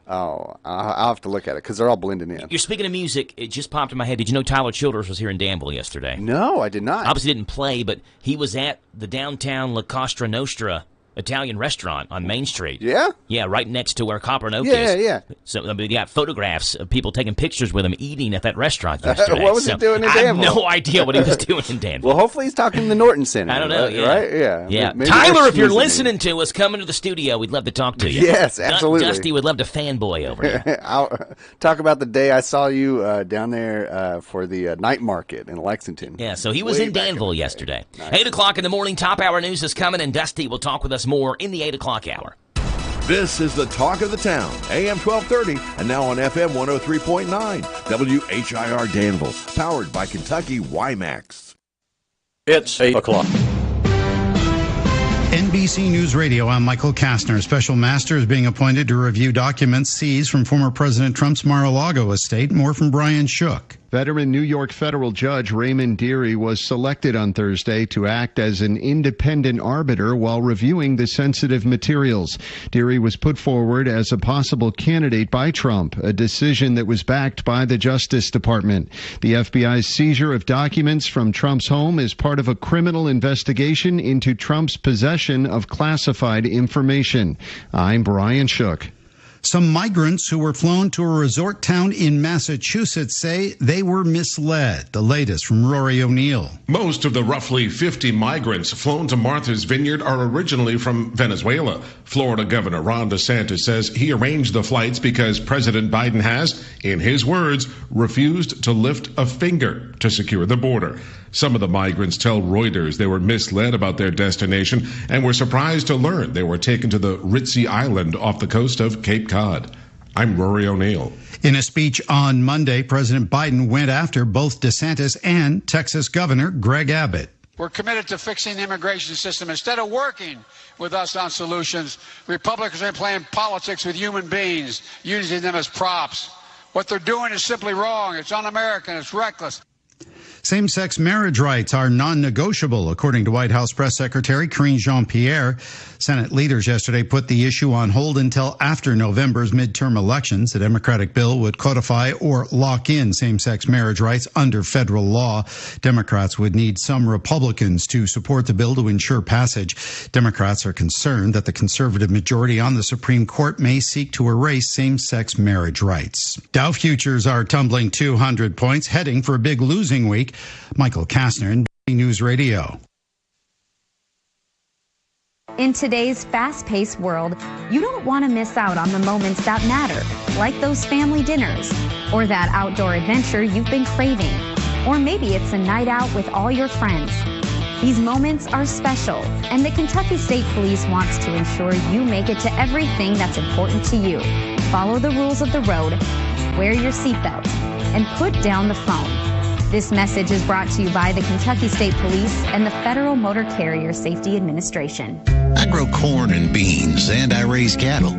Oh, I'll have to look at it because they're all blending in. You're speaking of music. It just popped in my head. Did you know Tyler Childers was here in Danville yesterday? No, I did not. Obviously didn't play, but he was at the downtown La Costa Nostra Italian restaurant on Main Street. Yeah? Yeah, right next to where Copper and Oak is. Yeah. So we got photographs of people taking pictures with him eating at that restaurant yesterday. What was he doing in Danville? I have no idea what he was doing in Danville. Well, hopefully he's talking in the Norton Center. I don't know. Right? Yeah. Yeah. Maybe Tyler, if you're listening to us, come into the studio. We'd love to talk to you. Yes, absolutely. Dusty would love to fanboy over you. I'll talk about the day I saw you down there for the night market in Lexington. Yeah, so he was in Danville yesterday. Nice. 8 o'clock in the morning, top hour news is coming, and Dusty will talk with us more in the 8 o'clock hour. This is the talk of the town, AM 1230, and now on FM 103.9, WHIR Danville, powered by Kentucky WiMAX. It's 8 o'clock. NBC News Radio, I'm Michael Kastner. Special master is being appointed to review documents seized from former President Trump's Mar-a-Lago estate. More from Brian Shook. Veteran New York federal judge Raymond Dearie was selected on Thursday to act as an independent arbiter while reviewing the sensitive materials. Dearie was put forward as a possible candidate by Trump, a decision that was backed by the Justice Department. The FBI's seizure of documents from Trump's home is part of a criminal investigation into Trump's possession of classified information. I'm Brian Shook. Some migrants who were flown to a resort town in Massachusetts say they were misled. The latest from Rory O'Neill. Most of the roughly 50 migrants flown to Martha's Vineyard are originally from Venezuela. Florida Governor Ron DeSantis says he arranged the flights because President Biden has, in his words, refused to lift a finger to secure the border. Some of the migrants tell Reuters they were misled about their destination and were surprised to learn they were taken to the ritzy island off the coast of Cape Cod. I'm Rory O'Neill. In a speech on Monday, President Biden went after both DeSantis and Texas Governor Greg Abbott. We're committed to fixing the immigration system. Instead of working with us on solutions, Republicans are playing politics with human beings, using them as props. What they're doing is simply wrong. It's un-American. It's reckless. Same-sex marriage rights are non-negotiable, according to White House Press Secretary Karine Jean-Pierre. Senate leaders yesterday put the issue on hold until after November's midterm elections. The Democratic bill would codify or lock in same-sex marriage rights under federal law. Democrats would need some Republicans to support the bill to ensure passage. Democrats are concerned that the conservative majority on the Supreme Court may seek to erase same-sex marriage rights. Dow futures are tumbling 200 points, heading for a big losing week. Michael Kastner, NBC News Radio. In today's fast-paced world, you don't want to miss out on the moments that matter, like those family dinners, or that outdoor adventure you've been craving, or maybe it's a night out with all your friends. These moments are special, and the Kentucky State Police wants to ensure you make it to everything that's important to you. Follow the rules of the road, wear your seatbelt, and put down the phone. This message is brought to you by the Kentucky State Police and the Federal Motor Carrier Safety Administration. I grow corn and beans, and I raise cattle.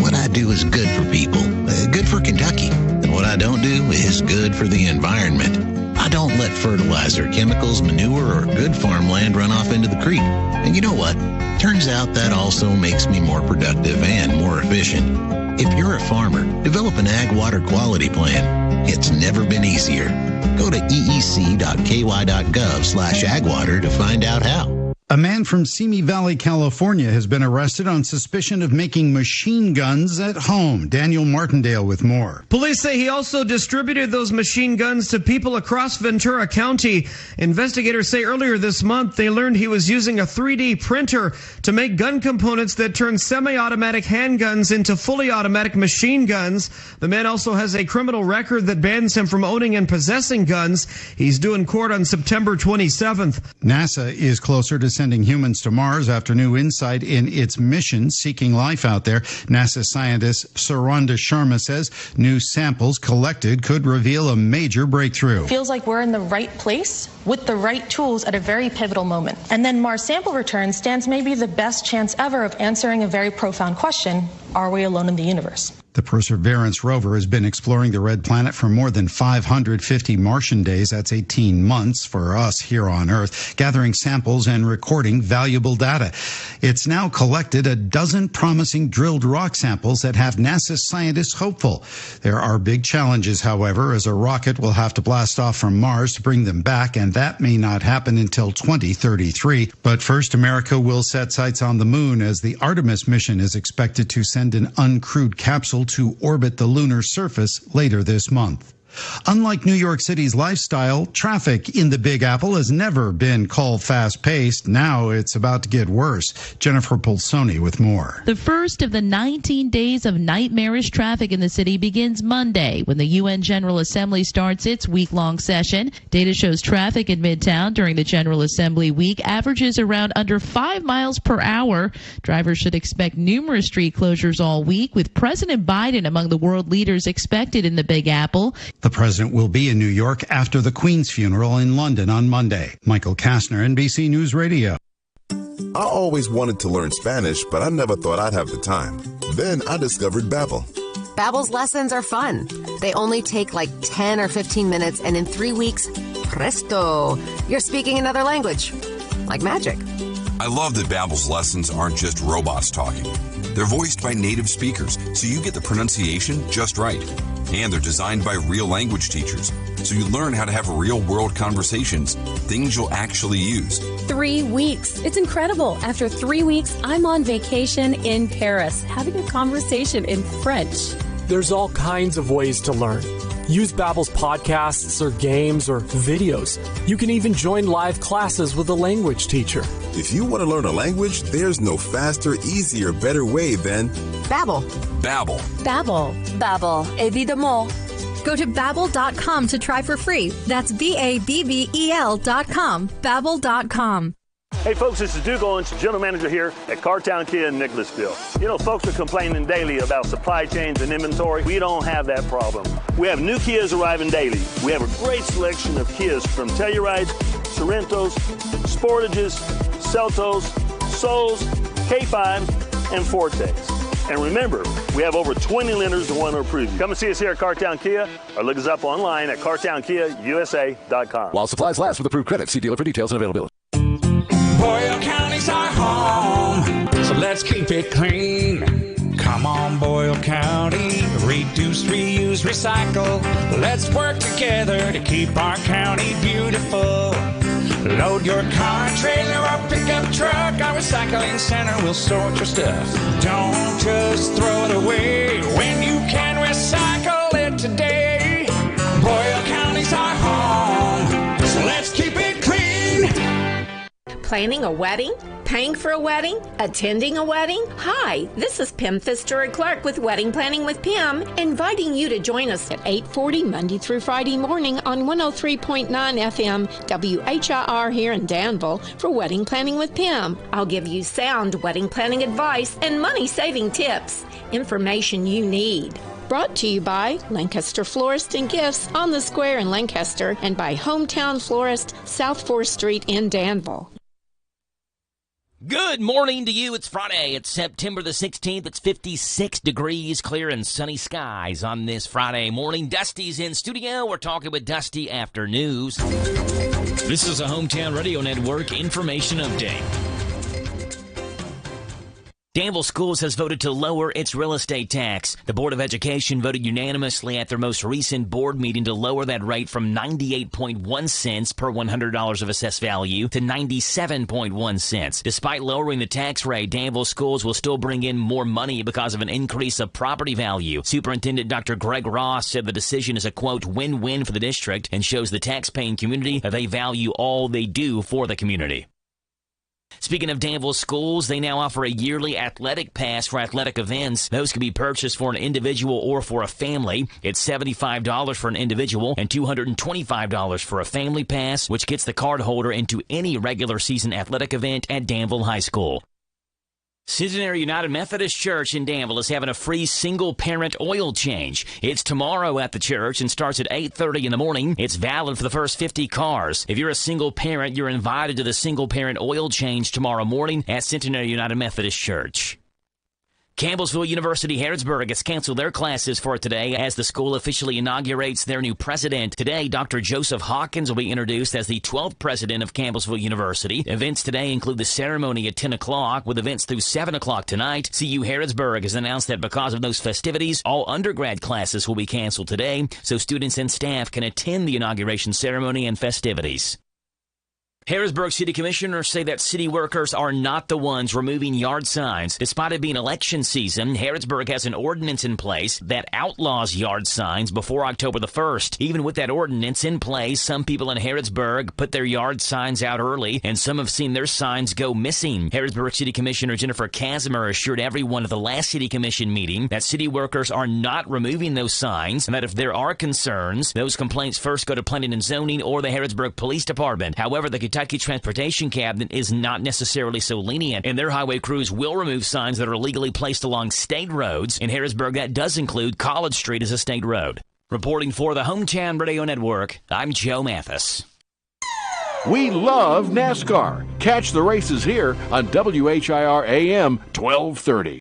What I do is good for people, good for Kentucky. And what I don't do is good for the environment. I don't let fertilizer, chemicals, manure, or good farmland run off into the creek. And you know what? Turns out that also makes me more productive and more efficient. If you're a farmer, develop an ag water quality plan. It's never been easier. Go to eec.ky.gov/agwater to find out how. A man from Simi Valley, California, has been arrested on suspicion of making machine guns at home. Daniel Martindale with more. Police say he also distributed those machine guns to people across Ventura County. Investigators say earlier this month they learned he was using a 3D printer to make gun components that turn semi-automatic handguns into fully automatic machine guns. The man also has a criminal record that bans him from owning and possessing guns. He's due in court on September 27th. NASA is closer to sending humans to Mars after new insight in its mission seeking life out there. NASA scientist Saranda Sharma says new samples collected could reveal a major breakthrough. Feels like we're in the right place with the right tools at a very pivotal moment. And then Mars sample return stands maybe the best chance ever of answering a very profound question: are we alone in the universe? The Perseverance rover has been exploring the red planet for more than 550 Martian days. That's 18 months for us here on Earth, gathering samples and recording valuable data. It's now collected a dozen promising drilled rock samples that have NASA scientists hopeful. There are big challenges, however, as a rocket will have to blast off from Mars to bring them back, and that may not happen until 2033. But first, America will set sights on the moon as the Artemis mission is expected to send an uncrewed capsule to orbit the lunar surface later this month. Unlike New York City's lifestyle, traffic in the Big Apple has never been called fast-paced. Now it's about to get worse. Jennifer Pulsoni with more. The first of the 19 days of nightmarish traffic in the city begins Monday when the UN General Assembly starts its week-long session. Data shows traffic in Midtown during the General Assembly week averages around under 5 miles per hour. Drivers should expect numerous street closures all week, with President Biden among the world leaders expected in the Big Apple. The president will be in New York after the Queen's funeral in London on Monday. Michael Kastner, NBC News Radio. I always wanted to learn Spanish, but I never thought I'd have the time. Then I discovered Babbel. Babbel's lessons are fun. They only take like 10 or 15 minutes, and in 3 weeks, presto, you're speaking another language. Like magic. I love that Babbel's lessons aren't just robots talking. They're voiced by native speakers, so you get the pronunciation just right. And they're designed by real language teachers, so you learn how to have real-world conversations, things you'll actually use. 3 weeks. It's incredible. After 3 weeks, I'm on vacation in Paris, having a conversation in French. There's all kinds of ways to learn. Use Babbel's podcasts or games or videos. You can even join live classes with a language teacher. If you want to learn a language, there's no faster, easier, better way than Babbel. Babbel. Babbel. Babbel. Évidemment. Go to Babbel.com to try for free. That's Babbel.com. Babbel.com. Hey folks, this is Duke Owens, General Manager here at Cartown Kia in Nicholasville. You know, folks are complaining daily about supply chains and inventory. We don't have that problem. We have new Kias arriving daily. We have a great selection of Kias from Tellurides, Sorrentos, Sportages, Celtos, Souls, K5, and Fortes. And remember, we have over 20 lenders that want to approve you. Come and see us here at Cartown Kia or look us up online at CartownKiaUSA.com. While supplies last with approved credit, see dealer for details and availability. Boyle County's our home, so let's keep it clean. Come on, Boyle County, reduce, reuse, recycle. Let's work together to keep our county beautiful. Load your car, trailer, or pickup truck. Our recycling center will sort your stuff. Don't just throw it away when you can recycle it today. Boyle County's our home, so let's keep it clean. Planning a wedding? Paying for a wedding? Attending a wedding? Hi, this is Pam Fitzgerald-Clark with Wedding Planning with Pam, inviting you to join us at 8:40 Monday through Friday morning on 103.9 FM WHIR here in Danville for Wedding Planning with Pam. I'll give you sound wedding planning advice and money-saving tips, information you need. Brought to you by Lancaster Florist and Gifts on the Square in Lancaster and by Hometown Florist, South 4th Street in Danville. Good morning to you. It's Friday. It's September the 16th. It's 56 degrees, clear and sunny skies on this Friday morning. Dusty's in studio. We're talking with Dusty after news. This is a Hometown Radio Network information update. Danville Schools has voted to lower its real estate tax. The Board of Education voted unanimously at their most recent board meeting to lower that rate from 98.1 cents per $100 of assessed value to 97.1 cents. Despite lowering the tax rate, Danville Schools will still bring in more money because of an increase of property value. Superintendent Dr. Greg Ross said the decision is a, quote, win-win for the district and shows the tax-paying community that they value all they do for the community. Speaking of Danville Schools, they now offer a yearly athletic pass for athletic events. Those can be purchased for an individual or for a family. It's $75 for an individual and $225 for a family pass, which gets the card holder into any regular season athletic event at Danville High School. Centenary United Methodist Church in Danville is having a free single-parent oil change. It's tomorrow at the church and starts at 8:30 in the morning. It's valid for the first 50 cars. If you're a single parent, you're invited to the single-parent oil change tomorrow morning at Centenary United Methodist Church. Campbellsville University Harrodsburg has canceled their classes for today as the school officially inaugurates their new president. Today, Dr. Joseph Hawkins will be introduced as the 12th president of Campbellsville University. Events today include the ceremony at 10 o'clock with events through 7 o'clock tonight. CU Harrodsburg has announced that because of those festivities, all undergrad classes will be canceled today so students and staff can attend the inauguration ceremony and festivities. Harrisburg City Commissioners say that city workers are not the ones removing yard signs. Despite it being election season, Harrisburg has an ordinance in place that outlaws yard signs before October the 1st. Even with that ordinance in place, some people in Harrisburg put their yard signs out early, and some have seen their signs go missing. Harrisburg City Commissioner Jennifer Casimir assured everyone at the last City Commission meeting that city workers are not removing those signs, and that if there are concerns, those complaints first go to Planning and Zoning or the Harrisburg Police Department. However, the Kentucky Transportation Cabinet is not necessarily so lenient, and their highway crews will remove signs that are illegally placed along state roads. In Harrisburg, that does include College Street as a state road. Reporting for the Hometown Radio Network, I'm Joe Mathis. We love NASCAR. Catch the races here on WHIR AM 1230.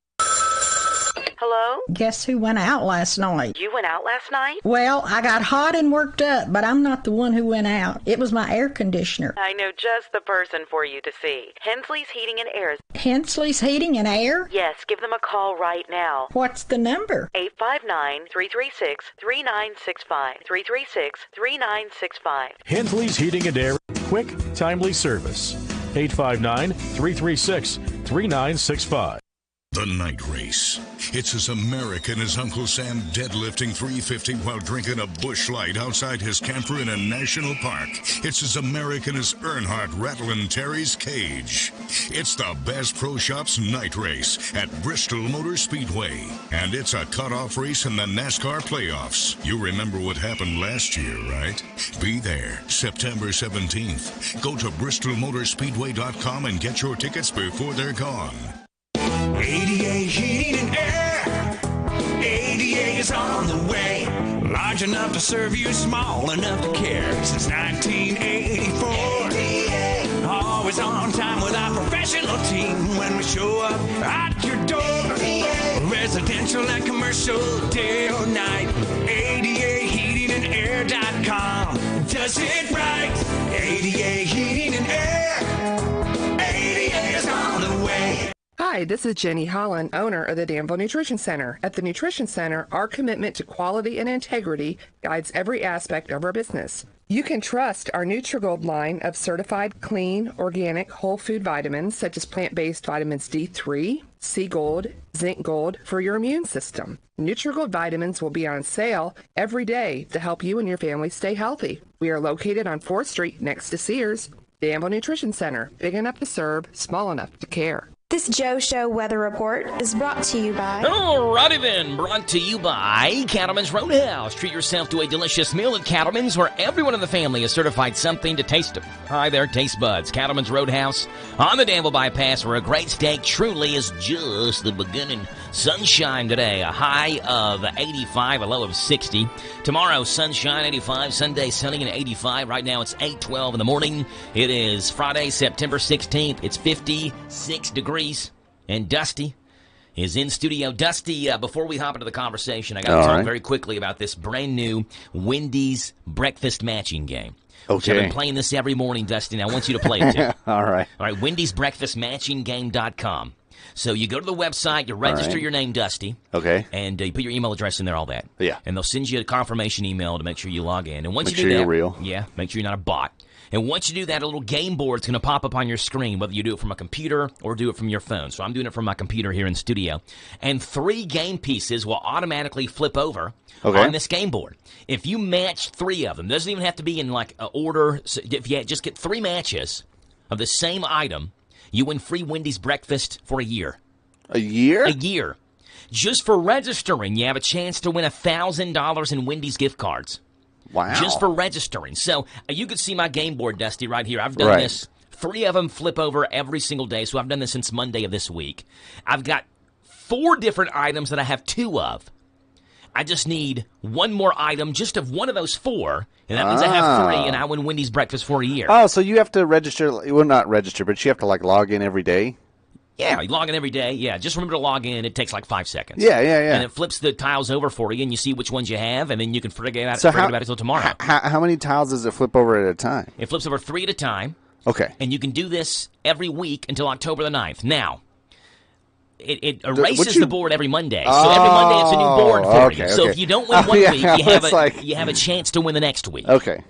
Hello? Guess who went out last night? You went out last night? Well, I got hot and worked up, but I'm not the one who went out. It was my air conditioner. I know just the person for you to see. Hensley's Heating and Air. Hensley's Heating and Air? Yes, give them a call right now. What's the number? 859-336-3965. 336-3965. Hensley's Heating and Air. Quick, timely service. 859-336-3965. The Night Race. It's as American as Uncle Sam deadlifting 350 while drinking a Busch Light outside his camper in a national park. It's as American as Earnhardt rattling Terry's cage. It's the Bass Pro Shops Night Race at Bristol Motor Speedway. And it's a cutoff race in the NASCAR playoffs. You remember what happened last year, right? Be there September 17th. Go to bristolmotorspeedway.com and get your tickets before they're gone. ADA Heating and Air. ADA is on the way. Large enough to serve you, small enough to care. Since 1984. ADA. Always on time with our professional team when we show up at your door. ADA. Residential and commercial, day or night. ADAHeatingandAir.com does it right. ADA Heating and Air. ADA is on the way. Hi, this is Jenny Holland, owner of the Danville Nutrition Center. At the Nutrition Center, our commitment to quality and integrity guides every aspect of our business. You can trust our NutriGold line of certified, clean, organic, whole food vitamins such as plant-based vitamins D3, C Gold, Zinc Gold for your immune system. NutriGold vitamins will be on sale every day to help you and your family stay healthy. We are located on 4th Street next to Sears. Danville Nutrition Center, big enough to serve, small enough to care. This Joe Show weather report is brought to you by... Alrighty then, brought to you by Cattleman's Roadhouse. Treat yourself to a delicious meal at Cattleman's where everyone in the family is certified something to taste. Hi there, taste buds. Cattleman's Roadhouse on the Danville Bypass where a great steak truly is just the beginning. Sunshine today, a high of 85, a low of 60. Tomorrow, sunshine, 85. Sunday, sunny and 85. Right now, it's 8:12 in the morning. It is Friday, September 16th. It's 56 degrees. And Dusty is in studio. Dusty, before we hop into the conversation, I got to talk very quickly about this brand new Wendy's breakfast matching game. Okay. So I've been playing this every morning, Dusty, and I want you to play it too. All right. All right, Wendy'sBreakfastMatchingGame.com. So you go to the website, you register your name, Dusty. Okay. And you put your email address in there, all that. Yeah. And they'll send you a confirmation email to make sure you log in. And once make you do sure that, you're real. Yeah, make sure you're not a bot. And once you do that, a little game board's going to pop up on your screen, whether you do it from a computer or do it from your phone. So I'm doing it from my computer here in studio. And 3 game pieces will automatically flip over on this game board. If you match 3 of them, doesn't even have to be in like an order. So if you just get 3 matches of the same item, you win free Wendy's breakfast for a year. A year? A year. Just for registering, you have a chance to win $1,000 in Wendy's gift cards. Wow. Just for registering. So you can see my game board, Dusty, right here. I've done this. 3 of them flip over every single day, so I've done this since Monday of this week. I've got 4 different items that I have 2 of. I just need 1 more item just of one of those 4, and that means I have 3, and I win Wendy's breakfast for a year. Oh, so you have to register, well, not register, but you have to, like, log in every day? Yeah, you log in every day. Yeah, just remember to log in. It takes like 5 seconds. Yeah. And it flips the tiles over for you, and you see which ones you have, and then you can forget about it until tomorrow. How many tiles does it flip over at a time? It flips over 3 at a time. Okay. And you can do this every week until October the 9th. Now, it erases the board every Monday. So every Monday it's a new board for you. So if you don't win one week, you have a chance to win the next week. Okay.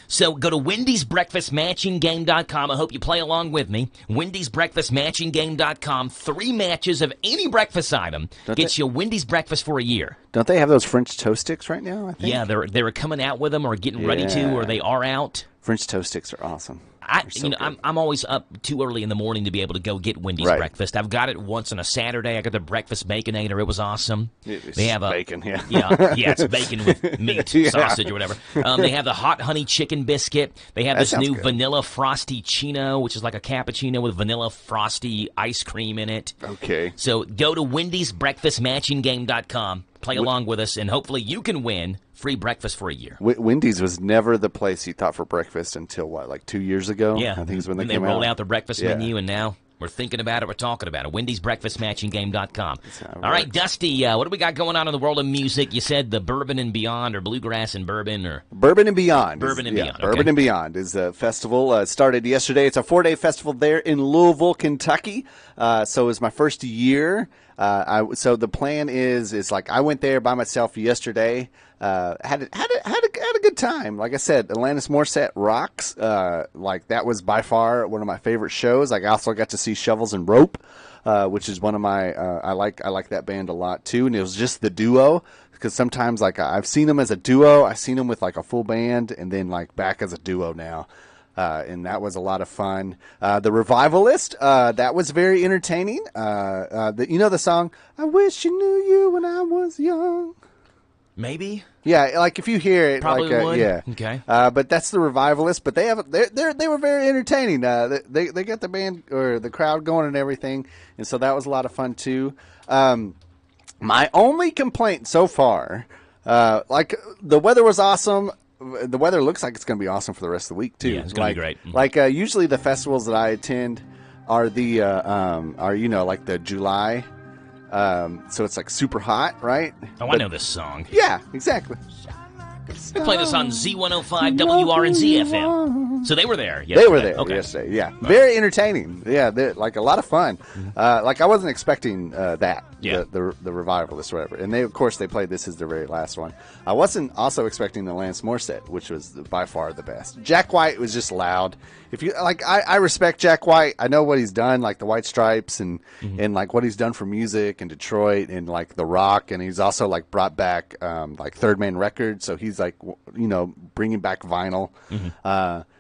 So go to Wendy'sBreakfastMatchingGame.com. I hope you play along with me. Wendy'sBreakfastMatchingGame.com. 3 matches of any breakfast item gets you Wendy's breakfast for a year. Don't they have those French toast sticks right now, I think? Yeah, they're coming out with them or getting ready to, or they are out. French toast sticks are awesome. I'm always up too early in the morning to be able to go get Wendy's breakfast. I've got it once on a Saturday. I got the breakfast Baconator. It was awesome. They have bacon, yeah. Yeah, it's bacon with meat, sausage or whatever. They have the hot honey chicken biscuit. They have this new vanilla frosty chino, which is like a cappuccino with vanilla frosty ice cream in it. Okay. So go to Wendy'sBreakfastMatchingGame.com. Play along with us, and hopefully you can win free breakfast for a year. Wendy's was never the place you thought for breakfast until, like 2 years ago? Yeah. I think is when they rolled out the breakfast menu, and now We're thinking about it. We're talking about it. Wendy'sBreakfastMatchingGame.com. All right, Dusty, what do we got going on in the world of music? You said the Bourbon and Beyond, or Bluegrass and Bourbon, or Bourbon and Beyond. Bourbon and Beyond. Bourbon and Beyond is a festival. It started yesterday. It's a 4-day festival there in Louisville, Kentucky. So it was my first year. So the plan is like I went there by myself yesterday. Had a good time. Like I said, Alanis Morissette rocks. Like that was by far one of my favorite shows. Like I also got to see Shovels and Rope, which is one of my I like that band a lot too. And it was just the duo, because sometimes like I've seen them as a duo, I've seen them with like a full band, and then like back as a duo now. And that was a lot of fun. The Revivalist, that was very entertaining. You know the song, I Wish You Knew You When I Was Young? Maybe. Yeah, like if you hear it, probably like, would. Yeah. Okay. But that's the Revivalist. But they were very entertaining. They got the band or the crowd going and everything, and so that was a lot of fun too. My only complaint so far, like the weather was awesome. The weather looks like it's going to be awesome for the rest of the week too. Yeah, it's going to be great. Mm-hmm. Like usually the festivals that I attend are the like the July. So it's like super hot, right? I know this song. Yeah, exactly. We play this on Z105 WRNZ FM. So they were there yesterday. They were there okay. yesterday, yeah. Very entertaining. Yeah, like a lot of fun. Like I wasn't expecting that, the Revivalist or whatever. And they, of course, they played this as their very last one. I wasn't also expecting the Alanis Morissette, which was by far the best. Jack White was just loud. If you like, I respect Jack White. I know what he's done, like the White Stripes and like what he's done for music in Detroit and like the rock. And he's also like brought back like Third Man Records. So he's like, bringing back vinyl.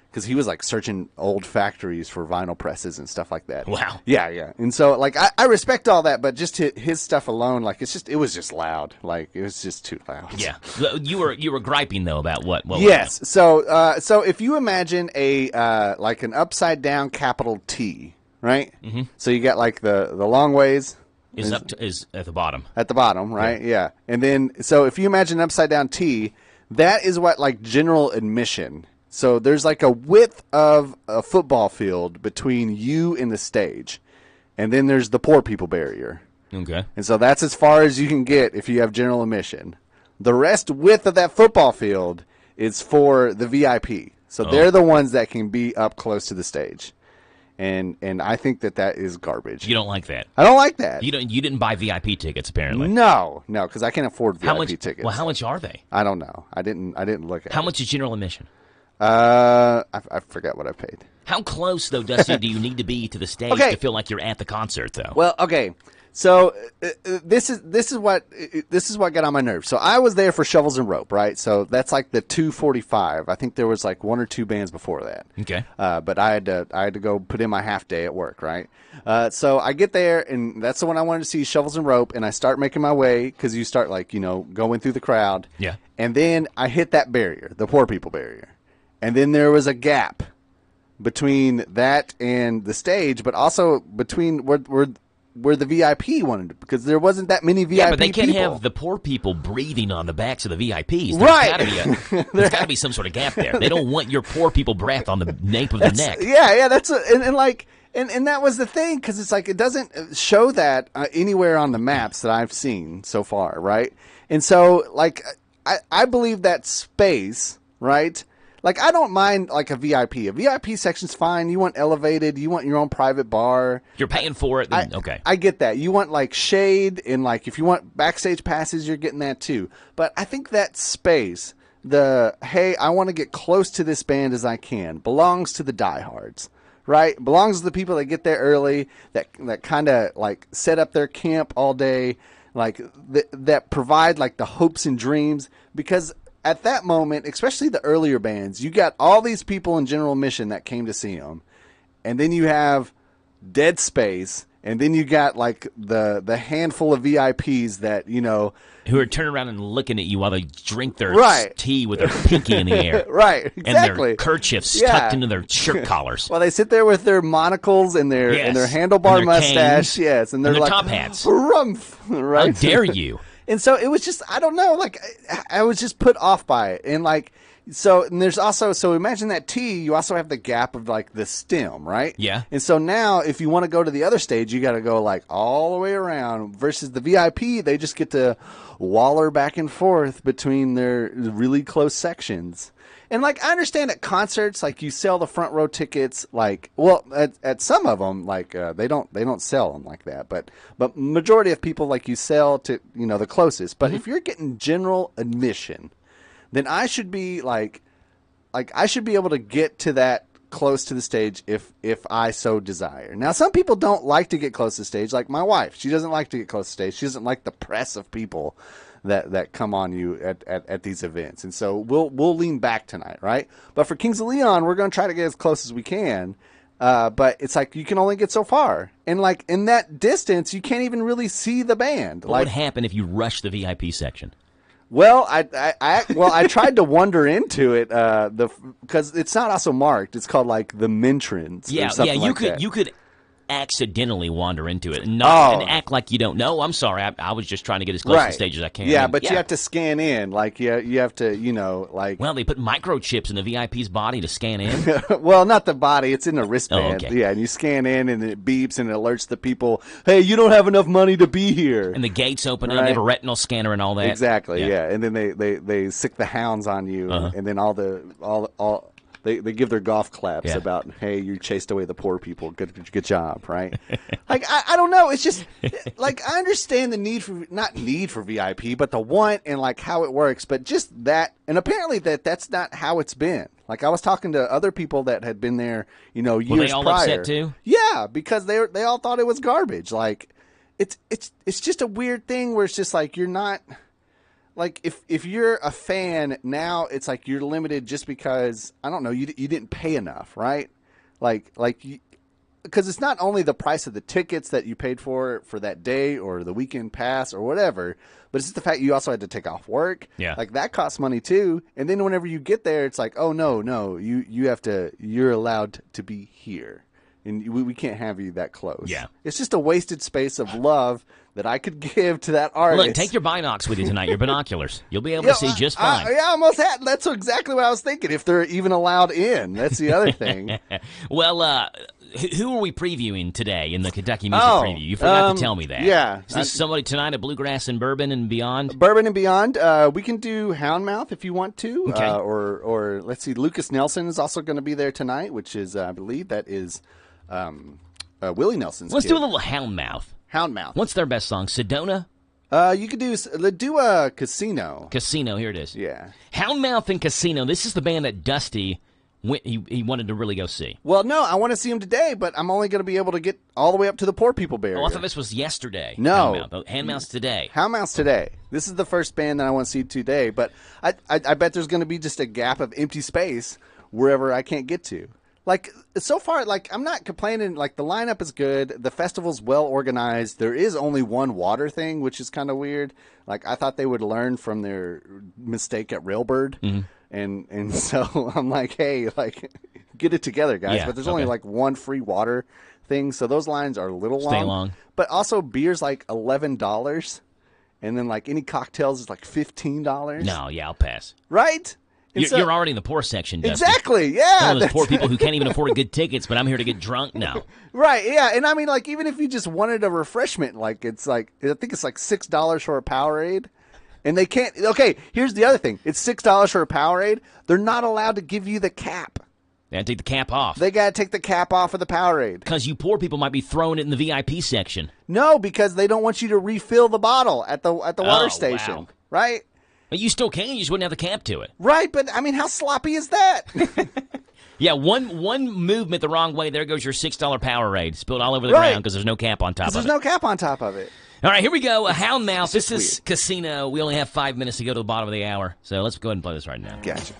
Because he was like searching old factories for vinyl presses and stuff like that. Wow. Yeah. And so like I respect all that, but just his stuff alone, like it was just loud. Like it was just too loud. Yeah. You were griping though about what? Yes. So if you imagine a like an upside down capital T, right? Mm-hmm. So you got like the long ways is at the bottom. At the bottom, right? Yeah. And then so if you imagine an upside down T, that is what like general admission. So there's like a width of a football field between you and the stage. And then there's the poor people barrier. Okay. And so that's as far as you can get if you have general admission. The rest width of that football field is for the VIP. So they're the ones that can be up close to the stage. And I think that is garbage. You don't like that? I don't like that. You didn't buy VIP tickets apparently. No, because I can't afford VIP tickets. Well, how much are they? I don't know. I didn't look at it. How much is general admission? I forgot what I paid. How close though, Dusty, do you need to be to the stage to feel like you're at the concert though? Well, okay. So this is what got on my nerves. So I was there for Shovels and Rope, right? So that's like the 2:45. I think there was like one or two bands before that. Okay. But I had to go put in my half day at work, right? So I get there, and that's the one I wanted to see, Shovels and Rope, and I start making my way because you start like going through the crowd. Yeah. And then I hit that barrier, the poor people barrier, and then there was a gap between that and the stage, but also between where the VIP wanted to, because there wasn't that many VIP people. Yeah, but they can't have the poor people breathing on the backs of the VIPs. Right. There's got to be some sort of gap there. They don't want your poor people breath on the nape of the neck. Yeah, that's and that was the thing, because it's like it doesn't show that anywhere on the maps that I've seen so far, right? And so like I believe that space, right? Like, I don't mind, like, a VIP. A VIP section's fine. You want elevated. You want your own private bar. You're paying for it. Then, okay. I get that. You want, like, shade, and, like, if you want backstage passes, you're getting that, too. But I think that space, hey, I want to get close to this band as I can, belongs to the diehards, right? Belongs to the people that get there early, that kind of, like, set up their camp all day, like, that provide, like, the hopes and dreams, because at that moment, especially the earlier bands, you got all these people in general admission that came to see them, and then you have dead space, and then you got like the handful of VIPs that who are turning around and looking at you while they drink their tea with their pinky in the air, right? Exactly. And their kerchiefs tucked into their shirt collars. Well, they sit there with their monocles and their handlebar mustache, canes, yes, and their like top hats. Rumph, right? How dare you? And so it was just, I don't know, like, I was just put off by it. And, like, So and there's also imagine that T. You also have the gap of like the stem, right? Yeah. And so now, if you want to go to the other stage, you got to go like all the way around. Versus the VIP, they just get to waller back and forth between their really close sections. And like I understand at concerts, like you sell the front row tickets, like at some of them, like they don't sell them like that. But majority of people like you sell to the closest. But if you're getting general admission, then I should be like I should be able to get to that close to the stage if I so desire. Now, some people don't like to get close to the stage, like my wife. She doesn't like to get close to the stage. She doesn't like the press of people that come on you at these events. And so we'll lean back tonight, right? But for Kings of Leon, we're going to try to get as close as we can. But it's like you can only get so far. And like in that distance, you can't even really see the band. What would happen if you rush the VIP section? Well, I tried to wander into it because it's not also marked. It's called like the Mentrons. Yeah, or something you like could that. you could accidentally wander into it and act like you don't know. I'm sorry, I was just trying to get as close to the stage as I can. Yeah, but you have to scan in. Like you have to, like. Well, they put microchips in the VIP's body to scan in. Well, not the body; it's in a wristband. Oh, okay. Yeah, and you scan in, and it beeps and it alerts the people. Hey, you don't have enough money to be here. And the gates open up. They have a retinal scanner and all that. Exactly. Yeah, and then they sick the hounds on you, and then all. They give their golf claps about, hey, you chased away the poor people. Good job, right? Like, I don't know. It's just, like, I understand the not need for VIP, but the want and, like, how it works. But just that, and apparently that's not how it's been. Like, I was talking to other people that had been there, years prior. Were they all upset, too? Yeah, because they all thought it was garbage. Like, it's just a weird thing where it's just, like, you're not... Like, if you're a fan, now it's like you're limited just because, I don't know, you didn't pay enough, right? Because it's not only the price of the tickets that you paid for that day or the weekend pass or whatever, but it's just the fact you also had to take off work. Yeah. Like, that costs money, too. And then whenever you get there, it's like, oh, no, you're allowed to be here. And we can't have you that close. Yeah. It's just a wasted space of love that I could give to that artist. Look, take your binocs with you tonight, your binoculars. You'll be able to see just fine. I almost had. That's exactly what I was thinking. If they're even allowed in, that's the other thing. Well, who are we previewing today in the Kentucky Music Preview? You forgot to tell me that. Yeah. Is this somebody tonight at Bluegrass and Bourbon and Beyond? Bourbon and Beyond. We can do Houndmouth if you want to. Okay. Or let's see, Lucas Nelson is also going to be there tonight, which is, I believe, that is Willie Nelson's Let's kid. do a little Houndmouth. Houndmouth. What's their best song? Sedona? You could do a Casino. Casino, here it is. Yeah. Houndmouth and Casino. This is the band that Dusty he wanted to really go see. Well, no, I want to see him today, but I'm only going to be able to get all the way up to the Poor People Barrier. Oh, I thought this was yesterday. No. Houndmouth's today. Houndmouth's today. This is the first band that I want to see today, but I bet there's going to be just a gap of empty space wherever I can't get to. Like, so far, like, I'm not complaining. Like, the lineup is good. The festival's well organized. There is only one water thing, which is kind of weird. Like, I thought they would learn from their mistake at Railbird. Mm-hmm. And so I'm like, hey, like, get it together, guys. Yeah, but there's only, like, one free water thing. So those lines are a little long. Stay long. But also, beer's like $11. And then, like, any cocktails is like $15. No, yeah, I'll pass. Right? You're already in the poor section, Dusty. Exactly, yeah. Some of those poor people who can't even afford good tickets, but I'm here to get drunk now. Right, yeah. And I mean, like, even if you just wanted a refreshment, like, it's like, I think it's like $6 for a Powerade. And they can't, okay, here's the other thing. It's $6 for a Powerade. They're not allowed to give you the cap. They got to take the cap off. They got to take the cap off of the Powerade. Because you poor people might be throwing it in the VIP section. No, because they don't want you to refill the bottle at the water station. Wow. Right? But you still can. You just wouldn't have the cap to it. Right, but I mean, how sloppy is that? Yeah, one movement the wrong way, there goes your $6 Powerade. Spilled all over the ground because there's no cap on top of it. There's no cap on top of it. All right, here we go. Houndmouth. This is Casino. We only have 5 minutes to go to the bottom of the hour. So let's go ahead and play this right now. Gotcha.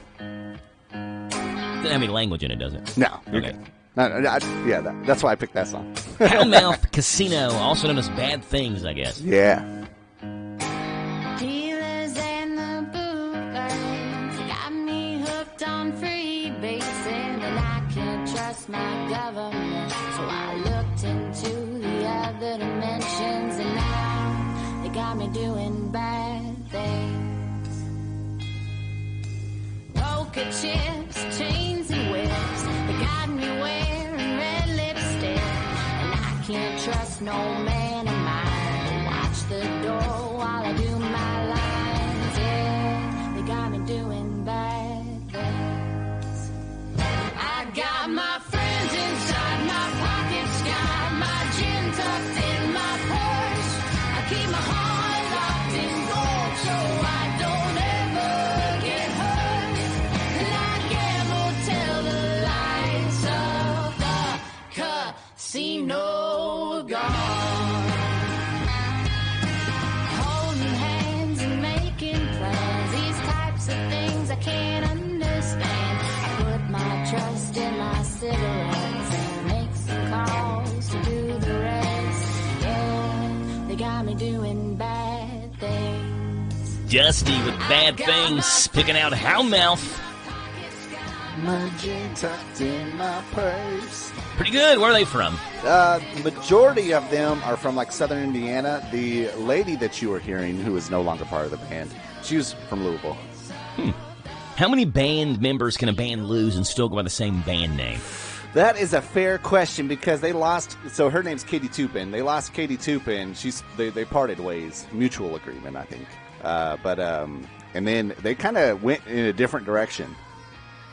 Doesn't have any language in it, does it? No. Okay. That's why I picked that song. Houndmouth Casino, also known as Bad Things, I guess. Yeah. Dealers and the bootleggers got me hooked on freebase, and I can't trust my government. So I looked into the other dimensions, and now they got me doing bad things. Broken chips, chains, and whips. They got me wearing red lipstick, and I can't trust no man of mine. Watch the door while I do my lines. Yeah, they got me doing bad things. I got my friends inside my pockets, got my gin tucked in my purse. I keep my heart locked in gold so I don't ever get hurt. And I gamble till the lights of the casino are gone. Holding hands and making plans, these types of things I can't understand. I put my trust in my cigarettes and make some calls to do the rest. Yeah, they got me doing bad things. Dusty with Bad Things, picking out Houndmouth. My gin tucked in my purse. Pretty good. Where are they from? The majority of them are from like Southern Indiana. The lady that you were hearing, who is no longer part of the band, she was from Louisville. How many band members can a band lose and still go by the same band name? That is a fair question because they lost. So her name's Katie Tupin. They lost Katie Tupin. They parted ways, mutual agreement, I think. And then they kind of went in a different direction.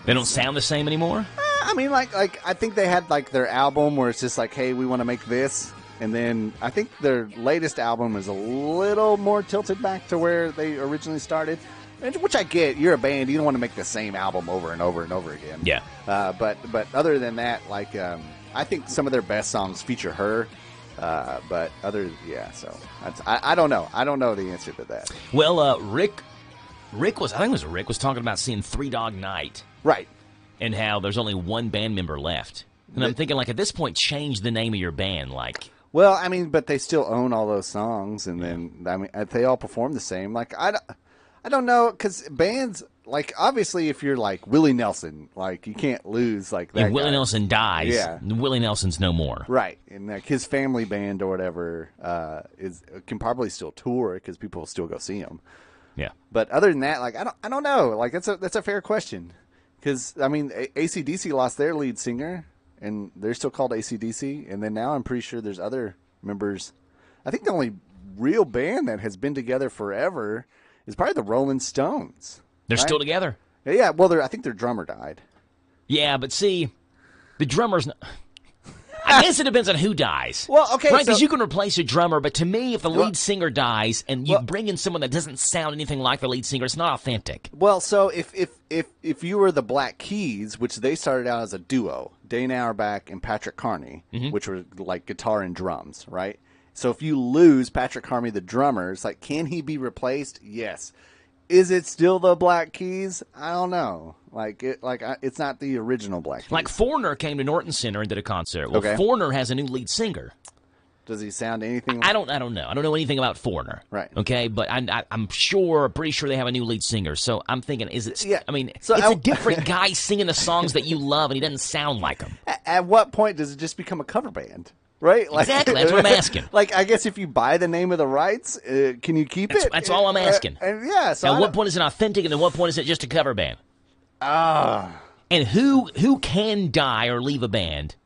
They don't sound the same anymore? I mean, like I think they had like their album where it's just like, hey, we want to make this. And then I think their latest album is a little more tilted back to where they originally started. Which I get. You're a band. You don't want to make the same album over and over and over again. Yeah. But other than that, like I think some of their best songs feature her. So I don't know. I don't know the answer to that. Well, Rick was talking about seeing Three Dog Night. Right. And how there's only one band member left. And I'm thinking, like, at this point, change the name of your band. Like, well, I mean, but they still own all those songs, and then I mean, they all perform the same. Like, I don't know, because bands, like, obviously, if you're like Willie Nelson, like, you can't lose like that. If Willie Nelson dies, yeah. Willie Nelson's no more. Right, and like his family band or whatever can probably still tour because people will still go see him. Yeah, but other than that, like, I don't know. Like, that's a fair question. Because, I mean, AC/DC lost their lead singer, and they're still called AC/DC. And then now I'm pretty sure there's other members. I think the only real band that has been together forever is probably the Rolling Stones. They're still together? Yeah, well, I think their drummer died. Yeah, but see, the drummer's not... I guess it depends on who dies. Well, okay, right? Because you can replace a drummer, but to me, if the lead singer dies and you bring in someone that doesn't sound anything like the lead singer, it's not authentic. Well, so if you were the Black Keys, which they started out as a duo, Dane Auerbach and Patrick Carney, which were like guitar and drums, right? So if you lose Patrick Carney, the drummer, it's like, can he be replaced? Yes. Is it still the Black Keys? I don't know. It's not the original Black Keys. Like Foreigner came to Norton Center and did a concert. Well, okay. Foreigner has a new lead singer. Does he sound anything? I don't know. I don't know anything about Foreigner. Right. Okay, but I'm pretty sure they have a new lead singer. So I'm thinking, is it? Yeah. I mean, it's a different guy singing the songs that you love, and he doesn't sound like them. At what point does it just become a cover band? Right? Like, exactly. That's what I'm asking. Like, I guess if you buy the name of the rights, can you keep it? That's all I'm asking. Yeah. So at what point is it authentic, and at what point is it just a cover band? And who can die or leave a band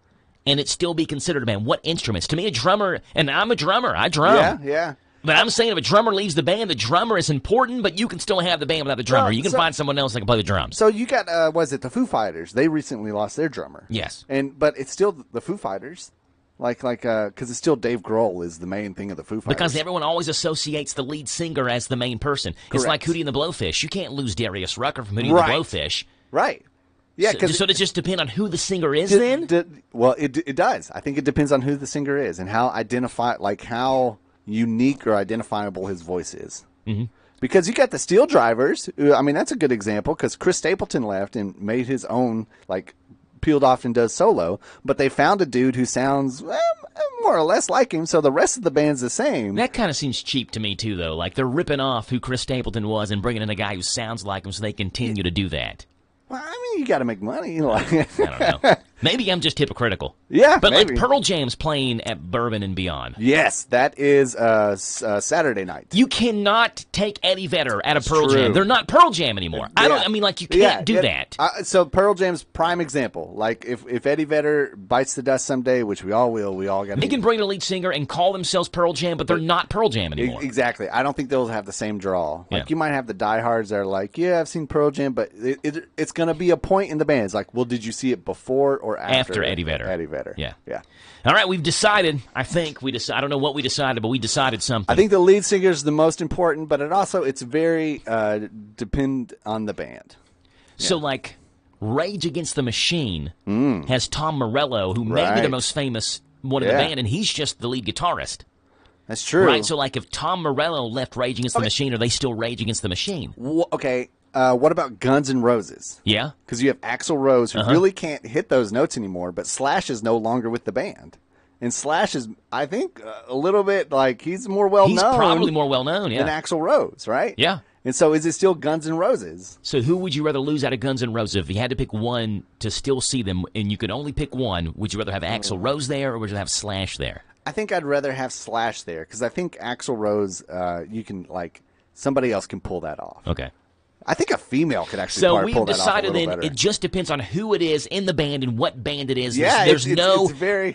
and it still be considered a band? What instruments? To me, a drummer, and I'm a drummer. I drum. Yeah. But I'm saying if a drummer leaves the band, the drummer is important, but you can still have the band without the drummer. You can find someone else that can play the drums. So you got, was it the Foo Fighters? They recently lost their drummer. Yes. But it's still the Foo Fighters. Because it's still Dave Grohl is the main thing of the Foo Fighters. Because everyone always associates the lead singer as the main person. Correct. It's like Hootie and the Blowfish. You can't lose Darius Rucker from Hootie and the Blowfish. Right. Yeah. So does it just depend on who the singer is then? Well, it does. I think it depends on who the singer is and how how unique or identifiable his voice is. Mm-hmm. Because you got the Steel Drivers. I mean, that's a good example because Chris Stapleton left and made his own, peeled off and does solo, but they found a dude who sounds more or less like him, so the rest of the band's the same. That kind of seems cheap to me, too, though. Like, they're ripping off who Chris Stapleton was and bringing in a guy who sounds like him so they continue to do that. Well, I mean, you got to make money. I don't know. Maybe I'm just hypocritical. Yeah, but maybe. like Pearl Jam's playing at Bourbon and Beyond. Yes, that is Saturday night. You cannot take Eddie Vedder out of Pearl true. Jam. They're not Pearl Jam anymore. Yeah. You can't do that. So Pearl Jam's prime example. Like if Eddie Vedder bites the dust someday, which we all will, we all got. They can bring a lead singer and call themselves Pearl Jam, but they're not Pearl Jam anymore. Exactly. I don't think they'll have the same draw. Like you might have the diehards that are like, yeah, I've seen Pearl Jam, but it's going to be a point in the band. It's like, well, did you see it before or after Eddie Vedder? Eddie Vedder. Yeah. Yeah. All right, we've decided. I think we decided. I don't know what we decided, but we decided something. I think the lead singer is the most important, but it's very depend on the band. So, like, Rage Against the Machine has Tom Morello, who may be the most famous one in the band, and he's just the lead guitarist. That's true. Right, so, like, if Tom Morello left Rage Against the Machine, are they still Rage Against the Machine? Okay. What about Guns N' Roses? Yeah. Because you have Axl Rose, who really can't hit those notes anymore, but Slash is no longer with the band. And Slash is, I think, a little bit like he's more well-known. He's probably more well-known, than Axl Rose, right? Yeah. And so is it still Guns N' Roses? So who would you rather lose out of Guns N' Roses? If you had to pick one to still see them, and you could only pick one, would you rather have Axl Rose there, or would you have Slash there? I think I'd rather have Slash there, because I think Axl Rose, you can, like, somebody else can pull that off. Okay. I think a female could actually pull that off a little decided then better. it just depends on who it is in the band and what band it is. Yeah, it's very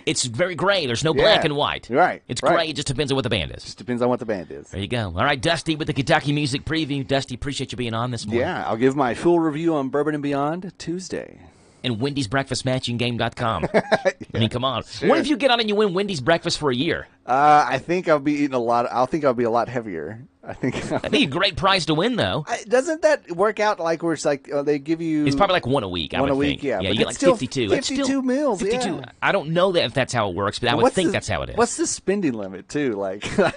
gray. There's no black and white. Right. It's gray. It just depends on what the band is. Just depends on what the band is. There you go. All right, Dusty with the Kentucky Music Preview. Dusty, appreciate you being on this morning. Yeah, I'll give my full review on Bourbon and Beyond Tuesday. And Wendy'sBreakfastMatchingGame.com. I mean, come on. Sure. What if you get on and you win Wendy's breakfast for a year? I think I'll be eating a lot. I think I'll be a lot heavier. I think that'd be a great prize to win, though. Doesn't that work out like where it's like they give you? It's probably like one a week. I would think. Yeah. You get like 52. 52 meals. 52. Yeah. I don't know if that's how it works, but I would think that's how it is. What's the spending limit too? Like I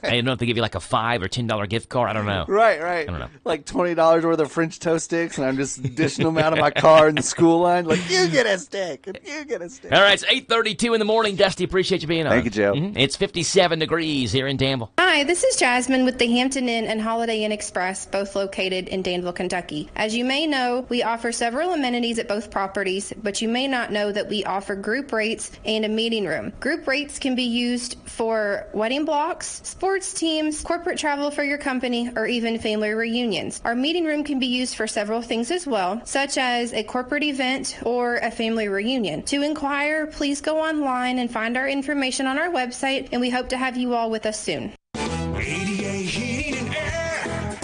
don't know if they give you like a $5 or $10 gift card. I don't know. Right. I don't know. Like $20 worth of French toast sticks, and I'm just dishing them out of my car in the school line. Like, you get a stick, and you get a stick. All right, it's 8:32 in the morning. Dusty, appreciate you being on. Thank you, Joe. It's 57 degrees here in Danville. Hi, this is Jasmine with the Hampton Inn and Holiday Inn Express, both located in Danville, Kentucky. As you may know, we offer several amenities at both properties, but you may not know that we offer group rates and a meeting room. Group rates can be used for wedding blocks, sports teams, corporate travel for your company, or even family reunions. Our meeting room can be used for several things as well, such as a corporate event or a family reunion. To inquire, please go online and find our information on our website, and we hope to have you all with us soon. ADA Heating and Air.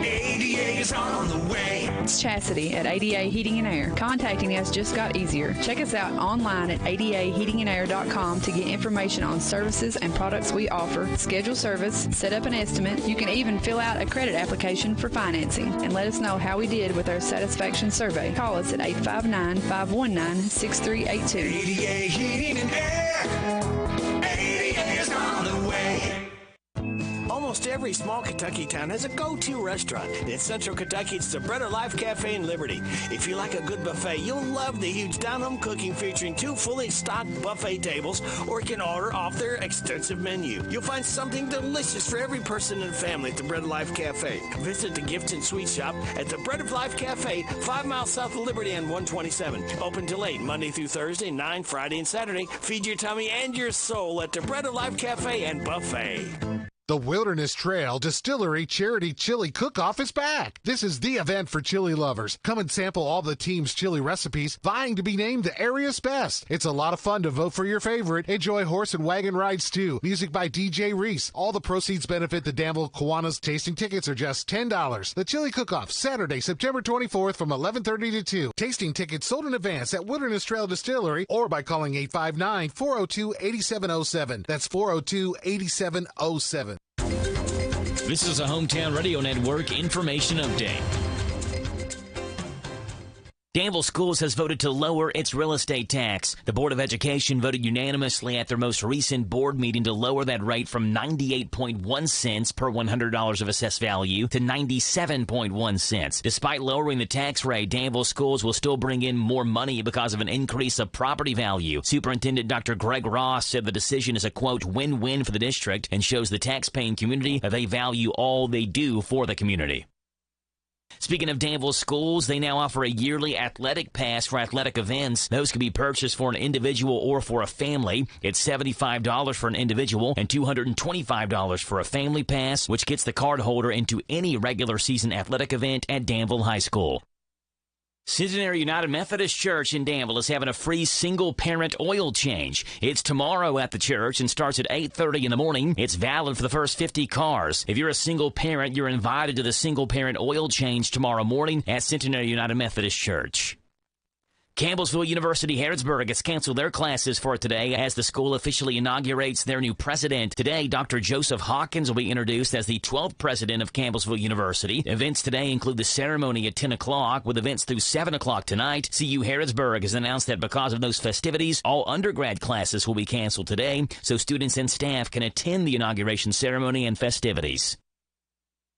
ADA is on the way. It's Chastity at ADA Heating and Air. Contacting us just got easier. Check us out online at adaheatingandair.com to get information on services and products we offer, schedule service, set up an estimate. You can even fill out a credit application for financing, and let us know how we did with our satisfaction survey. Call us at 859-519-6382. ADA Heating and Air. ADA is on the way. Almost every small Kentucky town has a go-to restaurant. In Central Kentucky, it's the Bread of Life Cafe in Liberty. If you like a good buffet, you'll love the huge down-home cooking featuring 2 fully stocked buffet tables, or you can order off their extensive menu. You'll find something delicious for every person in the family at the Bread of Life Cafe. Visit the Gift and Sweet Shop at the Bread of Life Cafe, 5 miles south of Liberty and 127. Open till 8, Monday through Thursday, 9 Friday and Saturday. Feed your tummy and your soul at the Bread of Life Cafe and Buffet. The Wilderness Trail Distillery Charity Chili Cook-Off is back. This is the event for chili lovers. Come and sample all the team's chili recipes, vying to be named the area's best. It's a lot of fun to vote for your favorite. Enjoy horse and wagon rides, too. Music by DJ Reese. All the proceeds benefit the Danville Kiwanis. Tasting tickets are just $10. The Chili Cook-Off, Saturday, September 24th from 11:30 to 2. Tasting tickets sold in advance at Wilderness Trail Distillery or by calling 859-402-8707. That's 402-8707. This is a Hometown Radio Network information update. Danville Schools has voted to lower its real estate tax. The Board of Education voted unanimously at their most recent board meeting to lower that rate from 98.1 cents per $100 of assessed value to 97.1 cents. Despite lowering the tax rate, Danville Schools will still bring in more money because of an increase of property value. Superintendent Dr. Greg Ross said the decision is a, quote, win-win for the district and shows the tax-paying community that they value all they do for the community. Speaking of Danville schools, they now offer a yearly athletic pass for athletic events. Those can be purchased for an individual or for a family. It's $75 for an individual and $225 for a family pass, which gets the card holder into any regular season athletic event at Danville High School. Centenary United Methodist Church in Danville is having a free single-parent oil change. It's tomorrow at the church and starts at 8:30 in the morning. It's valid for the first 50 cars. If you're a single parent, you're invited to the single-parent oil change tomorrow morning at Centenary United Methodist Church. Campbellsville University Harrodsburg has canceled their classes for today as the school officially inaugurates their new president. Today, Dr. Joseph Hawkins will be introduced as the 12th president of Campbellsville University. Events today include the ceremony at 10 o'clock, with events through 7 o'clock tonight. CU Harrodsburg has announced that because of those festivities, all undergrad classes will be canceled today, so students and staff can attend the inauguration ceremony and festivities.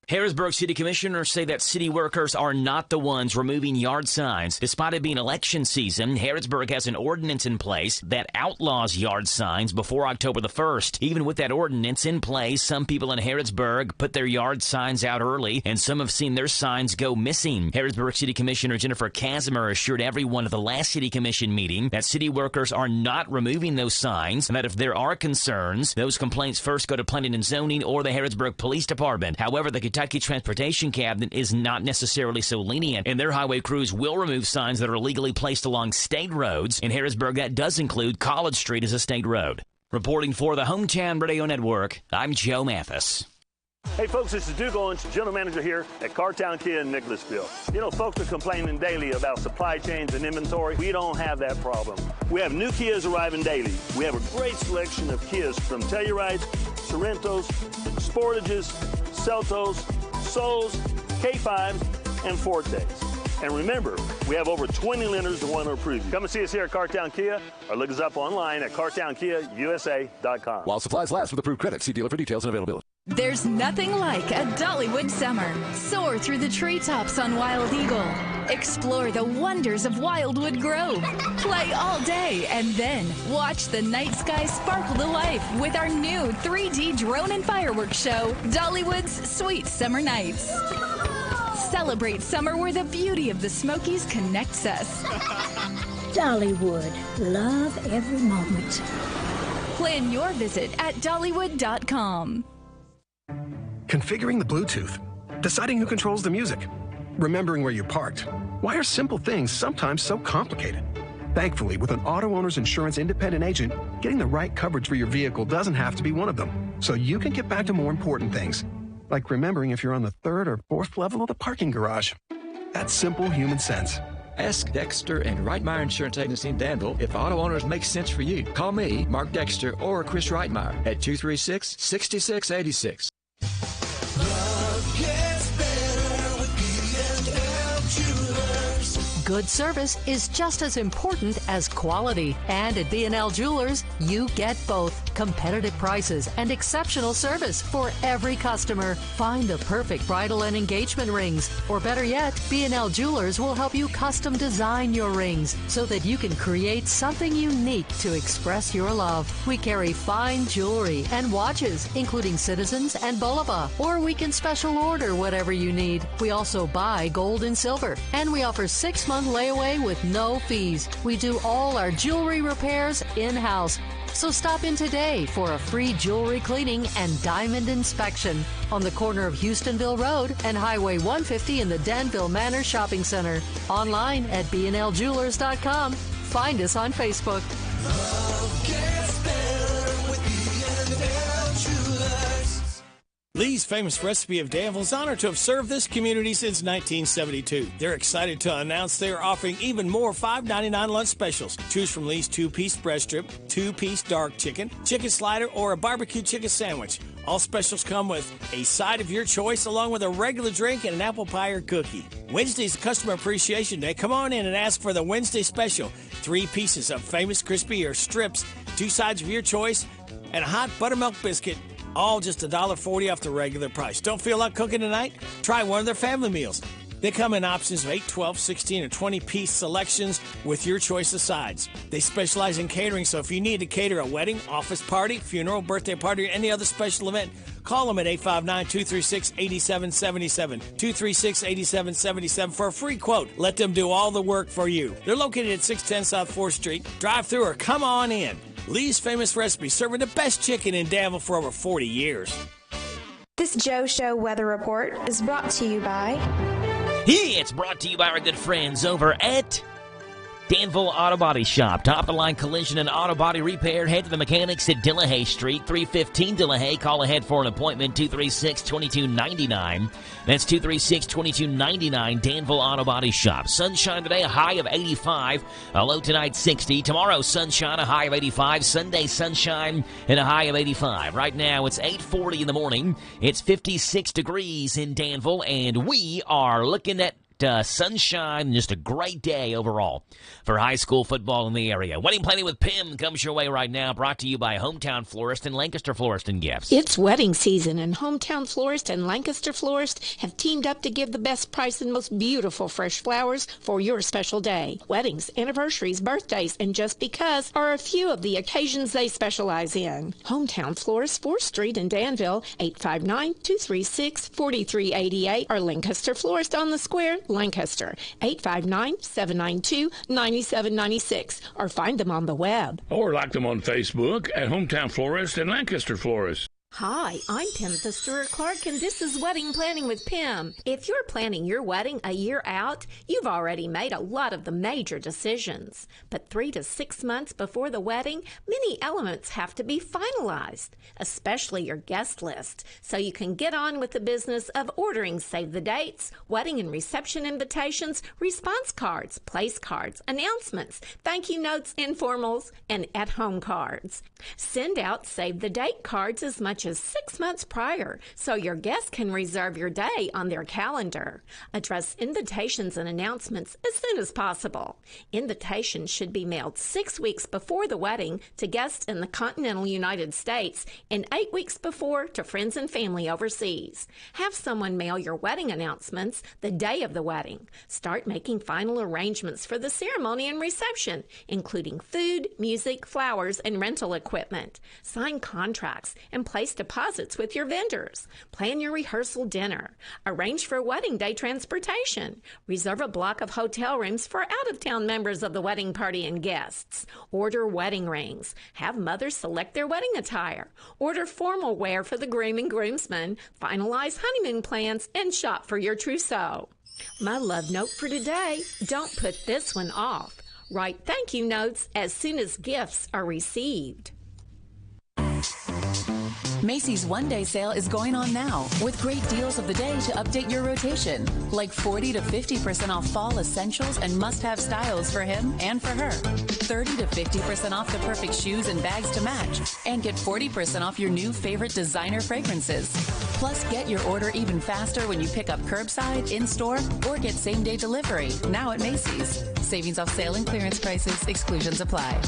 Harrisburg City Commissioners say that city workers are not the ones removing yard signs. Despite it being election season, Harrisburg has an ordinance in place that outlaws yard signs before October the 1st. Even with that ordinance in place, some people in Harrisburg put their yard signs out early, and some have seen their signs go missing. Harrisburg City Commissioner Jennifer Casimir assured everyone at the last City Commission meeting that city workers are not removing those signs, and that if there are concerns, those complaints first go to Planning and Zoning or the Harrisburg Police Department. However, the Kentucky Transportation Cabinet is not necessarily so lenient, and their highway crews will remove signs that are illegally placed along state roads. In Harrisburg, that does include College Street as a state road. Reporting for the Hometown Radio Network, I'm Joe Mathis. Hey folks, this is Duke Owens, General Manager here at Cartown Kia in Nicholasville. You know, folks are complaining daily about supply chains and inventory. We don't have that problem. We have new Kias arriving daily. We have a great selection of Kias from Tellurides, Sorrentos, Sportages, Celtos, Souls, K5s, and Fortes. And remember, we have over 20 lenders that want to approve you. Come and see us here at Cartown Kia or look us up online at cartownkiausa.com. While supplies last with approved credit, see dealer for details and availability. There's nothing like a Dollywood summer. Soar through the treetops on Wild Eagle. Explore the wonders of Wildwood Grove. Play all day and then watch the night sky sparkle to life with our new 3D drone and fireworks show, Dollywood's Sweet Summer Nights. Celebrate summer where the beauty of the Smokies connects us. Dollywood. Love every moment. Plan your visit at Dollywood.com. Configuring the Bluetooth, deciding who controls the music, remembering where you parked. Why are simple things sometimes so complicated? Thankfully, with an auto owner's insurance independent agent, getting the right coverage for your vehicle doesn't have to be one of them. So you can get back to more important things, like remembering if you're on the 3rd or 4th level of the parking garage. That's simple human sense. Ask Dexter and Reitmeyer Insurance Agency in Danville if auto owners make sense for you. Call me, Mark Dexter, or Chris Reitmeyer at 236-6686. Good service is just as important as quality. And at B&L Jewelers, you get both. Competitive prices and exceptional service for every customer. Find the perfect bridal and engagement rings. Or better yet, B&L Jewelers will help you custom design your rings so that you can create something unique to express your love. We carry fine jewelry and watches, including Citizens and Bulova. Or we can special order whatever you need. We also buy gold and silver. And we offer 6-month layaway with no fees. We do all our jewelry repairs in-house. So stop in today for a free jewelry cleaning and diamond inspection on the corner of Houstonville Road and Highway 150 in the Danville Manor Shopping Center. Online at bnljewelers.com. Find us on Facebook. Lee's Famous Recipe of Danville is honored to have served this community since 1972. They're excited to announce they are offering even more $5.99 lunch specials. Choose from Lee's 2-piece breast strip, 2-piece dark chicken, chicken slider, or a barbecue chicken sandwich. All specials come with a side of your choice along with a regular drink and an apple pie or cookie. Wednesday's Customer Appreciation Day. Come on in and ask for the Wednesday special. 3 pieces of Famous Crispy or strips, 2 sides of your choice, and a hot buttermilk biscuit. All just $1.40 off the regular price. Don't feel like cooking tonight? Try one of their family meals. They come in options of 8, 12, 16, or 20-piece selections with your choice of sides. They specialize in catering, so if you need to cater a wedding, office party, funeral, birthday party, or any other special event, Call them at 859-236-8777, 236-8777 for a free quote. Let them do all the work for you. They're located at 610 South 4th Street. Drive through or come on in. Lee's Famous Recipe, serving the best chicken in Danville for over 40 years. This Joe Show weather report is brought to you by... It's brought to you by our good friends over at Danville Auto Body Shop. Top-of-the-line collision and auto body repair. Head to the mechanics at Dillahay Street, 315 Dillahay. Call ahead for an appointment, 236-2299. That's 236-2299, Danville Auto Body Shop. Sunshine today, a high of 85. A low tonight, 60. Tomorrow, sunshine, a high of 85. Sunday, sunshine, and a high of 85. Right now, it's 8:40 in the morning. It's 56 degrees in Danville, and we are looking at sunshine, just a great day overall for high school football in the area. Wedding Planning with Pim comes your way right now, brought to you by Hometown Florist and Lancaster Florist and Gifts. It's wedding season, and Hometown Florist and Lancaster Florist have teamed up to give the best price and most beautiful fresh flowers for your special day. Weddings, anniversaries, birthdays, and just because are a few of the occasions they specialize in. Hometown Florist, 4th Street in Danville, 859-236-4388, or Lancaster Florist on the Square, Lancaster, 859-792-9796, or find them on the web. Or like them on Facebook at Hometown Florist and Lancaster Florist. Hi, I'm Pimtha Stewart Clark, and this is Wedding Planning with Pim. If you're planning your wedding a year out, you've already made a lot of the major decisions. But 3 to 6 months before the wedding, many elements have to be finalized, especially your guest list, so you can get on with the business of ordering save the dates, wedding and reception invitations, response cards, place cards, announcements, thank you notes, informals, and at-home cards. Send out save the date cards as much as 6 months prior, so your guests can reserve your day on their calendar. Address invitations and announcements as soon as possible. Invitations should be mailed 6 weeks before the wedding to guests in the continental United States and 8 weeks before to friends and family overseas. Have someone mail your wedding announcements the day of the wedding. Start making final arrangements for the ceremony and reception, including food, music, flowers, and rental equipment. Sign contracts and place deposits with your vendors. Plan your rehearsal dinner. Arrange for wedding day transportation. Reserve a block of hotel rooms for out-of-town members of the wedding party and guests. Order wedding rings. Have mothers select their wedding attire. Order formal wear for the groom and groomsmen. Finalize honeymoon plans and shop for your trousseau. My love note for today: don't put this one off. Write thank you notes as soon as gifts are received. Macy's one-day sale is going on now with great deals of the day to update your rotation, like 40 to 50% off fall essentials and must-have styles for him and for her, 30 to 50% off the perfect shoes and bags to match, and get 40% off your new favorite designer fragrances. Plus, get your order even faster when you pick up curbside, in-store, or get same-day delivery now at Macy's. Savings off sale and clearance prices. Exclusions apply.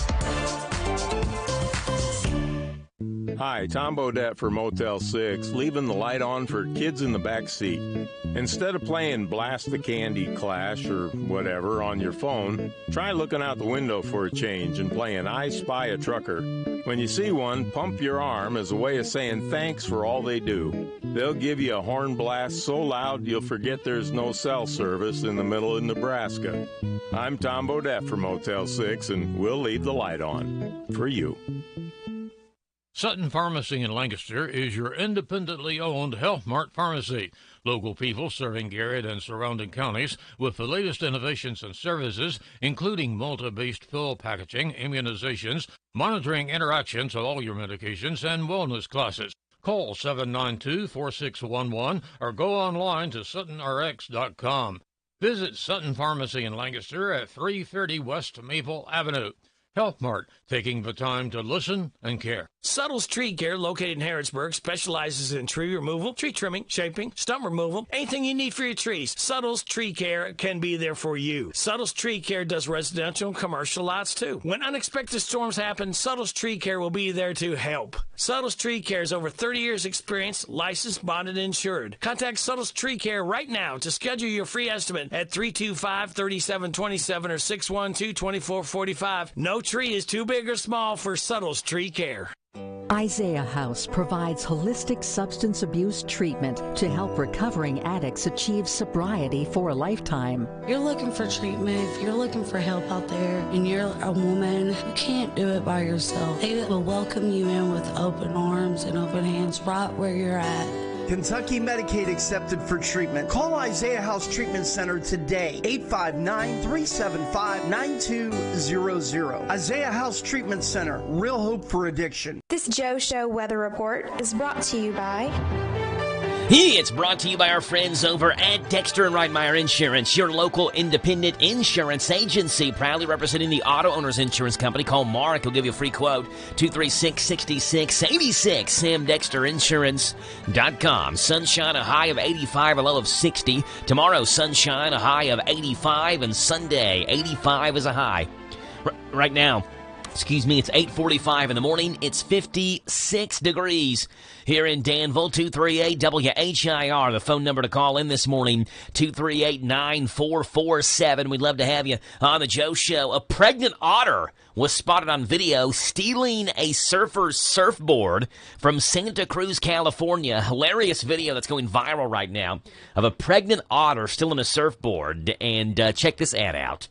Hi, Tom Bodette for Motel 6, leaving the light on for kids in the back seat. Instead of playing Blast the Candy Clash or whatever on your phone, try looking out the window for a change and playing I Spy a Trucker. When you see one, pump your arm as a way of saying thanks for all they do. They'll give you a horn blast so loud you'll forget there's no cell service in the middle of Nebraska. I'm Tom Bodette for Motel 6, and we'll leave the light on for you. Sutton Pharmacy in Lancaster is your independently owned Health Mart pharmacy. Local people serving Garrett and surrounding counties with the latest innovations and services, including Malta-based pill packaging, immunizations, monitoring interactions of all your medications, and wellness classes. Call 792-4611 or go online to SuttonRx.com. Visit Sutton Pharmacy in Lancaster at 330 West Maple Avenue. Health Mart, taking the time to listen and care. Suttles Tree Care, located in Harrodsburg, specializes in tree removal, tree trimming, shaping, stump removal, anything you need for your trees. Suttles Tree Care can be there for you. Suttles Tree Care does residential and commercial lots too. When unexpected storms happen, Suttles Tree Care will be there to help. Suttles Tree Care is over 30 years experience, licensed, bonded, and insured. Contact Suttles Tree Care right now to schedule your free estimate at 325-3727 or 612-2445. No tree is too big or small for Suttles Tree Care. Isaiah House provides holistic substance abuse treatment to help recovering addicts achieve sobriety for a lifetime. If you're looking for treatment, if you're looking for help out there, and you're a woman, you can't do it by yourself. They will welcome you in with open arms and open hands right where you're at. Kentucky Medicaid accepted for treatment. Call Isaiah House Treatment Center today, 859-375-9200. Isaiah House Treatment Center, real hope for addiction. This Joe Show weather report is brought to you by... It's brought to you by our friends over at Dexter & Reitmeyer Insurance, your local independent insurance agency, proudly representing the Auto Owners Insurance Company. Call Mark. He'll give you a free quote, 236-6686, samdexterinsurance.com. Sunshine, a high of 85, a low of 60. Tomorrow, sunshine, a high of 85, and Sunday, 85 is a high. Right now, it's 8:45 in the morning. It's 56 degrees here in Danville. 238-WHIR, the phone number to call in this morning, 238-9447. We'd love to have you on the Joe Show. A pregnant otter was spotted on video stealing a surfer's surfboard from Santa Cruz, California. Hilarious video that's going viral right now of a pregnant otter stealing a surfboard. And check this ad out.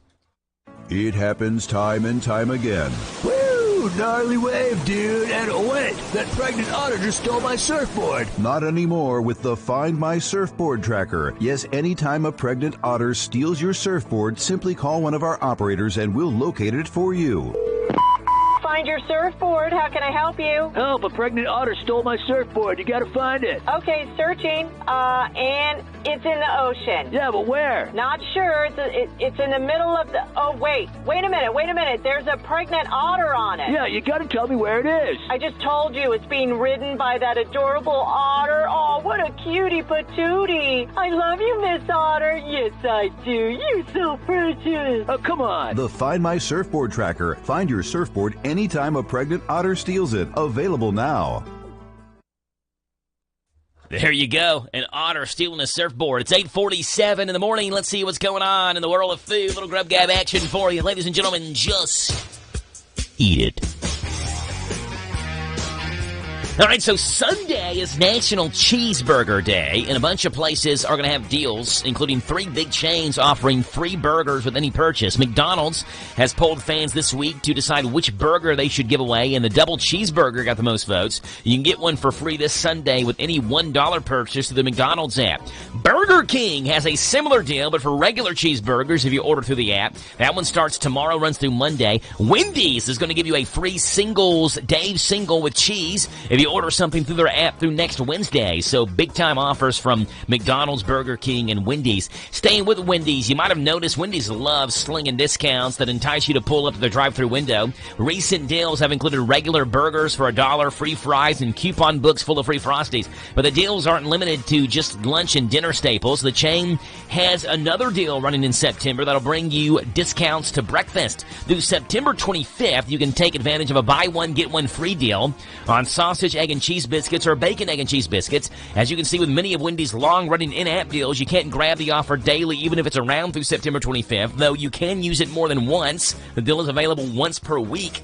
It happens time and time again. Woo! Gnarly wave, dude. And oh, wait, that pregnant otter just stole my surfboard. Not anymore with the Find My Surfboard tracker. Yes, anytime a pregnant otter steals your surfboard, simply call one of our operators and we'll locate it for you. Find your surfboard. How can I help you? Help, a pregnant otter stole my surfboard. You gotta find it. Okay, searching, and it's in the ocean. Yeah, but where? Not sure. It's in the middle of the... Oh, wait a minute. There's a pregnant otter on it. Yeah, you gotta tell me where it is. I just told you it's being ridden by that adorable otter. Oh, what a cutie patootie. I love you, Miss Otter. Yes, I do. You're so precious. Oh, come on. The Find My Surfboard tracker. Find your surfboard anytime a pregnant otter steals it. Available now. There you go. An otter stealing a surfboard. It's 8:47 in the morning. Let's see what's going on in the world of food. Little grub gab action for you. Ladies and gentlemen, just eat it. All right, so Sunday is National Cheeseburger Day, and a bunch of places are going to have deals, including 3 big chains offering free burgers with any purchase. McDonald's has polled fans this week to decide which burger they should give away, and the double cheeseburger got the most votes. You can get one for free this Sunday with any $1 purchase through the McDonald's app. Burger King has a similar deal, but for regular cheeseburgers if you order through the app. That one starts tomorrow, runs through Monday. Wendy's is going to give you a free singles Dave single with cheese if you order something through their app through next Wednesday. So big-time offers from McDonald's, Burger King, and Wendy's. Staying with Wendy's, you might have noticed Wendy's loves slinging discounts that entice you to pull up to their drive-thru window. Recent deals have included regular burgers for $1, free fries, and coupon books full of free Frosties. But the deals aren't limited to just lunch and dinner staples. The chain has another deal running in September that'll bring you discounts to breakfast. Through September 25th, you can take advantage of a buy one, get one free deal on sausage, egg, and cheese biscuits or bacon, egg, and cheese biscuits. As you can see with many of Wendy's long-running in-app deals, you can't grab the offer daily even if it's around through September 25th, though you can use it more than once. The deal is available once per week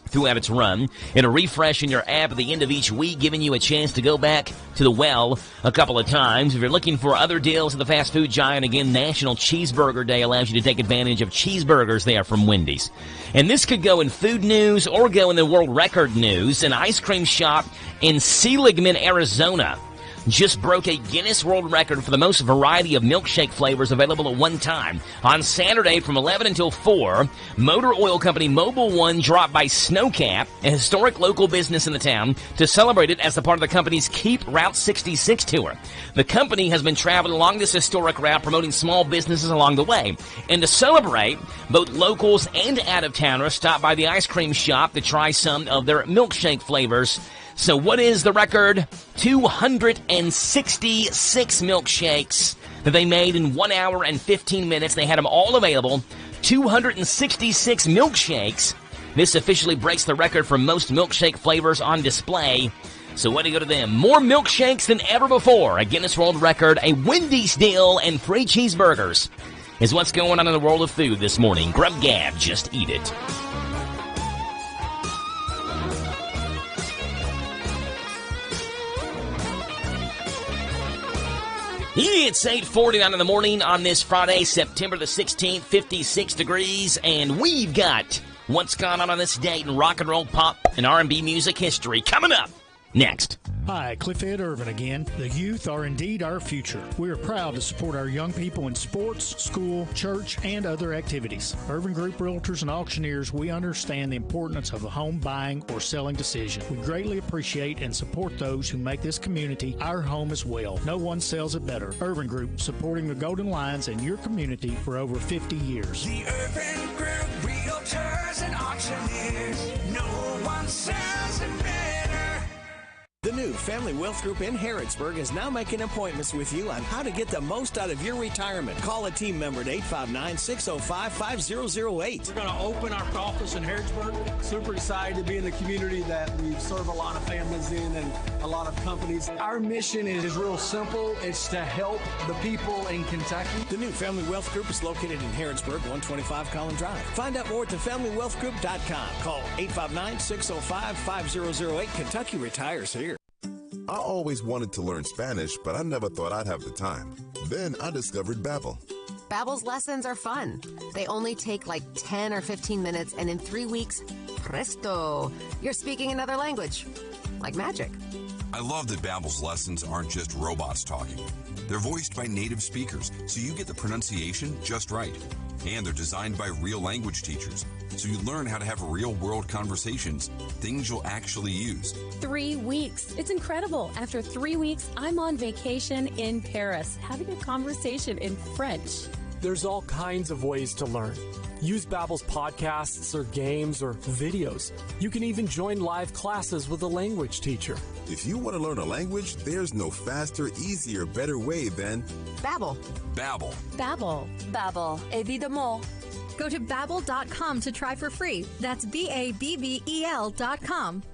throughout its run. It'll refresh in your app at the end of each week, giving you a chance to go back to the well a couple of times. If you're looking for other deals at the fast food giant, again, National Cheeseburger Day allows you to take advantage of cheeseburgers there from Wendy's. And this could go in food news or go in the world record news. An ice cream shop in Seligman, Arizona just broke a Guinness World Record for the most variety of milkshake flavors available at one time. On Saturday from 11 until 4, motor oil company Mobil One dropped by Snowcap, a historic local business in the town, to celebrate it as a part of the company's Keep Route 66 tour. The company has been traveling along this historic route, promoting small businesses along the way. And to celebrate, both locals and out-of-towners stopped by the ice cream shop to try some of their milkshake flavors. So what is the record? 266 milkshakes that they made in 1 hour and 15 minutes. They had them all available. 266 milkshakes. This officially breaks the record for most milkshake flavors on display. So way to go to them. More milkshakes than ever before. A Guinness World Record, a Wendy's deal, and free cheeseburgers is what's going on in the world of food this morning. Grub Gab, just eat it. It's 8:49 in the morning on this Friday, September the 16th, 56 degrees, and we've got what's gone on this date in rock and roll, pop, and R&B music history coming up next. Hi, Cliff Ed Irvin again. The youth are indeed our future. We are proud to support our young people in sports, school, church, and other activities. Irvin Group Realtors and Auctioneers, we understand the importance of a home buying or selling decision. We greatly appreciate and support those who make this community our home as well. No one sells it better. Irvin Group, supporting the Golden Lions in your community for over 50 years. The Irvin Group Realtors and Auctioneers, no one sells it better. The new Family Wealth Group in Harrodsburg is now making appointments with you on how to get the most out of your retirement. Call a team member at 859-605-5008. We're going to open our office in Harrodsburg. Super excited to be in the community that we serve a lot of families in and a lot of companies. Our mission is real simple. It's to help the people in Kentucky. The new Family Wealth Group is located in Harrodsburg, 125 Collin Drive. Find out more at thefamilywealthgroup.com. Call 859-605-5008. Kentucky retires here. I always wanted to learn Spanish, but I never thought I'd have the time. Then I discovered Babbel. Babbel's lessons are fun. They only take like 10 or 15 minutes, and in 3 weeks, presto, you're speaking another language. Like magic. I love that Babbel's lessons aren't just robots talking. They're voiced by native speakers, so you get the pronunciation just right. And they're designed by real language teachers, so you learn how to have real-world conversations, things you'll actually use. 3 weeks. It's incredible. After 3 weeks, I'm on vacation in Paris, having a conversation in French. There's all kinds of ways to learn. Use Babbel's podcasts or games or videos. You can even join live classes with a language teacher. If you want to learn a language, there's no faster, easier, better way than Babbel. Babbel. Babbel. Babbel. Évidemment. Go to Babbel.com to try for free. That's Babbel.com.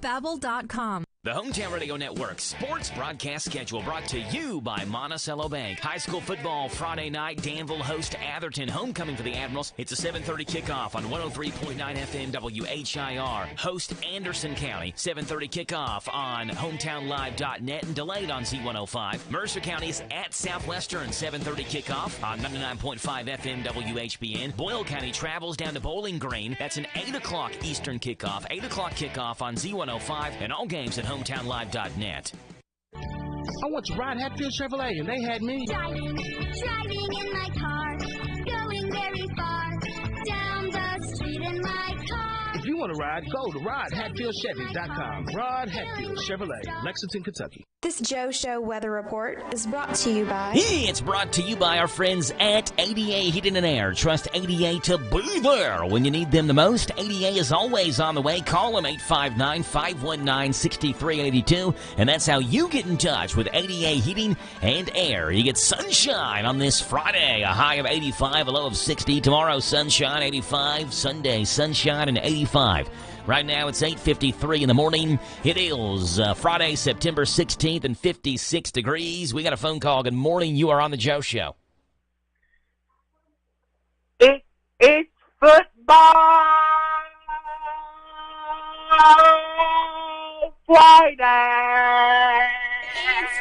Babbel.com. The Hometown Radio Network sports broadcast schedule brought to you by Monticello Bank. High school football Friday night. Danville host Atherton. Homecoming for the Admirals. It's a 7:30 kickoff on 103.9 FM WHIR. Host Anderson County. 7:30 kickoff on hometownlive.net and delayed on Z105. Mercer County is at Southwestern. 7:30 kickoff on 99.5 FM WHBN. Boyle County travels down to Bowling Green. That's an 8 o'clock Eastern kickoff. 8 o'clock kickoff on Z105. And all games at hometownlive.net. I want to ride Hatfield Chevrolet, and they had me driving in my car, going very far, down the street in my car. If you want to ride, go to RodHatfieldChevy.com. Rod Hatfield Chevrolet, Lexington, Kentucky. This Joe Show weather report is brought to you by... It's brought to you by our friends at ADA Heating and Air. Trust ADA to be there when you need them the most. ADA is always on the way. Call them 859-519-6382. And that's how you get in touch with ADA Heating and Air. You get sunshine on this Friday. A high of 85, a low of 60. Tomorrow, sunshine, 85. Sunday, sunshine, and 85. Right now, it's 8:53 in the morning. It is Friday, September 16th, and 56 degrees. We got a phone call. Good morning. You are on the Joe Show. It's football Friday. It's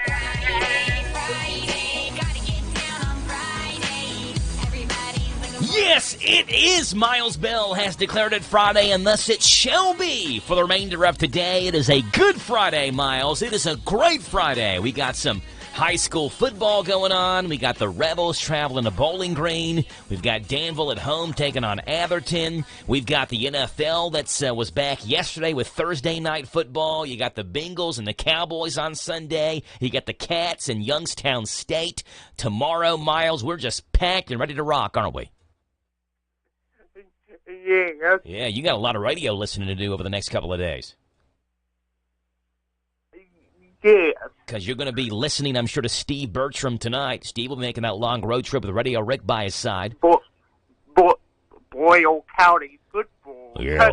Friday, gotta get down on Friday. Everybody's looking Yes, it is. Miles Bell has declared it Friday, and thus it shall be for the remainder of today. It is a good Friday, Miles. It is a great Friday. We got some high school football going on. We got the Rebels traveling to Bowling Green. We've got Danville at home taking on Atherton. We've got the NFL that was back yesterday with Thursday night football. You got the Bengals and the Cowboys on Sunday. You got the Cats and Youngstown State. Tomorrow, Miles, we're just packed and ready to rock, aren't we? Yeah. Yeah, you got a lot of radio listening to do over the next couple of days. Yes. Because you're going to be listening, I'm sure, to Steve Bertram tonight. Steve will be making that long road trip with Radio Rick by his side. Boyle County football. Yes.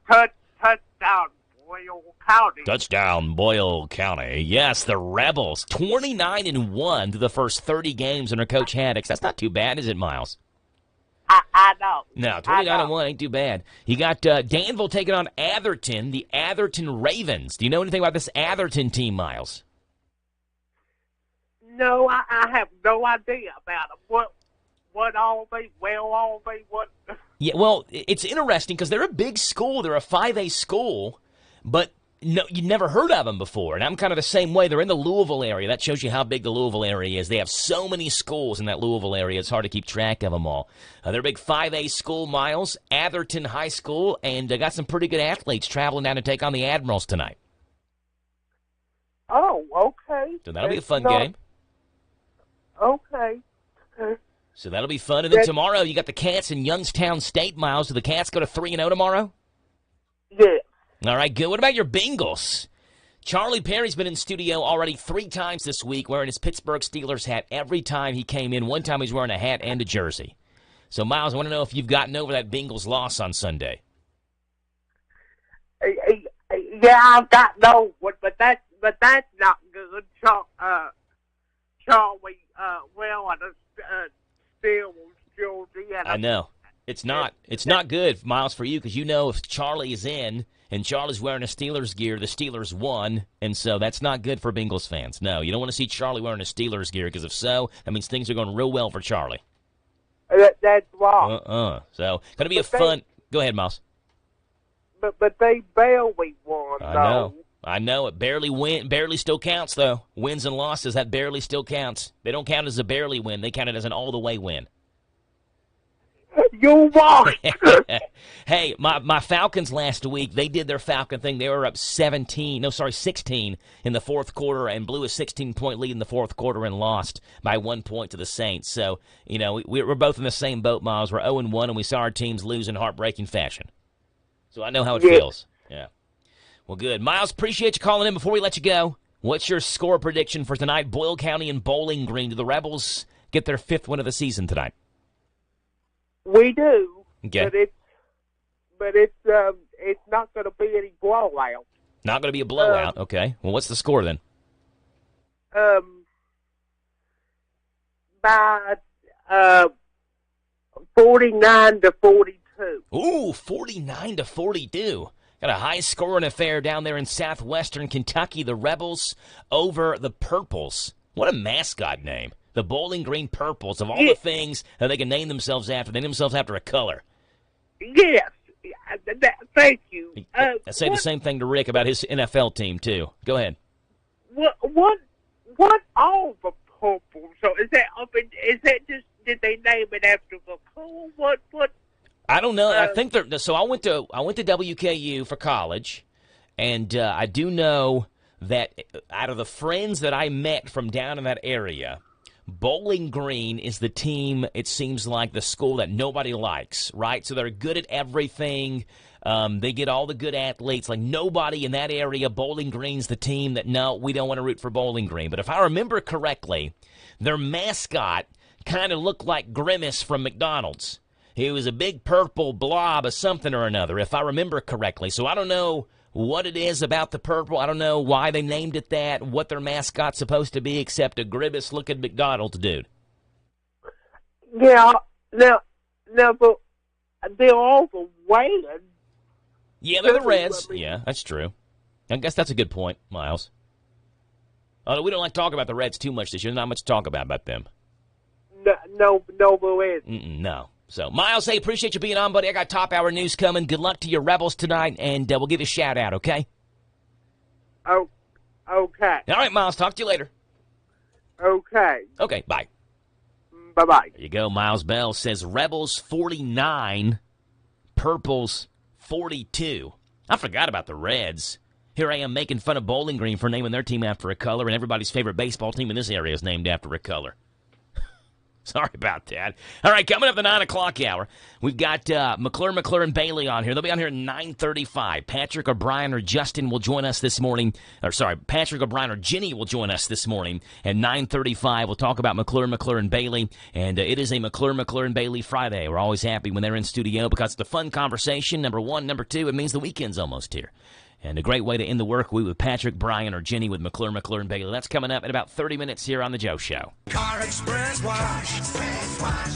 Touchdown, Boyle County. Touchdown, Boyle County. Yes, the Rebels, 29-1 through the first 30 games under Coach Haddix. That's not too bad, is it, Miles? I know. No, 29-1 ain't too bad. You got Danville taking on Atherton, the Atherton Ravens. Do you know anything about this Atherton team, Miles? No, I have no idea about them. What all they? What? Yeah, well, it's interesting because they're a big school. They're a 5A school, but no, you've never heard of them before. And I'm kind of the same way. They're in the Louisville area. That shows you how big the Louisville area is. They have so many schools in that Louisville area. It's hard to keep track of them all. They're a big 5A school, Miles, Atherton High School, and got some pretty good athletes traveling down to take on the Admirals tonight. Oh, okay. So that'll be a fun game. Okay. So that'll be fun. And then tomorrow you got the Cats in Youngstown State, Miles. Do the Cats go to 3-0 tomorrow? Yeah. All right, good. What about your Bengals? Charlie Perry's been in studio already 3 times this week wearing his Pittsburgh Steelers hat every time he came in. One time he's wearing a hat and a jersey. So, Miles, I want to know if you've gotten over that Bengals loss on Sunday. Yeah, I've gotten over it, but that's not good. Charlie, Steelers, Georgie. I know. It's not good, Miles, for you, because you know if Charlie is in and Charlie's wearing a Steelers gear, the Steelers won, and so that's not good for Bengals fans. No, you don't want to see Charlie wearing a Steelers gear, because if so, that means things are going real well for Charlie. That's right. So, going to be fun. Go ahead, Miles. But they barely won, I know. It barely still counts, though. Wins and losses, that barely still counts. They don't count as a barely win. They count it as an all-the-way win. You're right. Hey, my Falcons last week, they did their Falcon thing. They were up 16 in the fourth quarter and blew a 16-point lead in the fourth quarter and lost by 1 point to the Saints. So, you know, we're both in the same boat, Miles. We're 0-1, and we saw our teams lose in heartbreaking fashion. So I know how it feels. Yeah. Well, good. Miles, appreciate you calling in. Before we let you go, what's your score prediction for tonight? Boyle County and Bowling Green. Do the Rebels get their 5th win of the season tonight? We do. Okay. But it's not going to be any blowout. Not going to be a blowout. Okay. Well, what's the score then? By 49-42. Ooh, 49-42. Got a high-scoring affair down there in southwestern Kentucky. The Rebels over the Purples. What a mascot name. The Bowling Green Purples. Of all the things that they can name themselves after, they name themselves after a color. Yes. Thank you. I say the same thing to Rick about his NFL team, too. Go ahead. What are the Purples? So is that just, did they name it after the color? What? I don't know. I think they're. So I went to WKU for college, and I do know that out of the friends that I met from down in that area, Bowling Green is the team, it seems like, the school that nobody likes, right? So they're good at everything. They get all the good athletes. Like, nobody in that area, Bowling Green's the team that, no, we don't want to root for Bowling Green. But if I remember correctly, their mascot kind of looked like Grimace from McDonald's. He was a big purple blob of something or another, if I remember correctly. So I don't know what it is about the purple. I don't know why they named it that, what their mascot's supposed to be, except a Grimace-looking McDonald's dude. Yeah, now, but they're all the Reds. Yeah, they're the Reds. Yeah, that's true. I guess that's a good point, Miles. Although we don't like to talk about the Reds too much this year. There's not much to talk about them. No, there isn't. No. So, Miles, hey, appreciate you being on, buddy. I got top hour news coming. Good luck to your Rebels tonight, and we'll give you a shout-out, okay? Oh, okay. All right, Miles, talk to you later. Okay. Okay, bye. Bye-bye. There you go. Miles Bell says Rebels 49, Purples 42. I forgot about the Reds. Here I am making fun of Bowling Green for naming their team after a color, and everybody's favorite baseball team in this area is named after a color. Sorry about that. All right, coming up the 9 o'clock hour, we've got McClure, and Bailey on here. They'll be on here at 9:35. Patrick O'Brien or Justin will join us this morning. Patrick O'Brien or Jenny will join us this morning at 9:35. We'll talk about McClure, and Bailey, and it is a McClure, and Bailey Friday. We're always happy when they're in studio because it's a fun conversation, number one. Number two, it means the weekend's almost here. And a great way to end the work week with Patrick, Brian, or Jenny with McClure, and Bailey. That's coming up in about 30 minutes here on The Joe Show. Car Express Wash.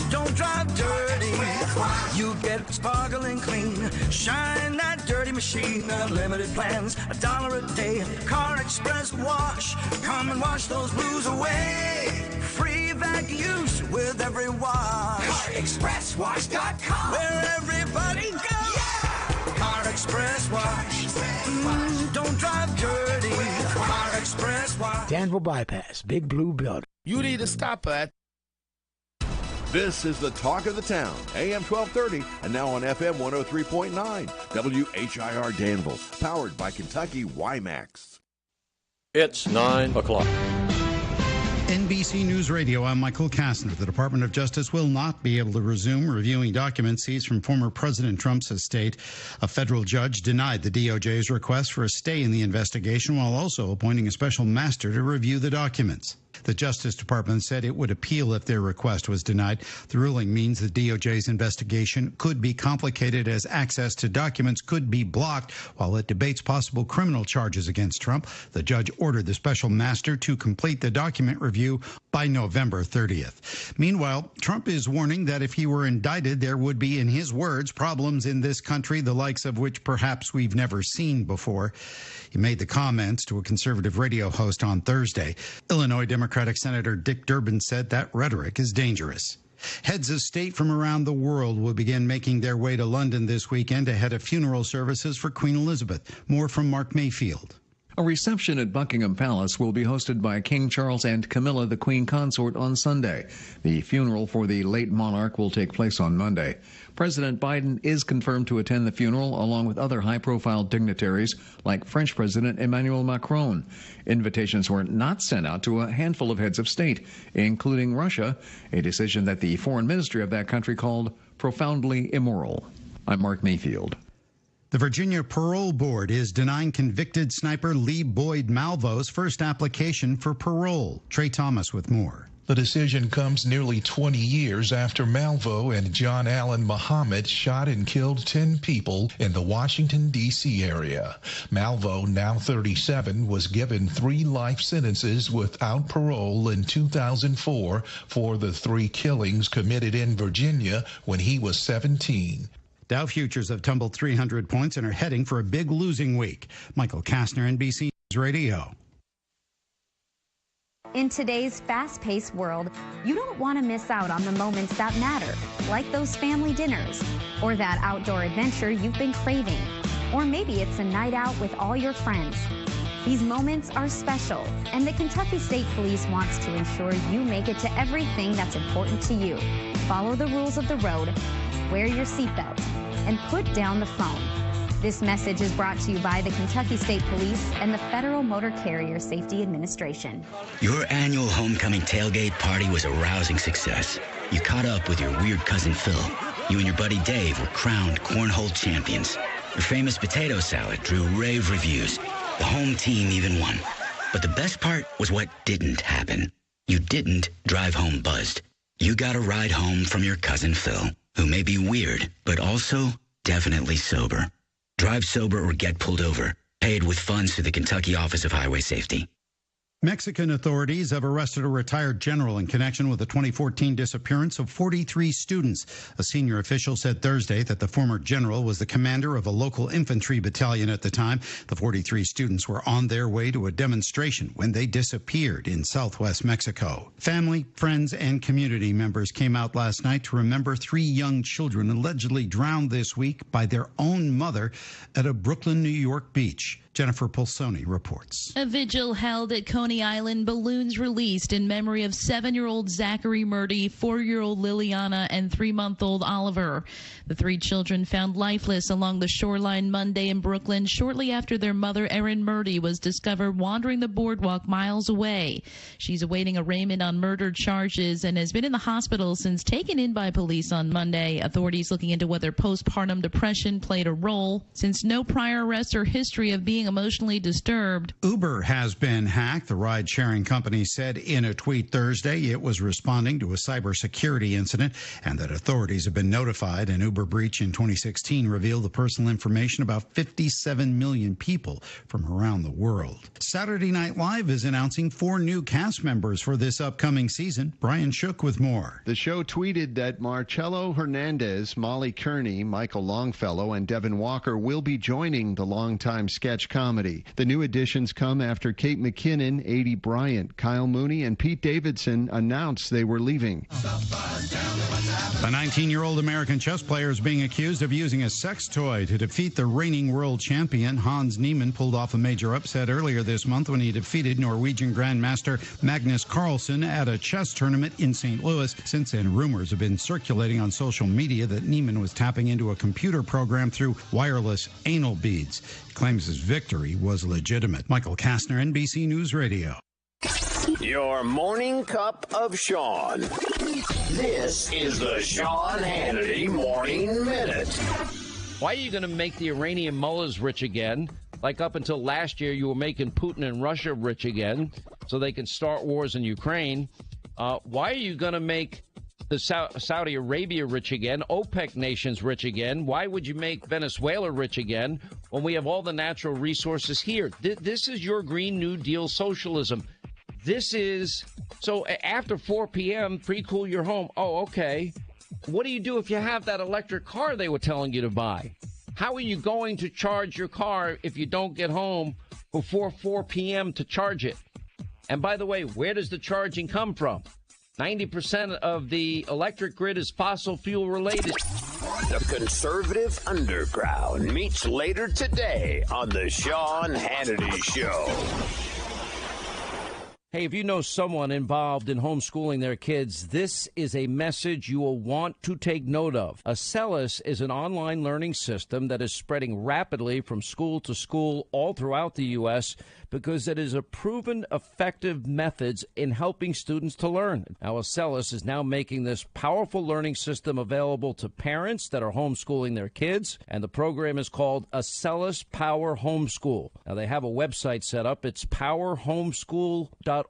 Don't drive dirty. You get sparkling clean. Shine that dirty machine. Unlimited plans, $1 a day. Car Express Wash. Come and wash those blues away. free vac use with every wash. CarExpressWash.com, where everybody goes. Yeah! Car Express Wash. Don't drive dirty. Car Express Wash. Danville Bypass, Big Blue Building. You need to stop at. This is the talk of the town, AM 1230, and now on FM 103.9, WHIR Danville, powered by Kentucky WiMAX. It's 9 o'clock. NBC News Radio, I'm Michael Kastner. The Department of Justice will not be able to resume reviewing documents seized from former President Trump's estate. A federal judge denied the DOJ's request for a stay in the investigation while also appointing a special master to review the documents. The Justice Department said it would appeal if their request was denied. The ruling means the DOJ's investigation could be complicated as access to documents could be blocked while it debates possible criminal charges against Trump. The judge ordered the special master to complete the document review by November 30th. Meanwhile, Trump is warning that if he were indicted, there would be, in his words, problems in this country, the likes of which perhaps we've never seen before. He made the comments to a conservative radio host on Thursday. Illinois Democratic Senator Dick Durbin said that rhetoric is dangerous. Heads of state from around the world will begin making their way to London this weekend ahead of funeral services for Queen Elizabeth. More from Mark Mayfield. A reception at Buckingham Palace will be hosted by King Charles and Camilla, the Queen Consort, on Sunday. The funeral for the late monarch will take place on Monday. President Biden is confirmed to attend the funeral along with other high-profile dignitaries like French President Emmanuel Macron. Invitations were not sent out to a handful of heads of state, including Russia, a decision that the foreign ministry of that country called profoundly immoral. I'm Mark Mayfield. The Virginia Parole Board is denying convicted sniper Lee Boyd Malvo's first application for parole. Trey Thomas with more. The decision comes nearly 20 years after Malvo and John Allen Muhammad shot and killed 10 people in the Washington, D.C. area. Malvo, now 37, was given 3 life sentences without parole in 2004 for the 3 killings committed in Virginia when he was 17. Dow futures have tumbled 300 points and are heading for a big losing week. Michael Kastner, NBC News Radio. In today's fast-paced world, you don't want to miss out on the moments that matter, like those family dinners, or that outdoor adventure you've been craving, or maybe it's a night out with all your friends. These moments are special, and the Kentucky State Police wants to ensure you make it to everything that's important to you. Follow the rules of the road, wear your seatbelt, and put down the phone. This message is brought to you by the Kentucky State Police and the Federal Motor Carrier Safety Administration. Your annual homecoming tailgate party was a rousing success. You caught up with your weird cousin Phil. You and your buddy Dave were crowned cornhole champions. Your famous potato salad drew rave reviews. The home team even won. But the best part was what didn't happen. You didn't drive home buzzed. You got a ride home from your cousin Phil, who may be weird, but also definitely sober. Drive sober or get pulled over. Paid with funds through the Kentucky Office of Highway Safety. Mexican authorities have arrested a retired general in connection with the 2014 disappearance of 43 students. A senior official said Thursday that the former general was the commander of a local infantry battalion at the time. The 43 students were on their way to a demonstration when they disappeared in southwest Mexico. Family, friends, and community members came out last night to remember 3 young children allegedly drowned this week by their own mother at a Brooklyn, New York beach. Jennifer Pulsoni reports. A vigil held at Coney Island, balloons released in memory of 7-year-old Zachary Murdy, 4-year-old Liliana, and 3-month-old Oliver. The 3 children found lifeless along the shoreline Monday in Brooklyn shortly after their mother, Erin Murdy, was discovered wandering the boardwalk miles away. She's awaiting arraignment on murder charges and has been in the hospital since taken in by police on Monday. Authorities looking into whether postpartum depression played a role. Since no prior arrests or history of being emotionally disturbed. Uber has been hacked, the ride-sharing company said in a tweet Thursday. It was responding to a cybersecurity incident and that authorities have been notified. An Uber breach in 2016 revealed the personal information about 57 million people from around the world. Saturday Night Live is announcing 4 new cast members for this upcoming season. Brian Shook with more. The show tweeted that Marcello Hernandez, Molly Kearney, Michael Longfellow, and Devin Walker will be joining the longtime sketch comedy. The new additions come after Kate McKinnon Adie Bryant, Kyle Mooney, and Pete Davidson announced they were leaving. A 19-year-old American chess player is being accused of using a sex toy to defeat the reigning world champion. Hans Niemann pulled off a major upset earlier this month when he defeated Norwegian Grandmaster Magnus Carlsen at a chess tournament in St. Louis. Since then, rumors have been circulating on social media that Niemann was tapping into a computer program through wireless anal beads. He claims his victory was legitimate. Michael Kastner, NBC News Radio. Your morning cup of Sean. This is the Sean Hannity Morning Minute. Why are you going to make the Iranian mullahs rich again? Like up until last year, you were making Putin and Russia rich again so they can start wars in Ukraine. Why are you going to make the Saudi Arabia rich again, OPEC nations rich again? Why would you make Venezuela rich again when we have all the natural resources here? This is your Green New Deal socialism. This is, so after 4 p.m., pre-cool your home. Oh, okay. What do you do if you have that electric car they were telling you to buy? How are you going to charge your car if you don't get home before 4 p.m. to charge it? And by the way, where does the charging come from? 90% of the electric grid is fossil fuel related. The conservative underground meets later today on the Sean Hannity Show. Hey, if you know someone involved in homeschooling their kids, this is a message you will want to take note of. SESAC is an online learning system that is spreading rapidly from school to school all throughout the U.S. because it is a proven effective methods in helping students to learn. Now, SESAC is now making this powerful learning system available to parents that are homeschooling their kids, and the program is called SESAC Power Homeschool. Now, they have a website set up. It's powerhomeschool.org.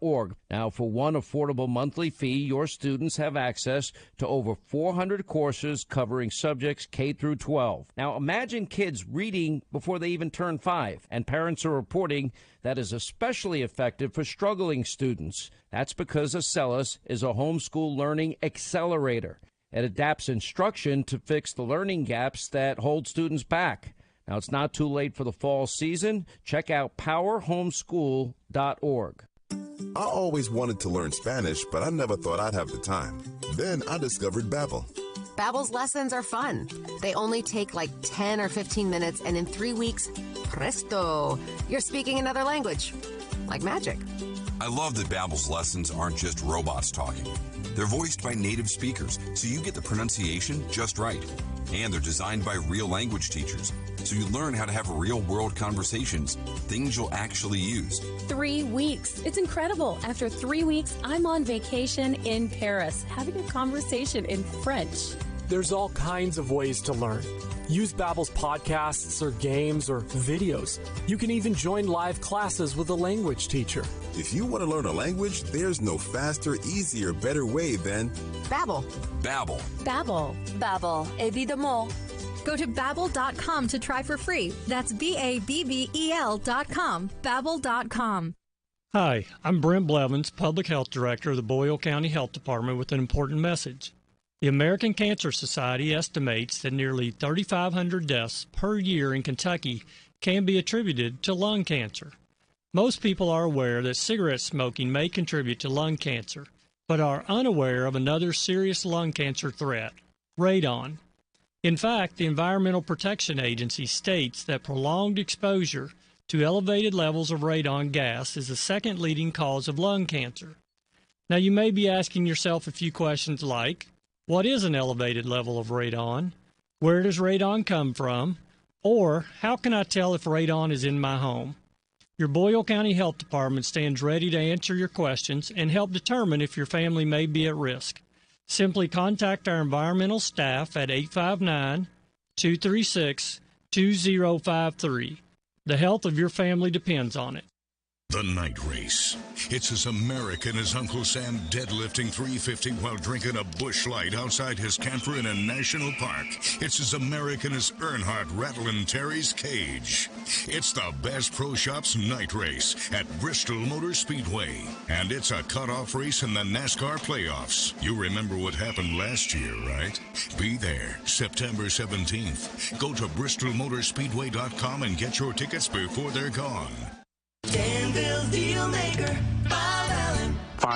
Now, for one affordable monthly fee, your students have access to over 400 courses covering subjects K through 12. Now, imagine kids reading before they even turn 5, and parents are reporting that is especially effective for struggling students. That's because SESAC is a homeschool learning accelerator. It adapts instruction to fix the learning gaps that hold students back. Now, it's not too late for the fall season. Check out powerhomeschool.org. I always wanted to learn Spanish, but I never thought I'd have the time. Then I discovered Babbel. Babbel's lessons are fun. They only take like 10 or 15 minutes, and in 3 weeks, presto, you're speaking another language. Like magic. I love that Babbel's lessons aren't just robots talking. They're voiced by native speakers, so you get the pronunciation just right. And they're designed by real language teachers, so you learn how to have real-world conversations, things you'll actually use. 3 weeks. It's incredible. After 3 weeks, I'm on vacation in Paris, having a conversation in French. There's all kinds of ways to learn. Use Babbel's podcasts or games or videos. You can even join live classes with a language teacher. If you want to learn a language, there's no faster, easier, better way than Babbel. Babbel. Babbel. Babbel. Évidemment. Go to Babbel.com to try for free. That's BABBEL.com. Babbel.com. Hi, I'm Brent Blevins, Public Health Director of the Boyle County Health Department with an important message. The American Cancer Society estimates that nearly 3,500 deaths per year in Kentucky can be attributed to lung cancer. Most people are aware that cigarette smoking may contribute to lung cancer, but are unaware of another serious lung cancer threat, radon. In fact, the Environmental Protection Agency states that prolonged exposure to elevated levels of radon gas is the second leading cause of lung cancer. Now, you may be asking yourself a few questions like, what is an elevated level of radon? Where does radon come from? Or, how can I tell if radon is in my home? Your Boyle County Health Department stands ready to answer your questions and help determine if your family may be at risk. Simply contact our environmental staff at 859-236-2053. The health of your family depends on it. The Night Race. It's as American as Uncle Sam deadlifting 350 while drinking a Busch Light outside his camper in a national park. It's as American as Earnhardt rattling Terry's cage. It's the Bass Pro Shops Night Race at Bristol Motor Speedway. And it's a cutoff race in the NASCAR playoffs. You remember what happened last year, right? Be there September 17th. Go to BristolMotorspeedway.com and get your tickets before they're gone. Danville Deal Maker.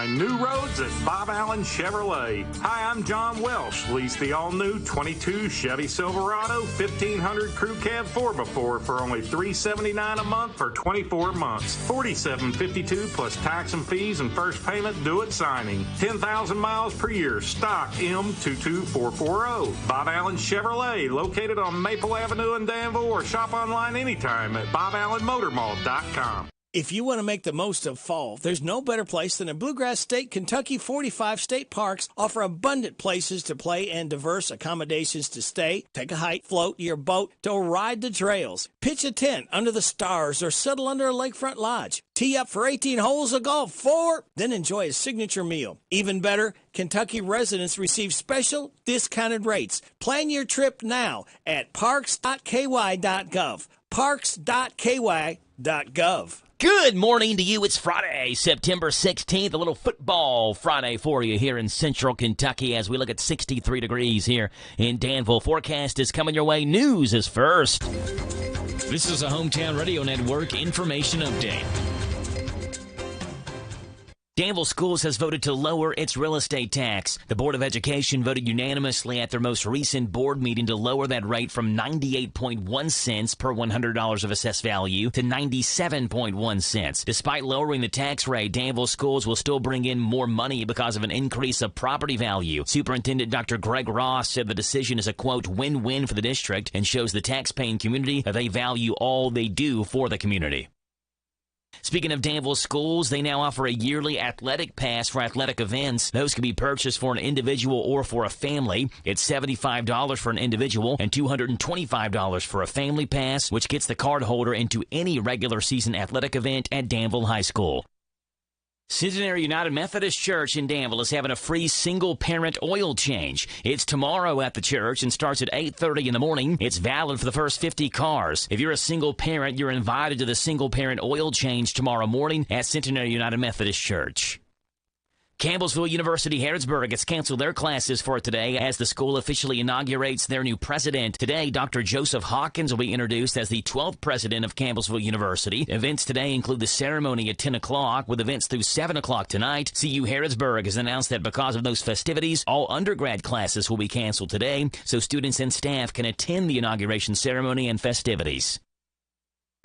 Find new roads at Bob Allen Chevrolet. Hi, I'm John Welsh. Lease the all-new 22 Chevy Silverado 1500 Crew Cab 4x4 for only $379 a month for 24 months. $47.52 plus tax and fees and first payment due at signing. 10,000 miles per year. Stock M22440. Bob Allen Chevrolet, located on Maple Avenue in Danville, or shop online anytime at boballenmotormall.com. If you want to make the most of fall, there's no better place than a Bluegrass State Kentucky 45 state parks offer abundant places to play and diverse accommodations to stay, take a hike, float your boat, or ride the trails. Pitch a tent under the stars or settle under a lakefront lodge. Tee up for 18 holes of golf, then enjoy a signature meal. Even better, Kentucky residents receive special discounted rates. Plan your trip now at parks.ky.gov. Parks.ky.gov. Good morning to you. It's Friday, September 16th, a little football Friday for you here in central Kentucky as we look at 63 degrees here in Danville. Forecast is coming your way. News is first. This is a Hometown Radio Network information update. Danville Schools has voted to lower its real estate tax. The Board of Education voted unanimously at their most recent board meeting to lower that rate from 98.1 cents per $100 of assessed value to 97.1 cents. Despite lowering the tax rate, Danville Schools will still bring in more money because of an increase of property value. Superintendent Dr. Greg Ross said the decision is a, quote, win-win for the district and shows the tax-paying community that they value all they do for the community. Speaking of Danville Schools, they now offer a yearly athletic pass for athletic events. Those can be purchased for an individual or for a family. It's $75 for an individual and $225 for a family pass, which gets the cardholder into any regular season athletic event at Danville High School. Centenary United Methodist Church in Danville is having a free single-parent oil change. It's tomorrow at the church and starts at 8:30 in the morning. It's valid for the first 50 cars. If you're a single parent, you're invited to the single-parent oil change tomorrow morning at Centenary United Methodist Church. Campbellsville University Harrodsburg has canceled their classes for today as the school officially inaugurates their new president. Today, Dr. Joseph Hawkins will be introduced as the 12th president of Campbellsville University. Events today include the ceremony at 10 o'clock with events through 7 o'clock tonight. CU Harrodsburg has announced that because of those festivities, all undergrad classes will be canceled today so students and staff can attend the inauguration ceremony and festivities.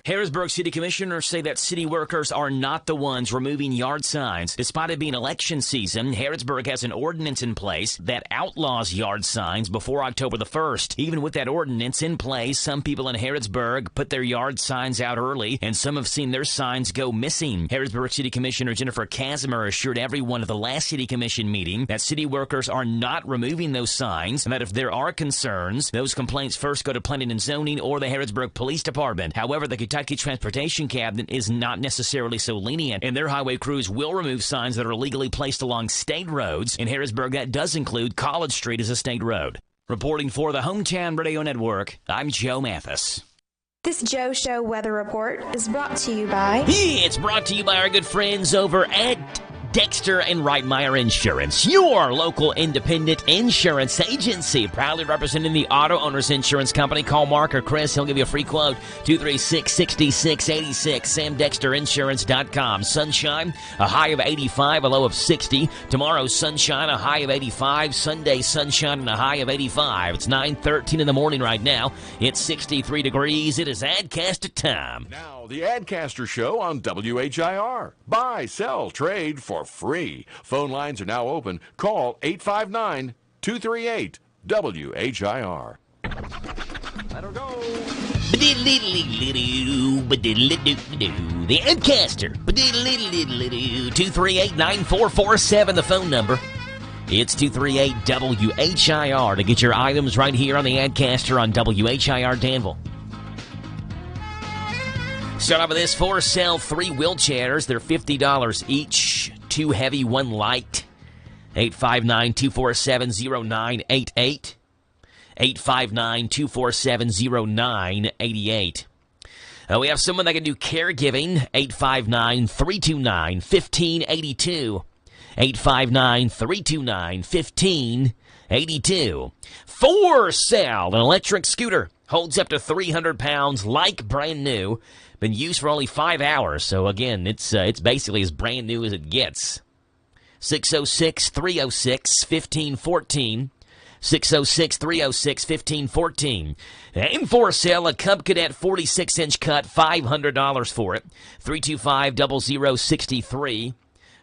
Harrisburg City Commissioners say that city workers are not the ones removing yard signs. Despite it being election season, Harrisburg has an ordinance in place that outlaws yard signs before October the 1st. Even with that ordinance in place, some people in Harrisburg put their yard signs out early, and some have seen their signs go missing. Harrisburg City Commissioner Jennifer Casimir assured everyone at the last City Commission meeting that city workers are not removing those signs, and that if there are concerns, those complaints first go to Planning and Zoning or the Harrisburg Police Department. However, the Kentucky Transportation Cabinet is not necessarily so lenient, and their highway crews will remove signs that are illegally placed along state roads. In Harrisburg, that does include College Street as a state road. Reporting for the Hometown Radio Network, I'm Joe Mathis. This Joe Show weather report is brought to you by... It's brought to you by our good friends over at Dexter and Reitmeyer Insurance, your local independent insurance agency, proudly representing the Auto Owners Insurance Company. Call Mark or Chris. He'll give you a free quote, 236-6686, samdexterinsurance.com. Sunshine, a high of 85, a low of 60. Tomorrow, sunshine, a high of 85. Sunday, sunshine, and a high of 85. It's 9:13 in the morning right now. It's 63 degrees. It is Adcaster time. Now, the Adcaster Show on WHIR. Buy, sell, trade for free. Phone lines are now open. Call 859-238-WHIR. Let her go. The Adcaster. 238-9447, the phone number. It's 238-WHIR to get your items right here on the Adcaster on WHIR Danville. Start off with this. For sale, 3 wheelchairs. They're $50 each. 2 heavy, 1 light. 859-247-0988. 859-247-0988. We have someone that can do caregiving. 859-329-1582. 859-329-1582. For sale, an electric scooter. Holds up to 300 pounds like brand new. Been used for only 5 hours, so again, it's basically as brand new as it gets. 606-306-1514. 606-306-1514. And for sale, a Cub Cadet 46-inch cut, $500 for it. 325-0063.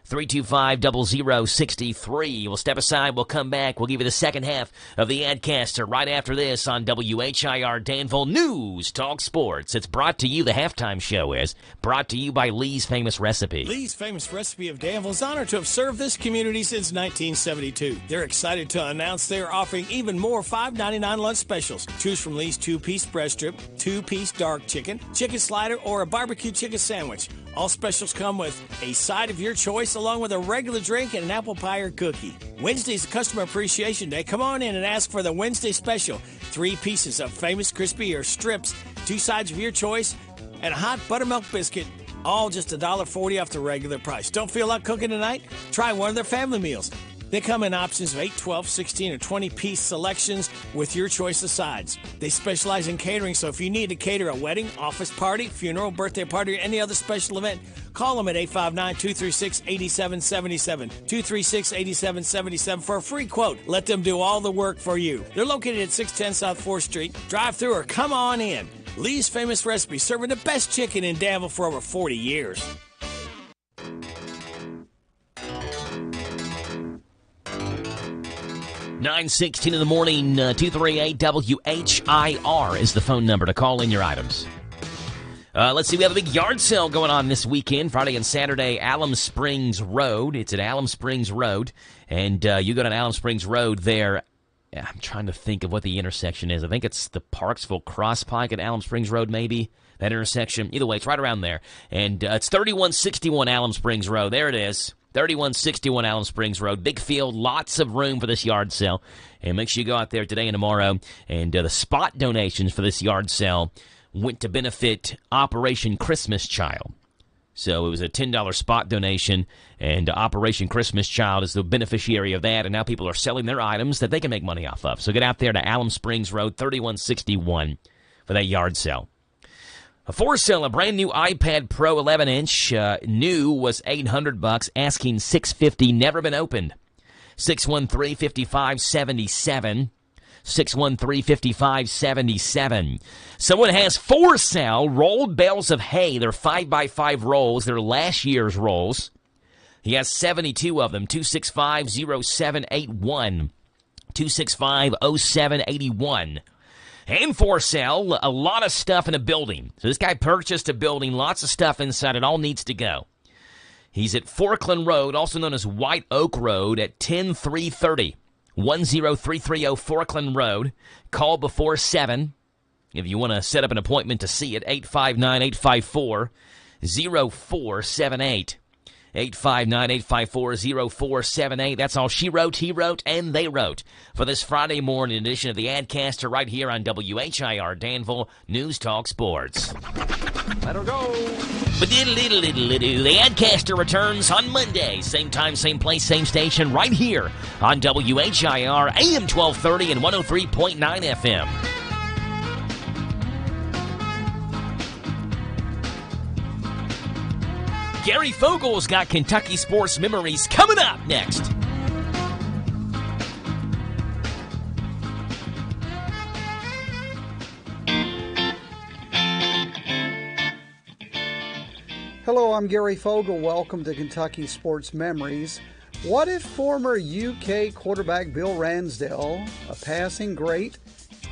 325-0063. We'll step aside. We'll come back. We'll give you the second half of the Adcaster right after this on WHIR Danville News Talk Sports. It's brought to you, the halftime show is brought to you by Lee's Famous Recipe. Lee's Famous Recipe of Danville is honored to have served this community since 1972. They're excited to announce they are offering even more $5.99 lunch specials. Choose from Lee's 2-piece breast strip, 2-piece dark chicken, chicken slider, or a barbecue chicken sandwich. All specials come with a side of your choice, along with a regular drink and an apple pie or cookie. Wednesday's Customer Appreciation Day. Come on in and ask for the Wednesday special. 3 pieces of Famous Crispy or strips, 2 sides of your choice, and a hot buttermilk biscuit. All just $1.40 off the regular price. Don't feel like cooking tonight? Try one of their family meals. They come in options of 8, 12, 16, or 20-piece selections with your choice of sides. They specialize in catering, so if you need to cater a wedding, office party, funeral, birthday party, or any other special event, call them at 859-236-8777, 236-8777 for a free quote. Let them do all the work for you. They're located at 610 South 4th Street. Drive through or come on in. Lee's Famous Recipe, serving the best chicken in Danville for over 40 years. 9:16 in the morning, 238-WHIR is the phone number to call in your items. Let's see, we have a big yard sale going on this weekend, Friday and Saturday, Alum Springs Road. It's at Alum Springs Road, and you go to Alum Springs Road there. I'm trying to think of what the intersection is. I think it's the Parksville Cross Pike at Alum Springs Road, maybe, that intersection. Either way, it's right around there. And it's 3161 Alum Springs Road. There it is. 3161 Alum Springs Road. Big field, lots of room for this yard sale. And make sure you go out there today and tomorrow. And the spot donations for this yard sale went to benefit Operation Christmas Child. So it was a $10 spot donation, and Operation Christmas Child is the beneficiary of that. And now people are selling their items that they can make money off of. So get out there to Alum Springs Road, 3161 for that yard sale. For sale, a brand new iPad Pro 11-inch, new was $800, asking $650, never been opened. 613-5577. 613-5577. Someone has for sale rolled bales of hay. They're 5x5 rolls. They're last year's rolls. He has 72 of them. 265-0781. 265-0781. And for sale, a lot of stuff in a building. So this guy purchased a building, lots of stuff inside. It all needs to go. He's at Forkland Road, also known as White Oak Road, at 10330. 10330 Forkland Road. Call before 7 if you want to set up an appointment to see it. 859-854-0478. 859-854-0478. That's all she wrote, he wrote, and they wrote for this Friday morning edition of the Adcaster right here on WHIR Danville News Talk Sports. Let her go. The Adcaster returns on Monday. Same time, same place, same station right here on WHIR AM 1230 and 103.9 FM. Gary Fogel's got Kentucky sports memories coming up next. Hello, I'm Gary Fogel. Welcome to Kentucky Sports Memories. What if former UK quarterback Bill Ransdell, a passing great,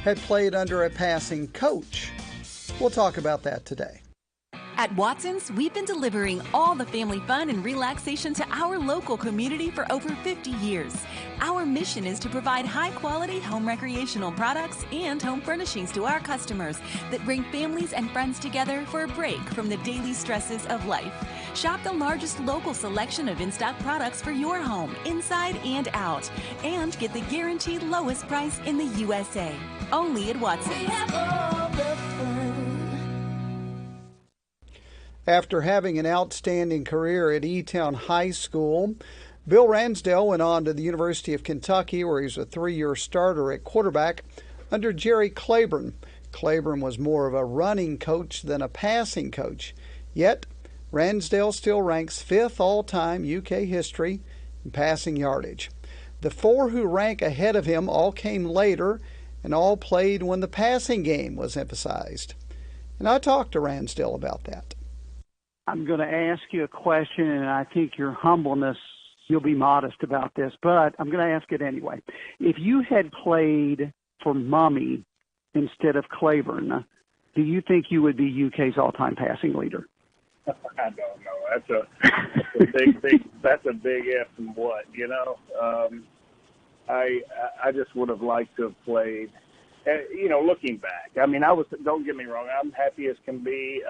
had played under a passing coach? We'll talk about that today. At Watson's, we've been delivering all the family fun and relaxation to our local community for over 50 years. Our mission is to provide high-quality home recreational products and home furnishings to our customers that bring families and friends together for a break from the daily stresses of life. Shop the largest local selection of in-stock products for your home, inside and out, and get the guaranteed lowest price in the USA. Only at Watson's. We have all the fun. After having an outstanding career at E-Town High School, Bill Ransdell went on to the University of Kentucky, where he was a 3-year starter at quarterback under Jerry Claiborne. Claiborne was more of a running coach than a passing coach. Yet, Ransdell still ranks 5th all-time UK history in passing yardage. The 4 who rank ahead of him all came later and all played when the passing game was emphasized. And I talked to Ransdell about that. I'm going to ask you a question, and I think your humbleness, you'll be modest about this, but I'm going to ask it anyway. If you had played for Mummy instead of Claiborne, do you think you would be UK's all-time passing leader? I don't know. That's a big if and what, you know. I just would have liked to have played. You know, looking back, I mean, don't get me wrong, I'm happy as can be.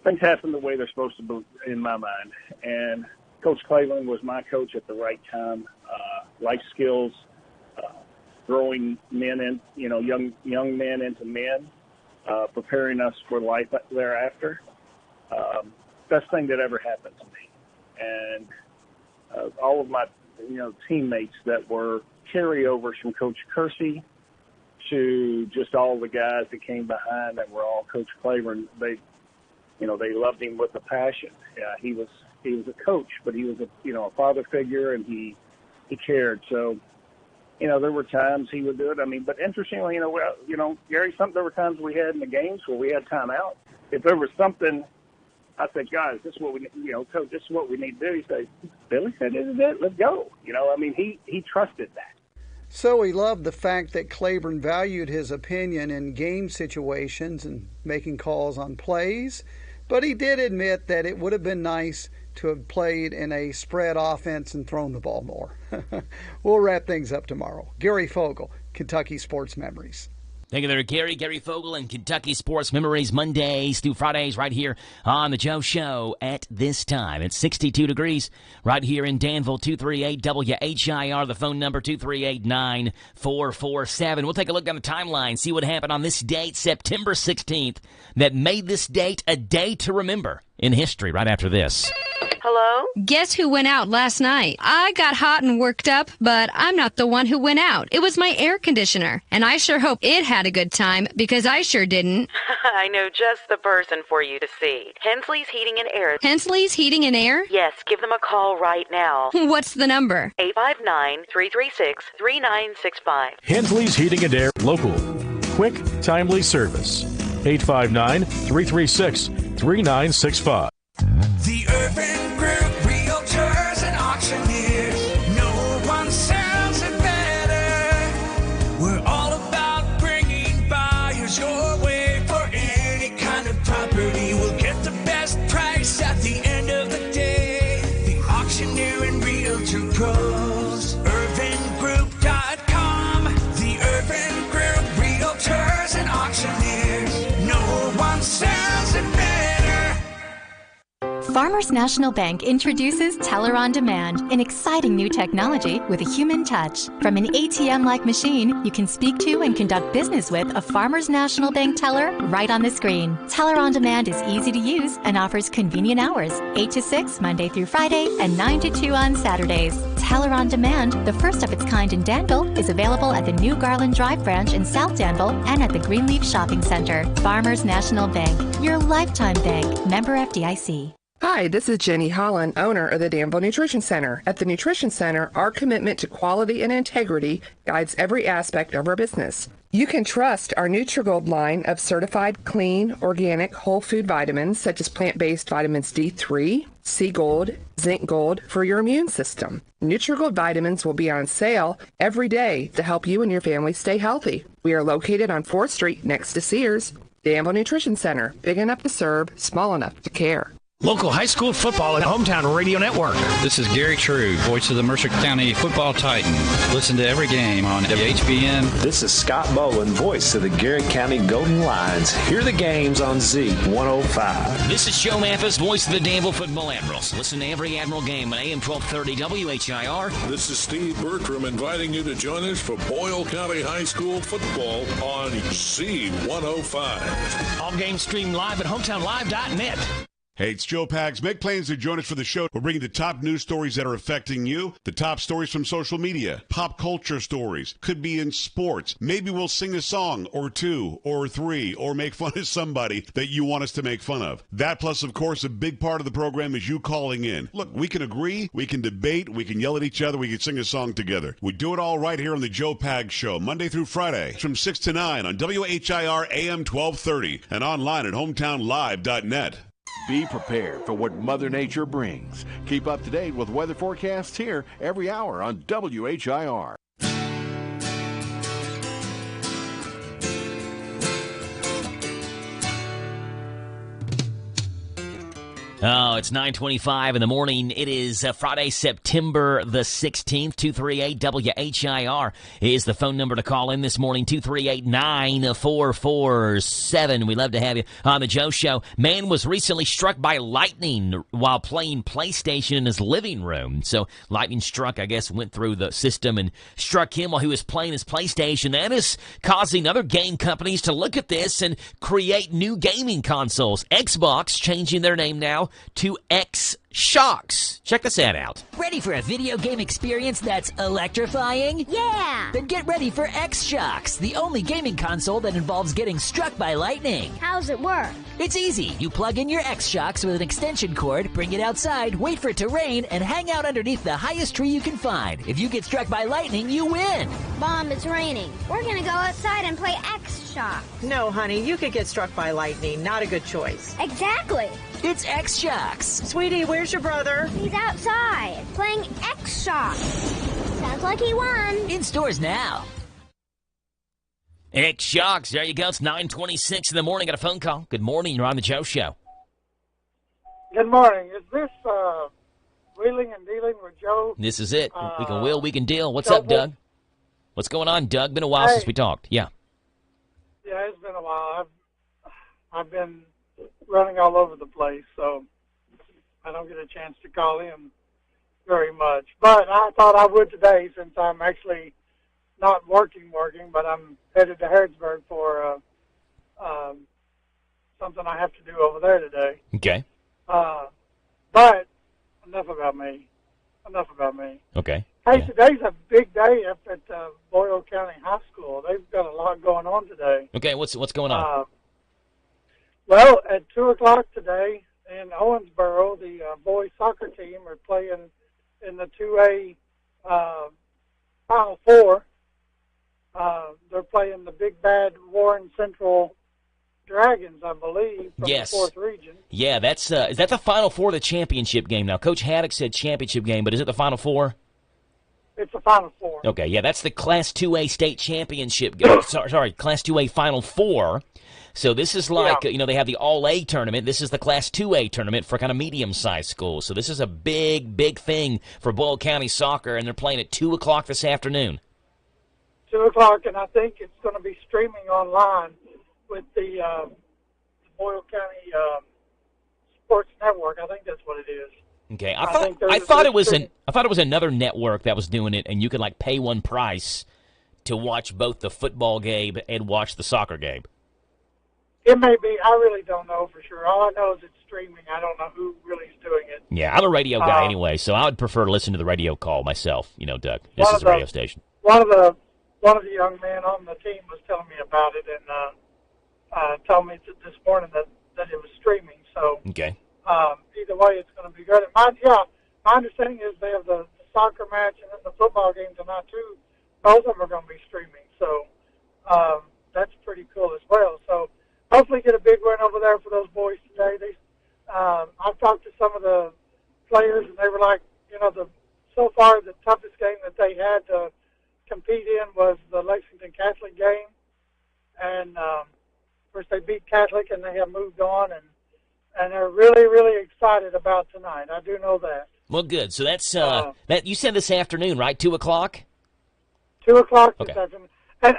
Things happen the way they're supposed to be in my mind. And Coach Cleveland was my coach at the right time. Life skills, growing men in, you know, young men into men, preparing us for life thereafter. Best thing that ever happened to me. And all of my, you know, teammates that were carryovers from Coach Kersey to just all the guys that came behind that were all Coach Claiborne, they loved him with a passion. Yeah, he was a coach, but he was a father figure, and he cared. So, you know, there were times he would do it. I mean, but interestingly, Gary, there were times we had in the games where we had timeout. If there was something, I said, guys, this is what we, coach, this is what we need to do. He said, Billy said, this is it. Let's go. You know, I mean, he trusted that. So he loved the fact that Claiborne valued his opinion in game situations and making calls on plays, but he did admit that it would have been nice to have played in a spread offense and thrown the ball more. We'll wrap things up tomorrow. Gary Fogle, Kentucky Sports Memories. Thank you there, Gary Fogle, and Kentucky Sports Memories, Mondays through Fridays right here on The Joe Show at this time. It's 62 degrees right here in Danville, 238 WHIR, the phone number 238-9447. We'll take a look down the timeline, see what happened on this date, September 16th, that made this date a day to remember in history right after this. Hello? Guess who went out last night? I got hot and worked up, but I'm not the one who went out. It was my air conditioner, and I sure hope it had a good time, because I sure didn't. I know just the person for you to see. Hensley's Heating and Air. Hensley's Heating and Air? Yes, give them a call right now. What's the number? 859-336-3965. Hensley's Heating and Air, local. Quick, timely service. 859-336-3965. The Urban Group Realtors and Auctioneers. No one sells it better. We're all about bringing buyers your way for any kind of property. We'll get the best price at the end of the day. The Auctioneer and Realtor Pros. UrbanGroup.com. The Urban Group Realtors and Auctioneers. No one sells it better. Farmers National Bank introduces Teller on Demand, an exciting new technology with a human touch. From an ATM-like machine, you can speak to and conduct business with a Farmers National Bank teller right on the screen. Teller on Demand is easy to use and offers convenient hours, 8 to 6 Monday through Friday and 9 to 2 on Saturdays. Teller on Demand, the first of its kind in Danville, is available at the New Garland Drive branch in South Danville and at the Greenleaf Shopping Center. Farmers National Bank, your lifetime bank. Member FDIC. Hi, this is Jenny Holland, owner of the Danville Nutrition Center. At the Nutrition Center, our commitment to quality and integrity guides every aspect of our business. You can trust our Nutrigold line of certified clean, organic, whole food vitamins such as plant-based vitamins D3, C Gold, Zinc Gold for your immune system. Nutrigold vitamins will be on sale every day to help you and your family stay healthy. We are located on 4th Street next to Sears. Danville Nutrition Center, big enough to serve, small enough to care. Local high school football and Hometown Radio Network. This is Gary True, voice of the Mercer County Football Titan. Listen to every game on WHBN. This is Scott Bowen, voice of the Garrett County Golden Lions. Hear the games on Z105. This is Joe Mathis, voice of the Danville Football Admirals. Listen to every Admiral game on AM 1230 WHIR. This is Steve Bertram inviting you to join us for Boyle County High School football on Z105. All games streamed live at hometownlive.net. Hey, it's Joe Pags. Make plans to join us for the show. We're bringing the top news stories that are affecting you, the top stories from social media, pop culture stories, could be in sports. Maybe we'll sing a song or two or three or make fun of somebody that you want us to make fun of. That plus, of course, a big part of the program is you calling in. Look, we can agree, we can debate, we can yell at each other, we can sing a song together. We do it all right here on the Joe Pags Show, Monday through Friday from 6 to 9 on WHIR AM 1230 and online at hometownlive.net. Be prepared for what Mother Nature brings. Keep up to date with weather forecasts here every hour on WHIR. Oh, it's 9:25 in the morning. It is Friday, September the 16th. 238-WHIR is the phone number to call in this morning, 238-9447. We love to have you on the Joe Show. Man was recently struck by lightning while playing PlayStation in his living room. So lightning struck, I guess, went through the system and struck him while he was playing his PlayStation. That is causing other game companies to look at this and create new gaming consoles. Xbox changing their name now to X-Shocks. Check this ad out. Ready for a video game experience that's electrifying? Yeah! Then get ready for X-Shocks, the only gaming console that involves getting struck by lightning. How's it work? It's easy. You plug in your X-Shocks with an extension cord, bring it outside, wait for it to rain, and hang out underneath the highest tree you can find. If you get struck by lightning, you win. Mom, it's raining. We're gonna go outside and play X-Shocks. No, honey, you could get struck by lightning. Not a good choice. Exactly. It's X-Shocks. Sweetie, where's your brother? He's outside, playing X-Shocks. Sounds like he won. In stores now. X-Shocks, there you go. It's 9:26 in the morning. Got a phone call. Good morning. You're on the Joe Show. Good morning. Is this Wheeling and Dealing with Joe? This is it. We can wheel, we can deal. What's up, Doug? What's going on, Doug? Been a while since we talked. Yeah. Yeah, it's been a while. I've been running all over the place, so I don't get a chance to call in very much. But I thought I would today since I'm actually not working, but I'm headed to Harrodsburg for something I have to do over there today. Okay. But enough about me. Okay. Hey, today's a big day up at Boyle County High School. They've got a lot going on today. Okay, what's going on? Well, at 2 o'clock today in Owensboro, the boys soccer team are playing in the 2A Final Four. They're playing the big bad Warren Central Dragons, I believe, from the 4th region. Yeah, that's is that the Final Four, the championship game? Now, Coach Haddock said championship game, but is it the Final Four? It's the Final Four. Okay, yeah, that's the Class 2A state championship game. sorry, Class 2A Final Four. So this is like, they have the All-A tournament. This is the Class 2A tournament for kind of medium-sized schools. So this is a big, big thing for Boyle County soccer, and they're playing at 2 o'clock this afternoon. 2 o'clock, and I think it's going to be streaming online with the Boyle County Sports Network. I think that's what it is. Okay, I thought it was another network that was doing it, and you could like pay one price to watch both the football game and watch the soccer game. It may be. I really don't know for sure. All I know is it's streaming. I don't know who really is doing it. Yeah, I'm a radio guy anyway, so I would prefer to listen to the radio call myself. Doug, this is a radio station. One of the young men on the team was telling me about it and told me this morning that it was streaming. So okay. Either way, it's going to be good. My understanding is they have the soccer match and then the football game tonight too. Both of them are going to be streaming. So that's pretty cool as well. So hopefully get a big win over there for those boys today. I've talked to some of the players, and they were like, so far the toughest game that they had to compete in was the Lexington Catholic game. And, of course, they beat Catholic, and they have moved on, and they're really, really excited about tonight. I do know that. Well, good. So that's that you said this afternoon, right? 2 o'clock? 2 o'clock this afternoon. And,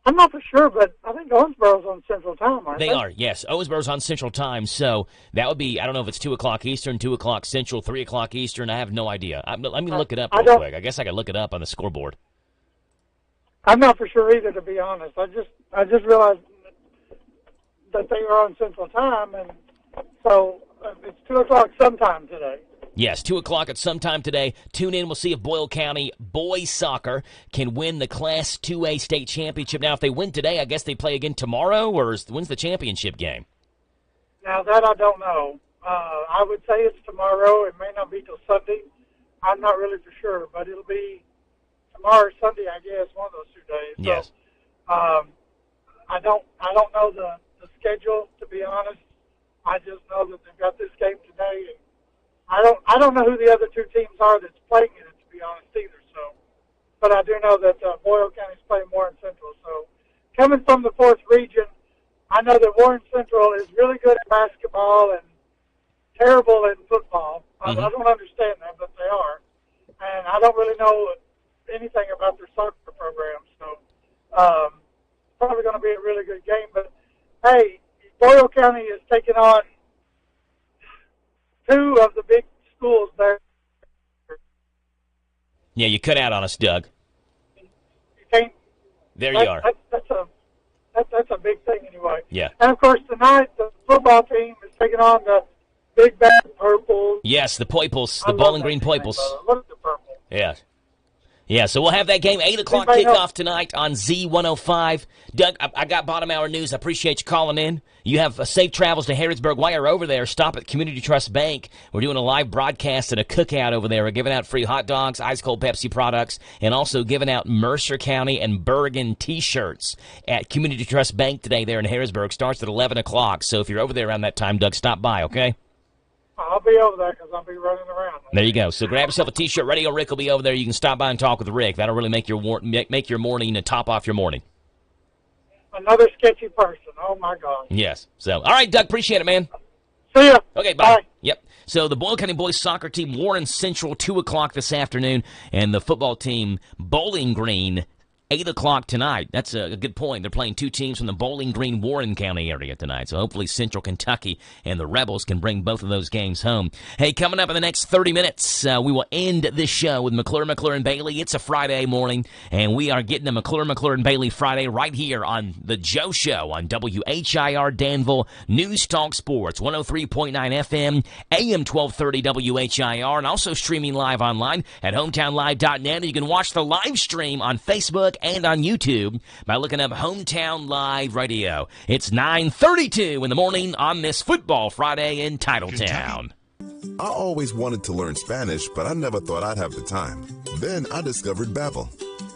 I'm not for sure, but I think Owensboro's on Central Time, aren't they? They are, yes. Owensboro's on Central Time, so that would be, I don't know if it's 2 o'clock Eastern, 2 o'clock Central, 3 o'clock Eastern. I have no idea. Let me look it up real quick. I guess I could look it up on the scoreboard. I'm not for sure either, to be honest. I just realized that they were on Central Time, and So it's 2 o'clock sometime today. Yes, 2 o'clock at some time today. Tune in. We'll see if Boyle County boys soccer can win the Class 2A state championship. Now, if they win today, I guess they play again tomorrow, or when's the championship game? Now, that I don't know. I would say it's tomorrow. It may not be till Sunday. I'm not really for sure, but it'll be tomorrow or Sunday, I guess, one of those 2 days. Yes. So, I don't know the schedule, to be honest. I just know that they've got this game today, and I don't know who the other 2 teams are that's playing in it, to be honest, either. So, but I do know that Boyle County's playing Warren Central. So, coming from the 4th region, I know that Warren Central is really good at basketball and terrible in football. I don't understand that, but they are. And I don't really know anything about their soccer program. So, probably going to be a really good game. But, hey, Boyle County is taking on 2 of the big schools there. Yeah, you cut out on us, Doug. You can't. There you are. That's a big thing anyway. Yeah. And, of course, tonight the football team is taking on the Big Bad Purples. Yes, the Poiples, the Bowling Green Poiples. Look at the purple. Yes. Yeah, so we'll have that game, 8 o'clock kickoff tonight on Z105. Doug, I got bottom hour news. I appreciate you calling in. You have safe travels to Harrodsburg. While you're over there, stop at Community Trust Bank. We're doing a live broadcast and a cookout over there. We're giving out free hot dogs, ice-cold Pepsi products, and also giving out Mercer County and Bergen T-shirts at Community Trust Bank today there in Harrodsburg. Starts at 11 o'clock. So if you're over there around that time, Doug, stop by, okay? I'll be over there because I'll be running around. There you go. So grab yourself a T-shirt. Radio Rick will be over there. You can stop by and talk with Rick. That'll really make your morning and top off your morning. Another sketchy person. Oh, my God. Yes. So, all right, Doug, appreciate it, man. See ya. Okay, bye. Yep. So the Boyle County boys soccer team, Warren Central, 2 o'clock this afternoon, and the football team, Bowling Green, 8 o'clock tonight. That's a good point. They're playing 2 teams from the Bowling Green, Warren County area tonight. So hopefully Central Kentucky and the Rebels can bring both of those games home. Hey, coming up in the next 30 minutes, we will end this show with McClure and Bailey. It's a Friday morning, and we are getting a McClure and Bailey Friday right here on The Joe Show on WHIR Danville News Talk Sports, 103.9 FM, AM 1230 WHIR, and also streaming live online at hometownlive.net. You can watch the live stream on Facebook and on YouTube by looking up Hometown Live Radio. It's 9:32 in the morning on this Football Friday in Titletown. I always wanted to learn Spanish, but I never thought I'd have the time. Then I discovered Babbel.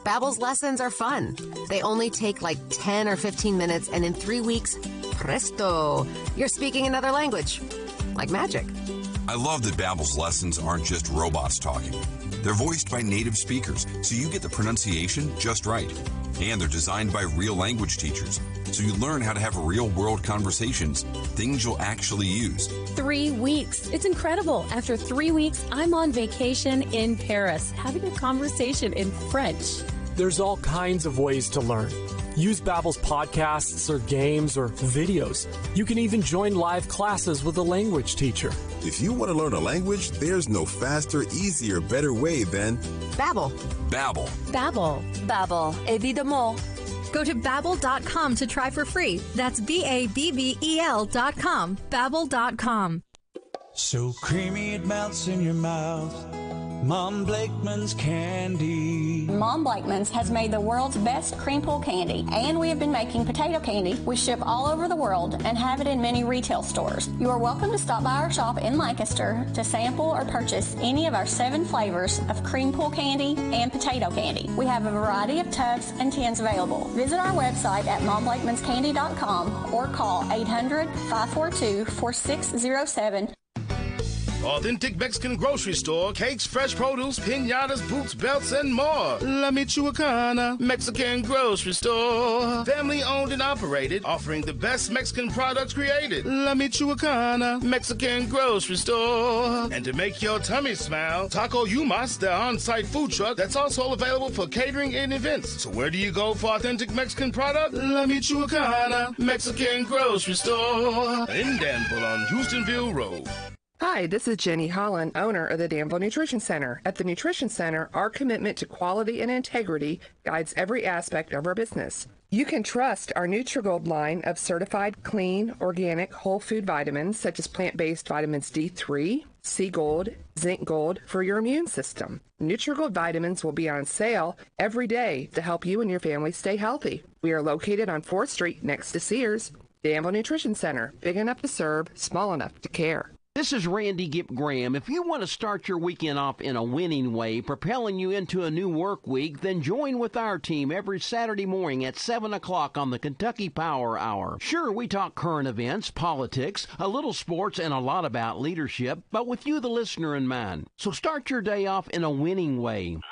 Babbel's lessons are fun. They only take like 10 or 15 minutes, and in 3 weeks, presto, you're speaking another language. Like magic. I love that Babbel's lessons aren't just robots talking. They're voiced by native speakers, so you get the pronunciation just right. And they're designed by real language teachers, so you learn how to have real-world conversations, things you'll actually use. 3 weeks. It's incredible. After 3 weeks, I'm on vacation in Paris, having a conversation in French. There's all kinds of ways to learn. Use Babbel's podcasts or games or videos. You can even join live classes with a language teacher. If you want to learn a language, there's no faster, easier, better way than Babbel. Babbel. Babbel. Babbel. Évidemment. Go to Babbel.com to try for free. That's BABBEL.com. Babbel.com. So creamy it melts in your mouth. Mom Blakeman's candy. Mom Blakeman's has made the world's best cream pull candy, and we have been making potato candy. We ship all over the world and have it in many retail stores. You are welcome to stop by our shop in Lancaster to sample or purchase any of our 7 flavors of cream pull candy and potato candy. We have a variety of tubs and tins available. Visit our website at momblakeman'scandy.com or call 800-542-4607. Authentic Mexican grocery store, cakes, fresh produce, piñatas, boots, belts, and more. La Michoacana Mexican grocery store. Family owned and operated, offering the best Mexican products created. La Michoacana Mexican grocery store. And to make your tummy smile, Taco Yumas, the on-site food truck that's also available for catering and events. So where do you go for authentic Mexican product? La Michoacana Mexican grocery store. In Danville on Houstonville Road. Hi, this is Jenny Holland, owner of the Danville Nutrition Center. At the Nutrition Center, our commitment to quality and integrity guides every aspect of our business. You can trust our Nutrigold line of certified clean, organic, whole food vitamins such as plant-based vitamins D3, C Gold, Zinc Gold for your immune system. Nutrigold vitamins will be on sale every day to help you and your family stay healthy. We are located on 4th Street next to Sears. Danville Nutrition Center, big enough to serve, small enough to care. This is Randy Gipp Graham. If you want to start your weekend off in a winning way, propelling you into a new work week, then join with our team every Saturday morning at 7 o'clock on the Kentucky Power Hour. Sure, we talk current events, politics, a little sports, and a lot about leadership, but with you, the listener, in mind. So start your day off in a winning way. Rise and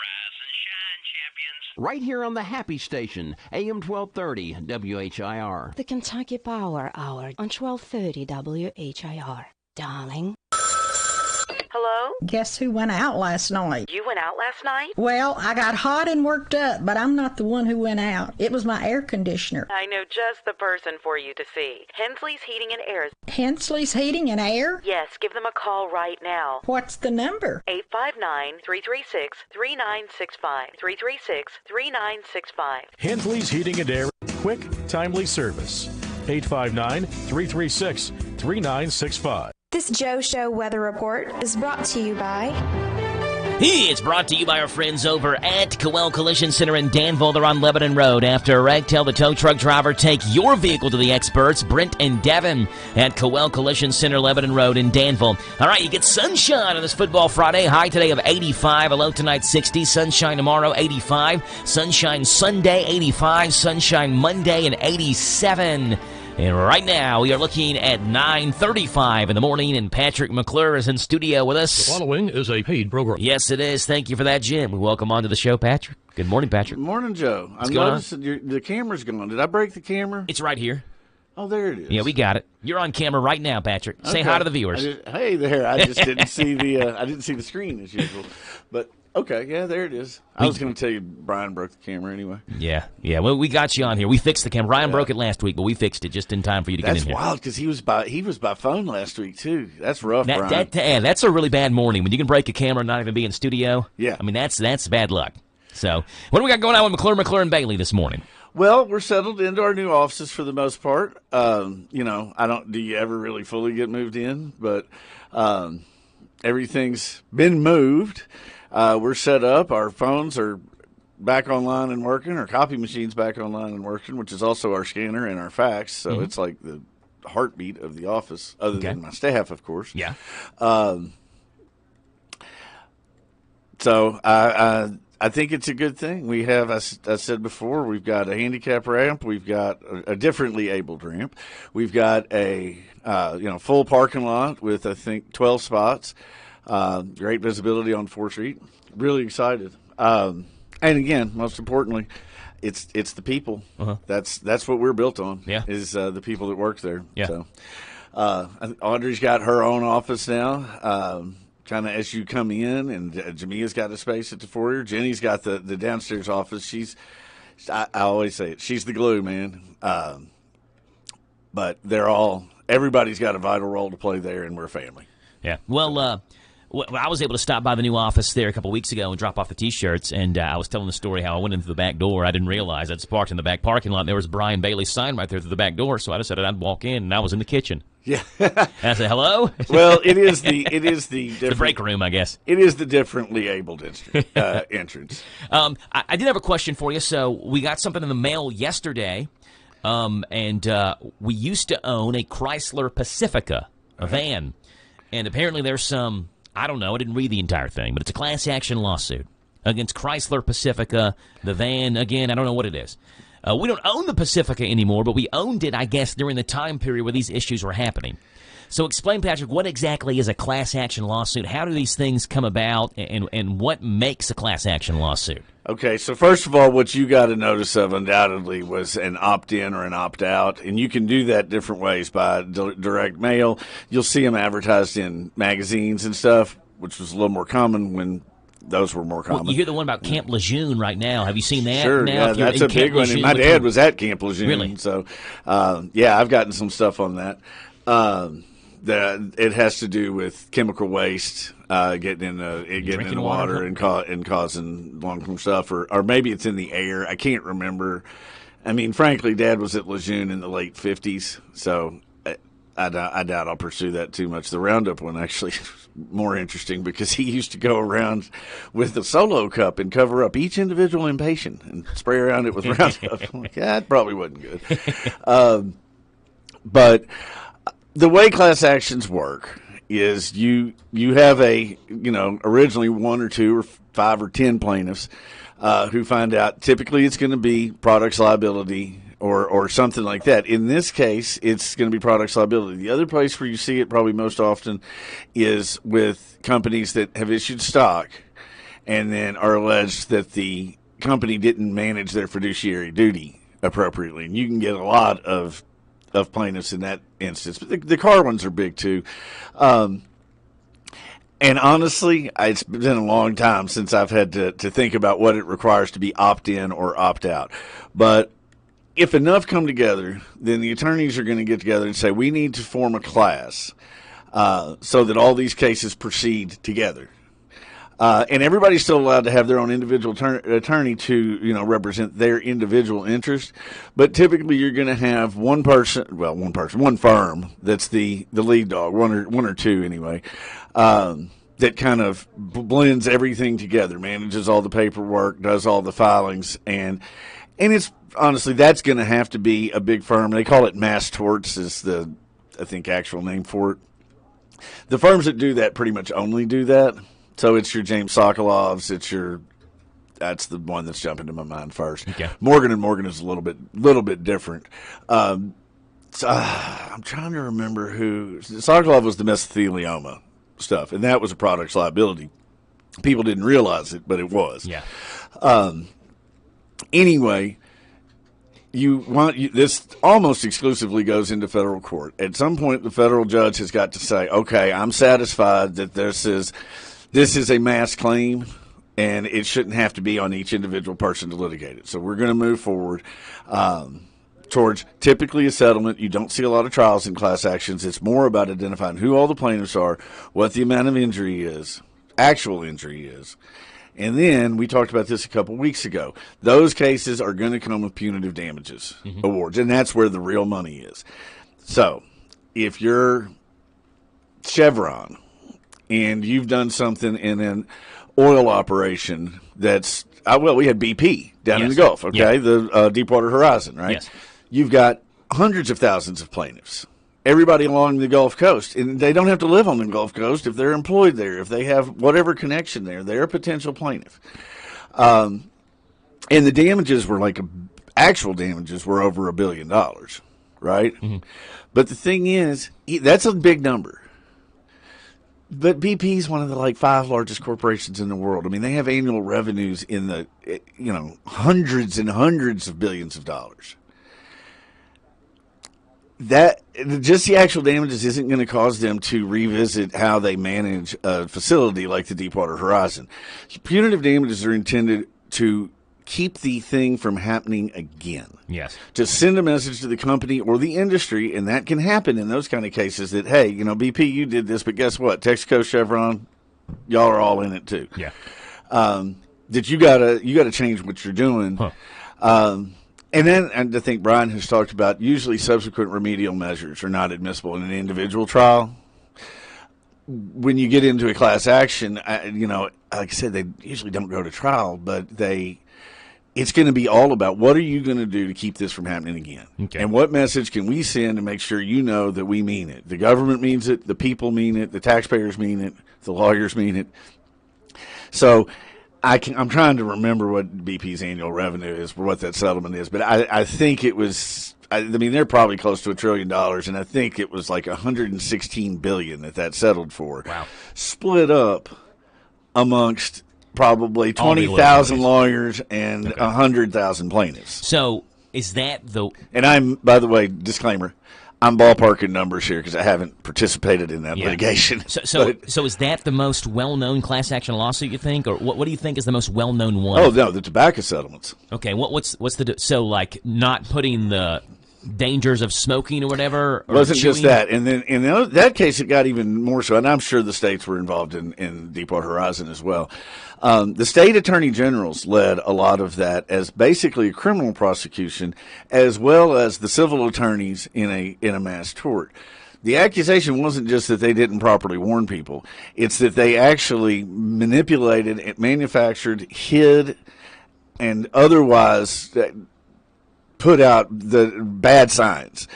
shine, champions. Right here on the Happy Station, AM 1230, WHIR. The Kentucky Power Hour on 1230 WHIR. Darling. Hello? Guess who went out last night? You went out last night? Well, I got hot and worked up, but I'm not the one who went out. It was my air conditioner. I know just the person for you to see. Hensley's Heating and Air. Hensley's Heating and Air? Yes, give them a call right now. What's the number? 859-336-3965. 336-3965. Hensley's Heating and Air. Quick, timely service. 859-336-3965. This Joe Show weather report is brought to you by... It's brought to you by our friends over at Cowell Collision Center in Danville. They're on Lebanon Road. After a wreck, tell the tow truck driver, take your vehicle to the experts, Brent and Devin at Cowell Collision Center, Lebanon Road in Danville. All right, you get sunshine on this Football Friday. High today of 85, a low tonight 60. Sunshine tomorrow, 85. Sunshine Sunday, 85. Sunshine Monday, and 87. And right now, we are looking at 9:35 in the morning, and Patrick McClure is in studio with us. The following is a paid program. Yes, it is. Thank you for that, Jim. We welcome on to the show, Patrick. Good morning, Patrick. Good morning, Joe. I noticed that the camera's gone. Did I break the camera? It's right here. Oh, there it is. Yeah, we got it. You're on camera right now, Patrick. Say hi to the viewers. Hey there. I just didn't see the screen as usual, but. Okay, yeah, there it is. I was going to tell you Brian broke the camera anyway. Yeah. Well, we got you on here. We fixed the camera. Brian broke it last week, but we fixed it just in time for you to get in here. That's wild because he was by phone last week too. That's rough, Brian. That's a really bad morning when you can break a camera and not even be in studio. Yeah. I mean, that's bad luck. So, what do we got going on with McClure and Bailey this morning? Well, we're settled into our new offices for the most part. Do you ever really fully get moved in? But everything's been moved. We're set up. Our phones are back online and working. Our copy machine's back online and working, which is also our scanner and our fax. So it's like the heartbeat of the office, other than my staff, of course. Yeah. So I think it's a good thing. We have, as I said before, we've got a handicap ramp. We've got a differently abled ramp. We've got a full parking lot with, I think, 12 spots. Great visibility on 4th Street. Really excited. And again, most importantly, it's the people. Uh-huh. That's what we're built on. Yeah. Is the people that work there. Yeah. So, Audrey's got her own office now. Kind of as you come in, and Jamia's got a space at the foyer. Jenny's got the downstairs office. I always say it. She's the glue, man. But everybody's got a vital role to play there, and we're a family. Yeah. Well, I was able to stop by the new office there a couple weeks ago and drop off the T-shirts, and I was telling the story how I went into the back door. I didn't realize I'd parked in the back parking lot, and there was Brian Bailey's sign right there through the back door, so I decided I'd walk in, and I was in the kitchen. Yeah. And I said, hello? Well, it is the the break room, I guess. It is the differently abled entrance. I did have a question for you. So we got something in the mail yesterday, and we used to own a Chrysler Pacifica, a van, and apparently there's some... I don't know. I didn't read the entire thing, but it's a class action lawsuit against Chrysler Pacifica, the van. Again, I don't know what it is. We don't own the Pacifica anymore, but we owned it, I guess, during the time period where these issues were happening. So explain, Patrick, what exactly is a class action lawsuit? How do these things come about, and what makes a class action lawsuit? Okay, so first of all, what you got a notice of undoubtedly was an opt-in or an opt-out, and you can do that different ways by direct mail. You'll see them advertised in magazines and stuff, which was a little more common when those were more common. Well, you hear the one about Camp Lejeune right now. Have you seen that? Sure, now? Yeah, that's a big one. And my dad was at Camp Lejeune. Really? So, I've gotten some stuff on that. It has to do with chemical waste getting in the water and causing long-term stuff, or maybe it's in the air. I can't remember. I mean, frankly, Dad was at Lejeune in the late 50s, so I doubt I'll pursue that too much. The Roundup one actually is more interesting because he used to go around with the Solo cup and cover up each individual inpatient and spray around it with Roundup. I'm like, yeah, that probably wasn't good. But the way class actions work is you have originally 1 or 2 or 5 or 10 plaintiffs who find out typically it's going to be products liability or something like that. In this case, it's going to be products liability. The other place where you see it probably most often is with companies that have issued stock and then are alleged that the company didn't manage their fiduciary duty appropriately. And you can get a lot of plaintiffs in that instance. But the car ones are big too. And honestly, it's been a long time since I've had to think about what it requires to be opt-in or opt-out. But if enough come together, then the attorneys are going to get together and say, we need to form a class so that all these cases proceed together. And everybody's still allowed to have their own individual attorney to, represent their individual interest. But typically you're going to have one firm that's the lead dog, one or two anyway, that kind of blends everything together, manages all the paperwork, does all the filings, and it's honestly, that's going to have to be a big firm. They call it mass torts is the, I think, actual name for it. The firms that do that pretty much only do that. So it's your James Sokolovs. That's the one that's jumping to my mind first. Okay. Morgan & Morgan is a little bit different. I'm trying to remember who. Sokolov was the mesothelioma stuff, and that was a products liability. People didn't realize it, but it was. Yeah. Anyway, this almost exclusively goes into federal court. At some point, the federal judge has got to say, okay, I'm satisfied that this is a mass claim, and it shouldn't have to be on each individual person to litigate it. So we're going to move forward towards typically a settlement. You don't see a lot of trials in class actions. It's more about identifying who all the plaintiffs are, what the amount of injury is, actual injury is. And then we talked about this a couple weeks ago. Those cases are going to come with punitive damages awards, and that's where the real money is. So if you're Chevron and you've done something in an oil operation that's we had BP down in the Gulf, okay, the Deepwater Horizon, right? Yes. You've got hundreds of thousands of plaintiffs. Everybody along the Gulf Coast, and they don't have to live on the Gulf Coast if they're employed there, if they have whatever connection there, they're a potential plaintiff. And the damages were actual damages were over $1 billion, right? Mm-hmm. But the thing is, that's a big number. But BP is one of the 5 largest corporations in the world. I mean, they have annual revenues in the hundreds and hundreds of billions of dollars. That just the actual damages isn't going to cause them to revisit how they manage a facility like the Deepwater Horizon. Punitive damages are intended to keep the thing from happening again. Yes. To send a message to the company or the industry, and that can happen in those kind of cases that, hey, BP, you did this, but guess what? Texaco, Chevron, y'all are all in it too. Yeah. That you gotta change what you're doing. Huh. And then, and I think Brian has talked about, usually subsequent remedial measures are not admissible in an individual trial. When you get into a class action, like I said, they usually don't go to trial, but it's going to be all about what are you going to do to keep this from happening again? Okay. And what message can we send to make sure you know that we mean it? The government means it, the people mean it, the taxpayers mean it, the lawyers mean it. So I'm trying to remember what BP's annual revenue is, what that settlement is, but I think it was, they're probably close to $1 trillion, and I think it was like $116 billion that settled for. Wow. Split up amongst probably 20,000 lawyers and 100,000 plaintiffs. So is that the... And I'm, by the way, disclaimer, I'm ballparking numbers here because I haven't participated in that litigation. So is that the most well-known class action lawsuit, you think? Or what do you think is the most well-known one? Oh, no, the tobacco settlements. Okay, what's the... So, not putting the dangers of smoking or whatever? Or wasn't chewing? just that. And then in that case, it got even more so. And I'm sure the states were involved in Deepwater Horizon as well. The state attorney generals led a lot of that as basically a criminal prosecution, as well as the civil attorneys in a mass tort. The accusation wasn't just that they didn't properly warn people. It's that they actually manipulated, manufactured, hid, and otherwise put out the bad signs.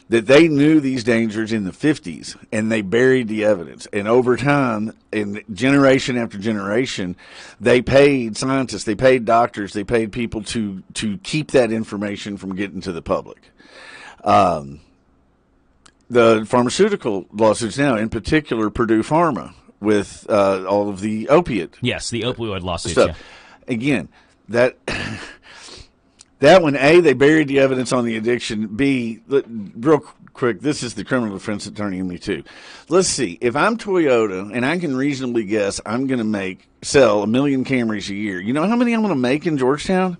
That they knew these dangers in the 50s, and they buried the evidence. And over time, in generation after generation, they paid scientists, they paid doctors, they paid people to keep that information from getting to the public. The pharmaceutical lawsuits now, in particular Purdue Pharma, with all of the opiate. Yes, the opioid lawsuits. Stuff. Yeah. Again, that one, A, they buried the evidence on the addiction. B, real quick, this is the criminal defense attorney in me too. Let's see. If I'm Toyota and I can reasonably guess I'm going to sell 1 million Camrys a year, you know how many I'm going to make in Georgetown?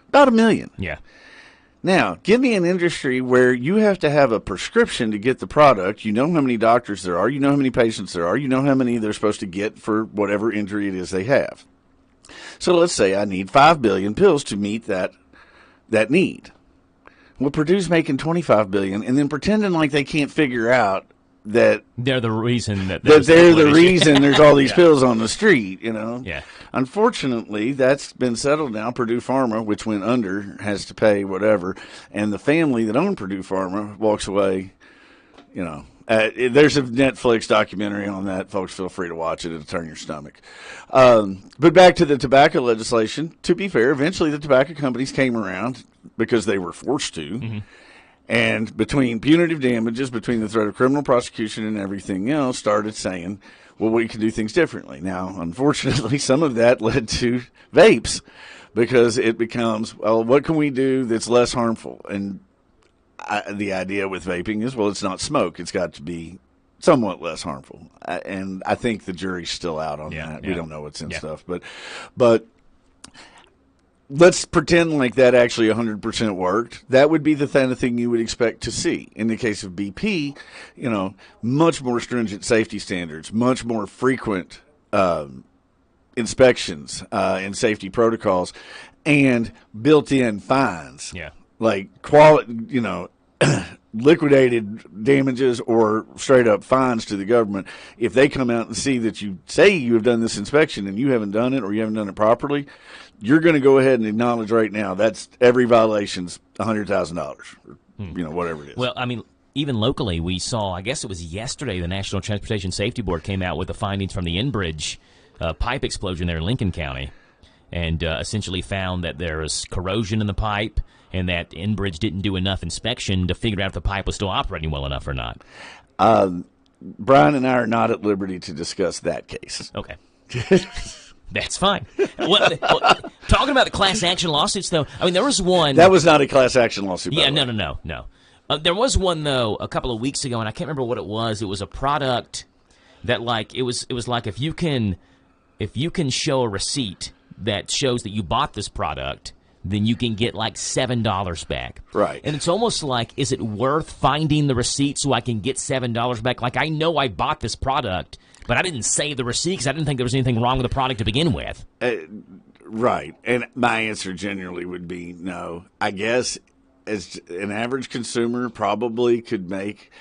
About 1 million. Yeah. Now, give me an industry where you have to have a prescription to get the product. You know how many doctors there are. You know how many patients there are. You know how many they're supposed to get for whatever injury it is they have. So let's say I need 5 billion pills to meet that need. Well, Purdue's making 25 billion, and then pretending like they can't figure out that they're the reason there's all these pills on the street. You know. Yeah. Unfortunately, that's been settled now. Purdue Pharma, which went under, has to pay whatever, and the family that owned Purdue Pharma walks away. You know. There's a Netflix documentary on that. Folks, feel free to watch it. It'll turn your stomach. But back to the tobacco legislation. To be fair, eventually the tobacco companies came around because they were forced to. Mm-hmm. And between punitive damages, between the threat of criminal prosecution and everything else, started saying, well, we can do things differently. Now, unfortunately, some of that led to vapes because it becomes, well, what can we do that's less harmful? And the idea with vaping is, well, it's not smoke. It's got to be somewhat less harmful. And I think the jury's still out on that. We don't know what's in stuff. But let's pretend like that actually 100% worked. That would be the kind of thing you would expect to see. In the case of BP, you know, much more stringent safety standards, much more frequent inspections and safety protocols, and built-in fines. Yeah. Like liquidated damages or straight up fines to the government. If they come out and see that you say you have done this inspection and you haven't done it or you haven't done it properly, you're going to go ahead and acknowledge right now that's every violation's $100,000 or whatever it is. Well, I mean, even locally, we saw, I guess it was yesterday, the National Transportation Safety Board came out with the findings from the Enbridge pipe explosion there in Lincoln County, and essentially found that there was corrosion in the pipe and that Enbridge didn't do enough inspection to figure out if the pipe was still operating well enough or not. Brian and I are not at liberty to discuss that case. Okay. That's fine. Well, talking about the class action lawsuits, though, I mean, there was one. That was not a class action lawsuit. Yeah, no. There was one, though, a couple of weeks ago, and I can't remember what it was. It was a product that, like, it was like if you can show a receipt that shows that you bought this product, then you can get like $7 back. Right. And it's almost like, is it worth finding the receipt so I can get $7 back? Like, I know I bought this product, but I didn't save the receipt because I didn't think there was anything wrong with the product to begin with. Right. And my answer generally would be no. I guess as an average consumer probably could make,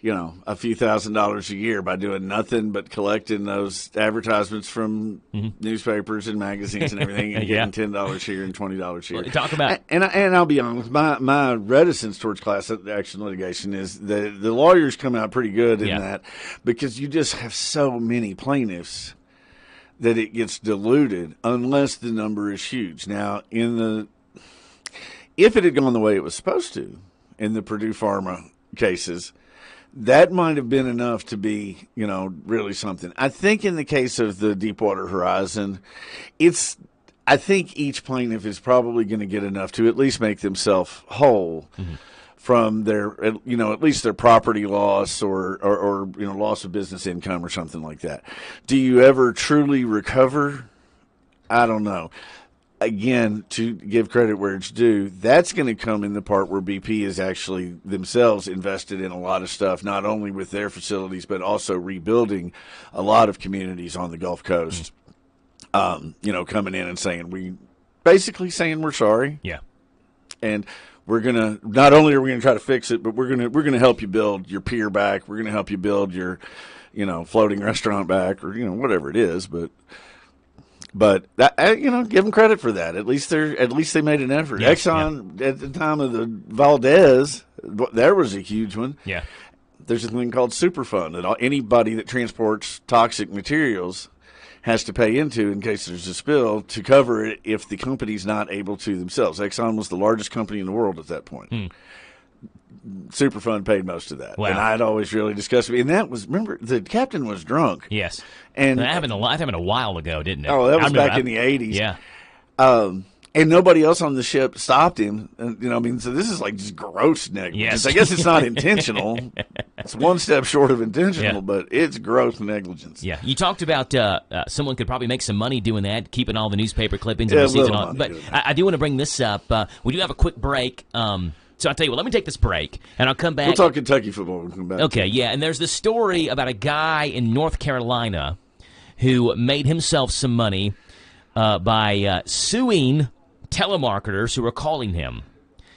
a few $1,000s a year by doing nothing but collecting those advertisements from newspapers and magazines and everything and getting $10 here and $20 here. Talk about and I'll be honest, my reticence towards class action litigation is the lawyers come out pretty good in that because you just have so many plaintiffs that it gets diluted unless the number is huge. Now, if it had gone the way it was supposed to in the Purdue Pharma cases, that might have been enough to be, really something. I think in the case of the Deepwater Horizon, I think each plaintiff is probably going to get enough to at least make themselves whole from their, at least their property loss or loss of business income or something like that. Do you ever truly recover? I don't know. again, to give credit where it's due, that's going to come in the part where BP is actually themselves invested in a lot of stuff, not only with their facilities, but also rebuilding a lot of communities on the Gulf Coast. Coming in and saying we're sorry. Yeah. And we're going to, not only are we going to try to fix it, but we're going to help you build your pier back. We're going to help you build your, floating restaurant back, or, whatever it is. But that, give them credit for that. At least they made an effort. Yeah, Exxon, at the time of the Valdez, there was a huge one. Yeah. There's a thing called Superfund that anybody that transports toxic materials has to pay into in case there's a spill to cover it if the company's not able to themselves. Exxon was the largest company in the world at that point. Superfund paid most of that. Wow. And I'd always really discussed it. And that was, remember, the captain was drunk. Yes. And that happened a while ago, didn't it? Oh, that was back in the 80s. Yeah. And nobody else on the ship stopped him. And, so this is like just gross negligence. Yes. I guess it's not intentional. It's one step short of intentional, but it's gross negligence. Yeah. You talked about someone could probably make some money doing that, keeping all the newspaper clippings and receipts and all. But I do want to bring this up. We do have a quick break. So I'll tell you what, let me take this break, and I'll come back. We'll talk Kentucky football when we come back. Okay, yeah, and there's this story about a guy in North Carolina who made himself some money by suing telemarketers who were calling him.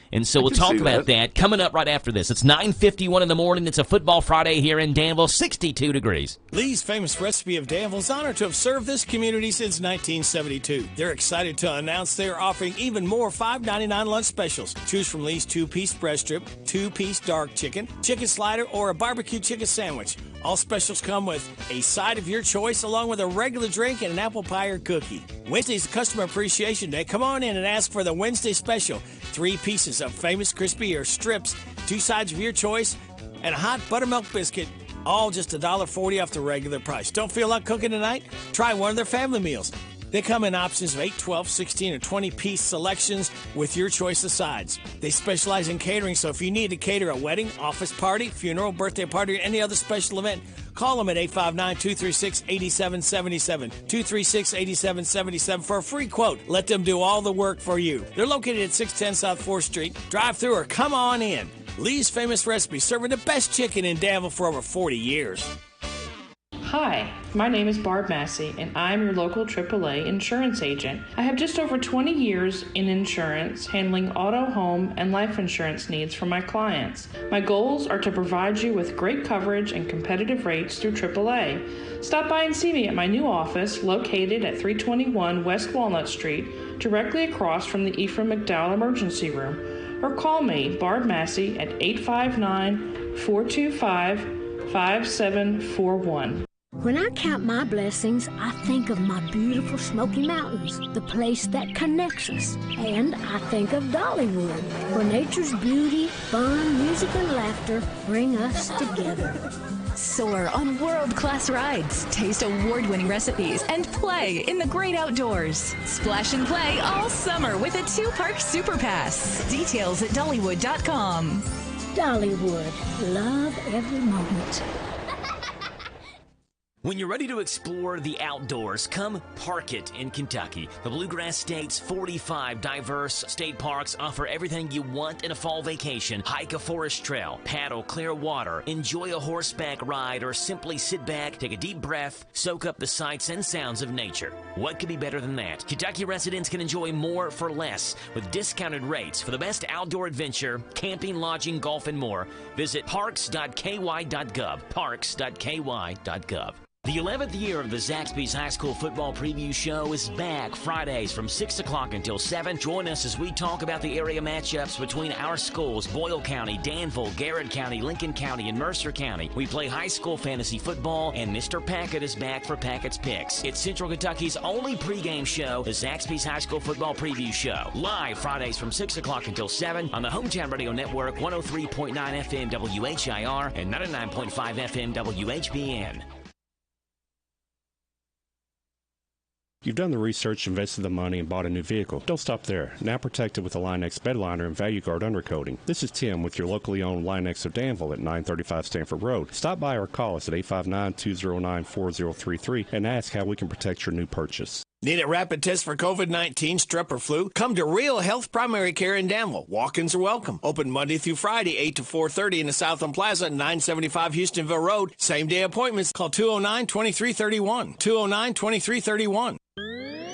And so we'll talk about that coming up right after this. It's 9:51 in the morning. It's a football Friday here in Danville, 62 degrees. Lee's Famous Recipe of Danville is honored to have served this community since 1972. They're excited to announce they are offering even more $5.99 lunch specials. Choose from Lee's 2-piece breast strip, 2-piece dark chicken, chicken slider, or a barbecue chicken sandwich. All specials come with a side of your choice along with a regular drink and an apple pie or cookie. Wednesday's Customer Appreciation Day. Come on in and ask for the Wednesday special. 3 pieces of Famous Crispy or strips, 2 sides of your choice, and a hot buttermilk biscuit, all just $1.40 off the regular price. Don't feel like cooking tonight? Try one of their family meals. They come in options of 8, 12, 16, or 20-piece selections with your choice of sides. They specialize in catering, so if you need to cater a wedding, office party, funeral, birthday party, or any other special event, call them at 859-236-8777, 236-8777 for a free quote. Let them do all the work for you. They're located at 610 South 4th Street. Drive through or come on in. Lee's Famous Recipe, serving the best chicken in Danville for over 40 years. Hi, my name is Barb Massey, and I'm your local AAA insurance agent. I have just over 20 years in insurance, handling auto, home, and life insurance needs for my clients. My goals are to provide you with great coverage and competitive rates through AAA. Stop by and see me at my new office located at 321 West Walnut Street, directly across from the Ephraim McDowell Emergency Room. Or call me, Barb Massey, at 859-425-5741. When I count my blessings, I think of my beautiful Smoky Mountains, the place that connects us. And I think of Dollywood, where nature's beauty, fun, music, and laughter bring us together. Soar on world-class rides, taste award-winning recipes, and play in the great outdoors. Splash and play all summer with a 2-park Super Pass. Details at Dollywood.com. Dollywood, love every moment. When you're ready to explore the outdoors, come Park It in Kentucky. The Bluegrass State's 45 diverse state parks offer everything you want in a fall vacation. Hike a forest trail, paddle clear water, enjoy a horseback ride, or simply sit back, take a deep breath, soak up the sights and sounds of nature. What could be better than that? Kentucky residents can enjoy more for less with discounted rates for the best outdoor adventure, camping, lodging, golf, and more. Visit parks.ky.gov, parks.ky.gov. The 11th year of the Zaxby's High School Football Preview Show is back Fridays from 6 o'clock until 7. Join us as we talk about the area matchups between our schools, Boyle County, Danville, Garrett County, Lincoln County, and Mercer County. We play high school fantasy football, and Mr. Packett is back for Packett's Picks. It's Central Kentucky's only pregame show, the Zaxby's High School Football Preview Show. Live Fridays from 6 o'clock until 7 on the Hometown Radio Network, 103.9 FM WHIR and 99.5 FM WHBN. You've done the research, invested the money, and bought a new vehicle. Don't stop there. Now protect it with the Line-X Bedliner and Value Guard undercoating. This is Tim with your locally owned Line-X of Danville at 935 Stanford Road. Stop by or call us at 859-209-4033 and ask how we can protect your new purchase. Need a rapid test for COVID-19, strep, or flu? Come to Real Health Primary Care in Danville. Walk-ins are welcome. Open Monday through Friday, 8 to 4:30 in the Southland Plaza, 975 Houstonville Road. Same-day appointments. Call 209-2331. 209-2331.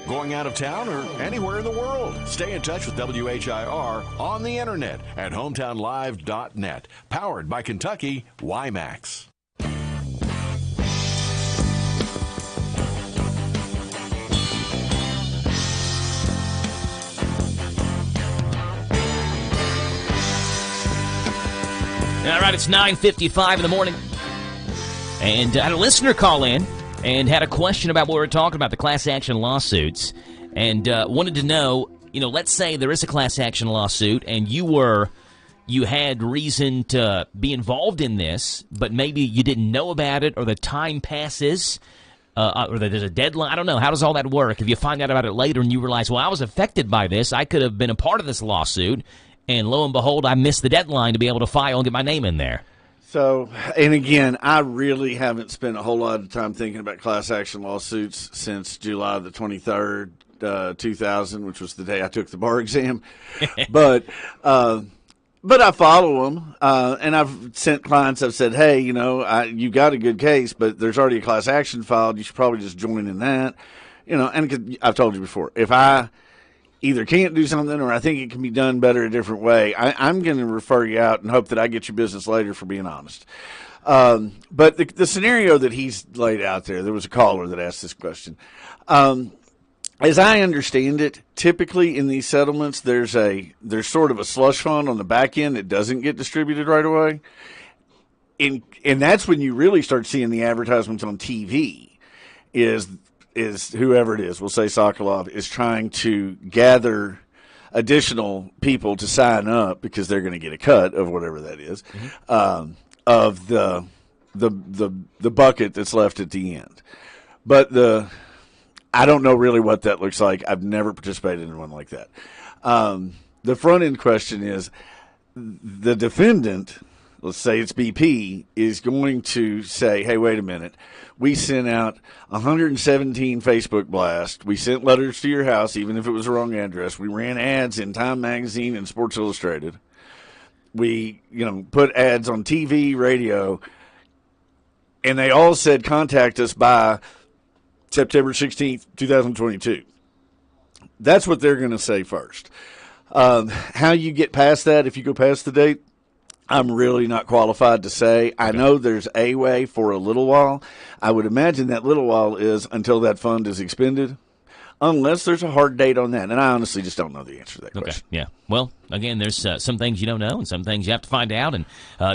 Going out of town or anywhere in the world? Stay in touch with WHIR on the internet at hometownlive.net. Powered by Kentucky WiMAX. All right, it's 9:55 in the morning, and I had a listener call in and had a question about what we were talking about, the class action lawsuits, and wanted to know, let's say there is a class action lawsuit, and you had reason to be involved in this, but maybe you didn't know about it, or the time passes, or there's a deadline. I don't know. How does all that work? If you find out about it later and you realize, well, I was affected by this, I could have been a part of this lawsuit, and lo and behold, I missed the deadline to be able to file and get my name in there. So, and again, I really haven't spent a whole lot of time thinking about class action lawsuits since July the 23rd, 2000, which was the day I took the bar exam. But I follow them, and I've sent clients, I've said, hey, you got a good case, but there's already a class action filed. You should probably just join in that. And I've told you before, if I either can't do something or I think it can be done better a different way, I'm going to refer you out and hope that I get your business later, for being honest. But the scenario that he's laid out there was a caller that asked this question. As I understand it, typically in these settlements, there's sort of a slush fund on the back end that doesn't get distributed right away. And that's when you really start seeing the advertisements on TV is whoever it is, we'll say Sokolov, is trying to gather additional people to sign up because they're going to get a cut of whatever that is, of the bucket that's left at the end. But I don't know really what that looks like. I've never participated in one like that. The front end question is the defendant, let's say it's BP, is going to say, hey, wait a minute. We sent out 117 Facebook blasts. We sent letters to your house, even if it was the wrong address. We ran ads in Time Magazine and Sports Illustrated. We, put ads on TV, radio, and they all said contact us by September 16th, 2022. That's what they're going to say first. How you get past that, if you go past the date, I'm really not qualified to say. I know there's a way for a little while. I would imagine that little while is until that fund is expended, unless there's a hard date on that. And I honestly just don't know the answer to that question. Yeah. Well, again, there's some things you don't know and some things you have to find out. And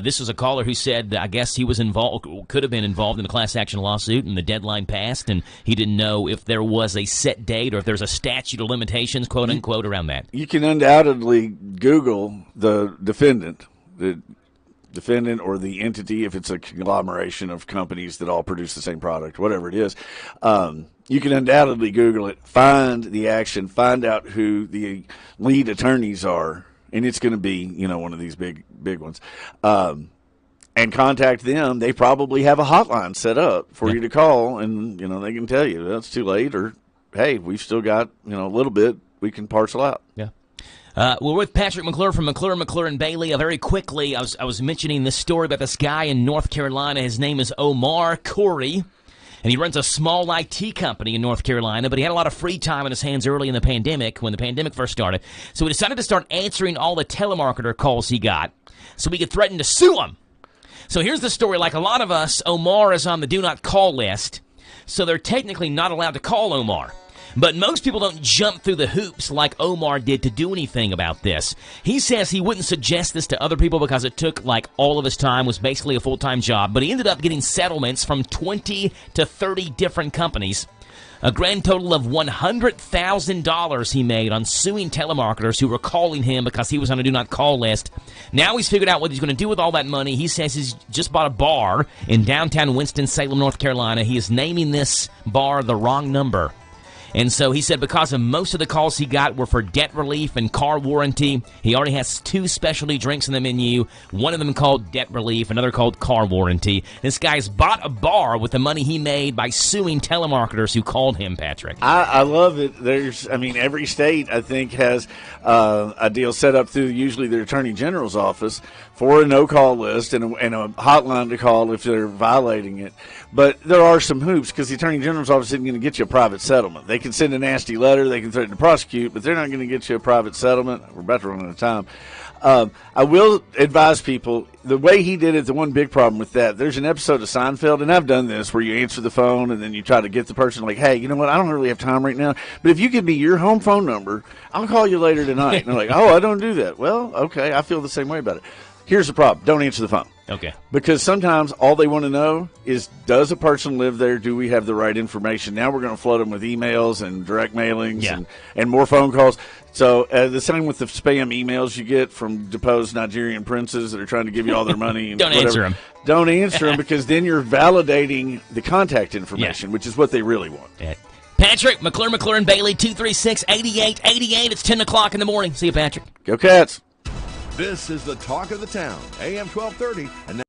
this was a caller who said, I guess he was could have been involved in a class action lawsuit, and the deadline passed, and he didn't know if there was a set date or if there's a statute of limitations, quote unquote, around that. You can undoubtedly Google the defendant or the entity, if it's a conglomeration of companies that all produce the same product, whatever it is. You can undoubtedly Google it, find the action, find out who the lead attorneys are, and it's going to be, one of these big ones. And contact them. They probably have a hotline set up for you to call, and, they can tell you that's too late, or, hey, we've still got, a little bit we can parcel out. Yeah. We're with Patrick McClure from McClure & Bailey. Very quickly, I was mentioning this story about this guy in North Carolina. His name is Omar Corey, and he runs a small IT company in North Carolina, but he had a lot of free time on his hands early in the pandemic, when the pandemic first started. So he decided to start answering all the telemarketer calls he got so he could threaten to sue him. So here's the story. Like a lot of us, Omar is on the do not call list, so they're technically not allowed to call Omar. But most people don't jump through the hoops like Omar did to do anything about this. He says he wouldn't suggest this to other people because it took all of his time, was basically a full-time job. But he ended up getting settlements from 20 to 30 different companies. A grand total of $100,000 he made on suing telemarketers who were calling him because he was on a do not call list. Now he's figured out what he's going to do with all that money. He says he's just bought a bar in downtown Winston-Salem, North Carolina. He is naming this bar The Wrong Number. And so he said because of most of the calls he got were for debt relief and car warranty, he already has 2 specialty drinks in the menu, one of them called debt relief, another called car warranty. This guy's bought a bar with the money he made by suing telemarketers who called him, Patrick. I love it. Every state, I think, has a deal set up through usually their Attorney General's office for a no-call list and a hotline to call if they're violating it. But there are some hoops because the Attorney General's office isn't going to get you a private settlement. They can send a nasty letter, they can threaten to prosecute, but they're not going to get you a private settlement. We're about to run out of time. I will advise people, the way he did it, the one big problem with that, there's an episode of Seinfeld, and I've done this, where you answer the phone and then you try to get the person like, hey, you know what, I don't really have time right now, but if you give me your home phone number, I'll call you later tonight. And they're like, oh, I don't do that. Well, okay, I feel the same way about it. Here's the problem. Don't answer the phone. Okay. Because sometimes all they want to know is, does a person live there? Do we have the right information? Now we're going to flood them with emails and direct mailings and more phone calls. So the same with the spam emails you get from deposed Nigerian princes that are trying to give you all their money. And Don't answer them. Don't answer them because then you're validating the contact information, which is what they really want. Yeah. Patrick, McClure, and Bailey, 236-8888. It's 10 o'clock in the morning. See you, Patrick. Go Cats. This is the talk of the town, AM 1230. And